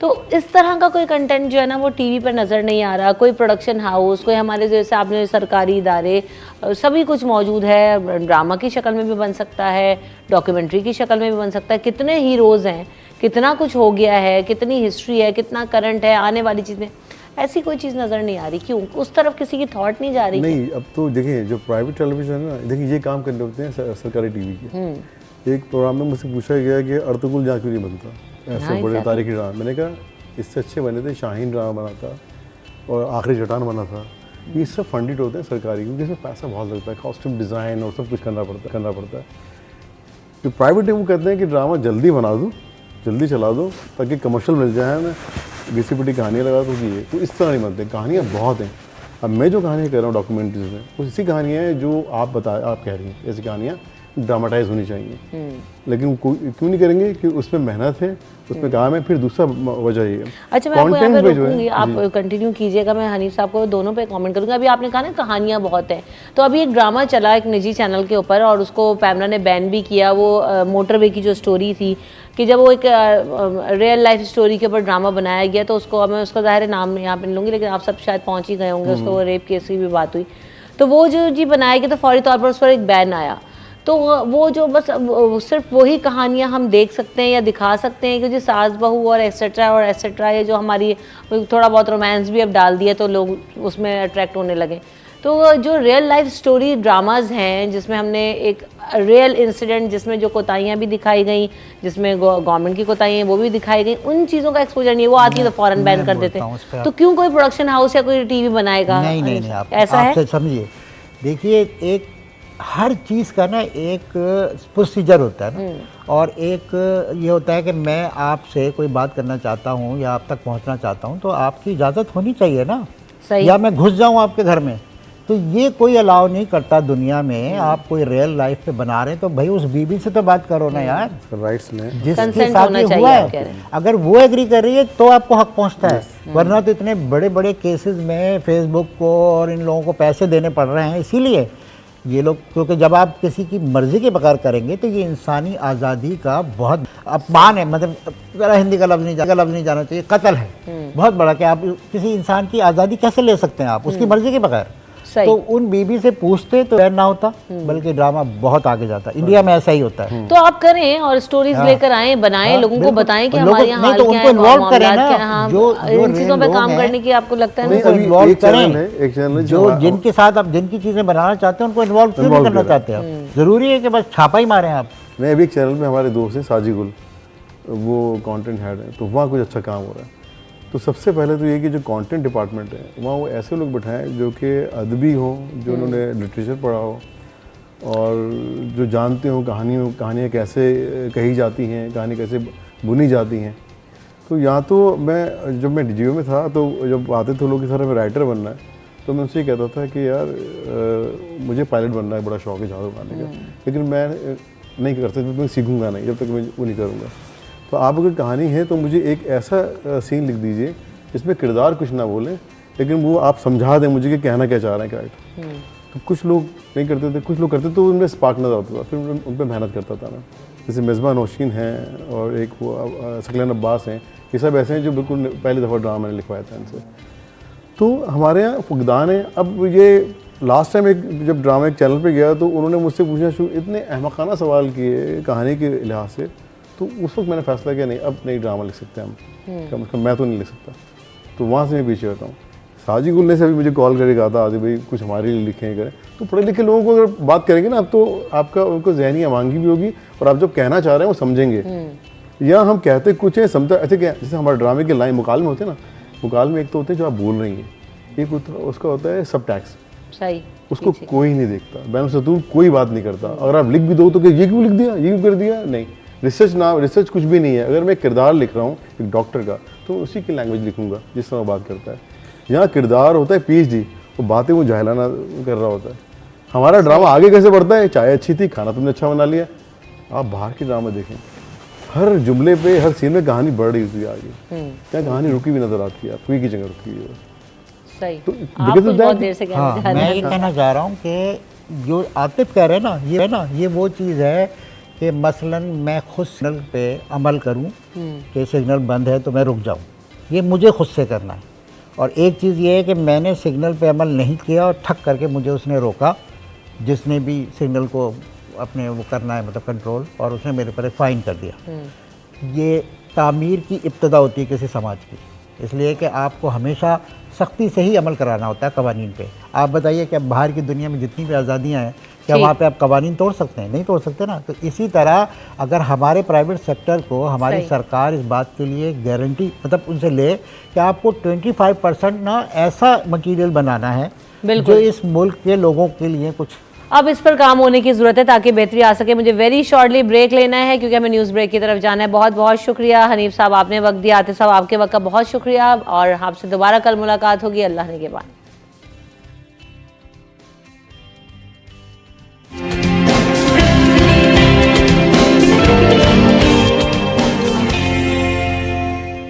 तो इस तरह का कोई कंटेंट जो है ना वो टीवी पर नज़र नहीं आ रहा। कोई प्रोडक्शन हाउस, कोई हमारे जैसे आपने सरकारी इदारे, सभी कुछ मौजूद है। ड्रामा की शक्ल में भी बन सकता है, डॉक्यूमेंट्री की शक्ल में भी बन सकता है। कितने हीरोज़ हैं, कितना कुछ हो गया है, कितनी हिस्ट्री है, कितना करंट है, आने वाली चीज़ें, ऐसी कोई चीज़ नज़र नहीं आ रही। क्यों उस तरफ किसी की थॉट नहीं जा रही? नहीं, अब तो देखिए जो प्राइवेट टेलीविजन है ना, देखिए ये काम करने होते हैं सरकारी टीवी के। एक प्रोग्राम में मुझसे पूछा गया कि अर्तुगरुल जहाँ क्यों नहीं बनता, ऐसे बड़े तारीखी ड्रामा। मैंने कहा इससे अच्छे बने थे, शाहीन ड्रामा बना था और आखिरी चट्टान बना था। ये सब फंडेड होते हैं सरकारी, क्योंकि इसमें पैसा बहुत लगता है, कॉस्ट्यूम डिज़ाइन और सब कुछ करना पड़ता है। जो प्राइवेट है वो कहते हैं कि ड्रामा जल्दी बना दो, जल्दी चला दो ताकि कमर्शियल मिल जाए ना, घिसी-पिटी कहानियाँ लगा तो ये। तो इस तरह नहीं बनते, कहानियाँ बहुत हैं। अब मैं जो कहानियाँ कह रहा हूँ डॉक्यूमेंट्रीज में, वो इसी कहानियाँ हैं जो आप कह रही हैं, ऐसी कहानियाँ ड्रामाटाइज होनी चाहिए, लेकिन क्यों नहीं करेंगे कि उसमें मेहनत है, उसमें काम है। फिर दूसरा वजह ये है, अच्छा, मैं आपको यहाँ पे content पे जो है- रोकूंगी, आप कंटिन्यू कीजिएगा, मैं हनीफ साहब को दोनों पे कमेंट करूंगा। अभी आपने कहा ना कहानियाँ बहुत हैं, तो अभी एक ड्रामा चला एक निजी चैनल के ऊपर और उसको पैमरा ने बैन भी किया। वो मोटरवे की जो स्टोरी थी कि जब वो एक रियल लाइफ स्टोरी के ऊपर ड्रामा बनाया गया, तो उसको मैं उसका ज़ाहिर नाम यहाँ पे नहीं लूँगी, लेकिन आप सब शायद पहुँच ही गए होंगे, उसको वो रेप केस की भी बात हुई। तो वो जो जी बनाया गया तो फौरी तौर पर उस पर एक बैन आया। तो वो जो बस सिर्फ वही कहानियाँ हम देख सकते हैं या दिखा सकते हैं कि जो सास बहू और एक्सेट्रा ये जो हमारी थोड़ा बहुत रोमांस भी अब डाल दिया तो लोग उसमें अट्रैक्ट होने लगे। तो जो रियल लाइफ स्टोरी ड्रामाज हैं जिसमें हमने एक रियल इंसिडेंट जिसमें जो कोताहियाँ भी दिखाई गई, जिसमें गवर्नमेंट की कोताहियाँ वो भी दिखाई गई, उन चीज़ों का एक्सपोजर नहीं है, वो आती है तो फौरन बैन कर देते हैं। तो क्यों कोई प्रोडक्शन हाउस या कोई टीवी बनाएगा? नहीं, आप ऐसा है? आप समझिए, देखिए एक हर चीज़ का ना एक प्रोसीजर होता है ना, और एक ये होता है कि मैं आपसे कोई बात करना चाहता हूँ या आप तक पहुँचना चाहता हूँ तो आपकी इजाज़त होनी चाहिए ना, सही। या मैं घुस जाऊँ आपके घर में, तो ये कोई अलाउ नहीं करता दुनिया में। आप कोई रियल लाइफ पे बना रहे हैं तो भाई उस बीबी से तो बात करो ना यार, राइट्स लें। जिसके Consent साथ होना ये चाहिए, हुआ आप कह रहे है, हैं। अगर वो एग्री कर रही है तो आपको हक पहुंचता है, वरना तो इतने बड़े बड़े केसेस में फेसबुक को और इन लोगों को पैसे देने पड़ रहे हैं इसीलिए ये लोग, क्योंकि जब आप किसी की मर्जी के बगैर करेंगे तो ये इंसानी आज़ादी का बहुत अपमान है। मतलब ज़रा हिंदी का लफ्ज़ नहीं जाना चाहिए, कत्ल है बहुत बड़ा कि आप किसी इंसान की आज़ादी कैसे ले सकते हैं आप उसकी मर्जी के बगैर। सही। तो उन बीबी से पूछते तो बैन ना होता, बल्कि ड्रामा बहुत आगे जाता। इंडिया में ऐसा ही होता है। तो आप करें और स्टोरीज लेकर आएं, बनाएं, लोगों को बिल्कुल। बताएं कि लोगों- हमारे यहाँ नहीं हाल तो क्या उनको है, involve करें मामलात ना, क्या हैं, हम जो इन चीज़ों पे लोग काम हैं, करने की आपको लगता है नहीं, ना? अभी इन्वॉल्व एक चैनल करें। है, एक चैनल है जो जिनके साथ आप जिनकी चीज़ें बनाना चाहते हैं उनको इन्वॉल्व क्यों नहीं Involve करना करें। चाहते हैं? ज़रूरी है कि बस छापा ही मारें आप? मैं अभी एक चैनल में, हमारे दोस्त हैं साजिगुल, वो कंटेंट हेड है, तो वहाँ कुछ अच्छा काम हो रहा है। तो सबसे पहले तो ये कि जो कंटेंट डिपार्टमेंट है वहाँ वो ऐसे लोग बैठाएं जो कि अदबी हों, जो उन्होंने लिटरेचर पढ़ा हो और जो जानते हो कहानियाँ कैसे कही जाती हैं, कहानी कैसे बुनी जाती हैं। तो यहाँ तो मैं जब मैं DGO में था तो जब आते थे लोग कि सर हमें राइटर बनना है, तो मैं उनसे ये कहता था कि यार मुझे पायलट बनना है, बड़ा शौक है जहाज़ उड़ाने का, लेकिन मैं नहीं कर सकता, मैं सीखूंगा नहीं जब तक मैं वो नहीं करूँगा। तो आप अगर कहानी है तो मुझे एक ऐसा सीन लिख दीजिए जिसमें किरदार कुछ ना बोले, लेकिन वो आप समझा दें मुझे कि कहना क्या चाह रहे हैं कैरेक्टर। तो कुछ लोग नहीं करते थे, कुछ लोग करते तो उनमें स्पार्क नजर आता था, फिर उन पर मेहनत करता था मैं। जैसे मिसबा नौशीन हैं और एक वो सकलन अब्बास हैं, ये सब ऐसे हैं जो बिल्कुल पहली दफ़ा ड्रामा मैंने लिखवाया था इनसे। तो हमारे यहाँ फुकदान है। अब ये लास्ट टाइम एक जब ड्रामा एक चैनल पे गया तो उन्होंने मुझसे पूछना शुरू, इतने अहमकाना सवाल किए कहानी के लिहाज से, तो उस वक्त मैंने फैसला किया नहीं, अब नहीं ड्रामा लिख सकते हम, कम से कम मैं तो नहीं लिख सकता। तो वहाँ से मैं पीछे हटा हूँ। साजी गुल ने से अभी मुझे कॉल करके कहा था, आदि भाई कुछ हमारे लिए लिखें करें। तो पढ़े लिखे लोगों को अगर बात करेंगे ना, अब तो आपका उनको ज़हनी आवांगी भी होगी और आप जो कहना चाह रहे हैं वो समझेंगे। या हम कहते कुछ हैं समझा ऐसे क्या, जैसे हमारे ड्रामे के लाइन मुकालमे होते हैं ना, मुकालमे एक तो होते हैं जो आप बोल रही हैं, एक उसका होता है सब टैक्स, सही, उसको कोई नहीं देखता, बैन सतूर कोई बात नहीं करता। अगर आप लिख भी दो तो कि ये क्यों लिख दिया, ये क्यों कर दिया, नहीं। रिसर्च कुछ भी नहीं है। अगर मैं किरदार लिख रहा हूँ एक डॉक्टर का, तो उसी की लैंग्वेज लिखूंगा जिस तरह बात करता है। यहाँ किरदार होता है PhD, वो बातें वो जाहिलाना कर रहा होता है। हमारा ड्रामा आगे कैसे बढ़ता है, चाय अच्छी थी, खाना तुमने अच्छा बना लिया। आप बाहर के ड्रामा देखें, हर जुमले पे हर सीन में कहानी बढ़ रही होती है आगे, क्या कहानी रुकी भी नजर आती है आपको, एक ही जगह रुकी है। सही। तो आप because of कुछ that- बहुत देर से कहना हाँ, चाह रहे मैं हैं। ये कहना चाह रहा हूँ कि जो आतिफ कह रहे हैं ना, ये वो चीज़ है कि मसलन मैं खुद सिग्नल पे अमल करूँ कि सिग्नल बंद है तो मैं रुक जाऊँ, ये मुझे खुद से करना है। और एक चीज़ ये है कि मैंने सिग्नल पे अमल नहीं किया और ठक करके मुझे उसने रोका, जिसने भी सिग्नल को अपने वो करना है मतलब कंट्रोल, और उसने मेरे पर एक फ़ाइन कर दिया। ये तामीर की इब्तदा होती है किसी समाज की, इसलिए कि आपको हमेशा सख्ती से ही अमल कराना होता है कवानीन पे। आप बताइए कि अब बाहर की दुनिया में जितनी भी आज़ादियाँ हैं, क्या वहाँ पे आप कवानीन तोड़ सकते हैं? नहीं तोड़ सकते ना। तो इसी तरह अगर हमारे प्राइवेट सेक्टर को हमारी सही। सरकार इस बात के लिए गारंटी मतलब उनसे ले कि आपको 25% ना ऐसा मटेरियल बनाना है जो इस मुल्क के लोगों के लिए कुछ, अब इस पर काम होने की ज़रूरत है ताकि बेहतरी आ सके। मुझे वेरी शॉर्टली ब्रेक लेना है क्योंकि हमें न्यूज़ ब्रेक की तरफ जाना है। बहुत बहुत शुक्रिया हनीफ साहब, आपने वक्त दिया। आतिफ साहब आपके वक्त का बहुत शुक्रिया और आपसे दोबारा कल मुलाकात होगी अल्लाह ने के बाद।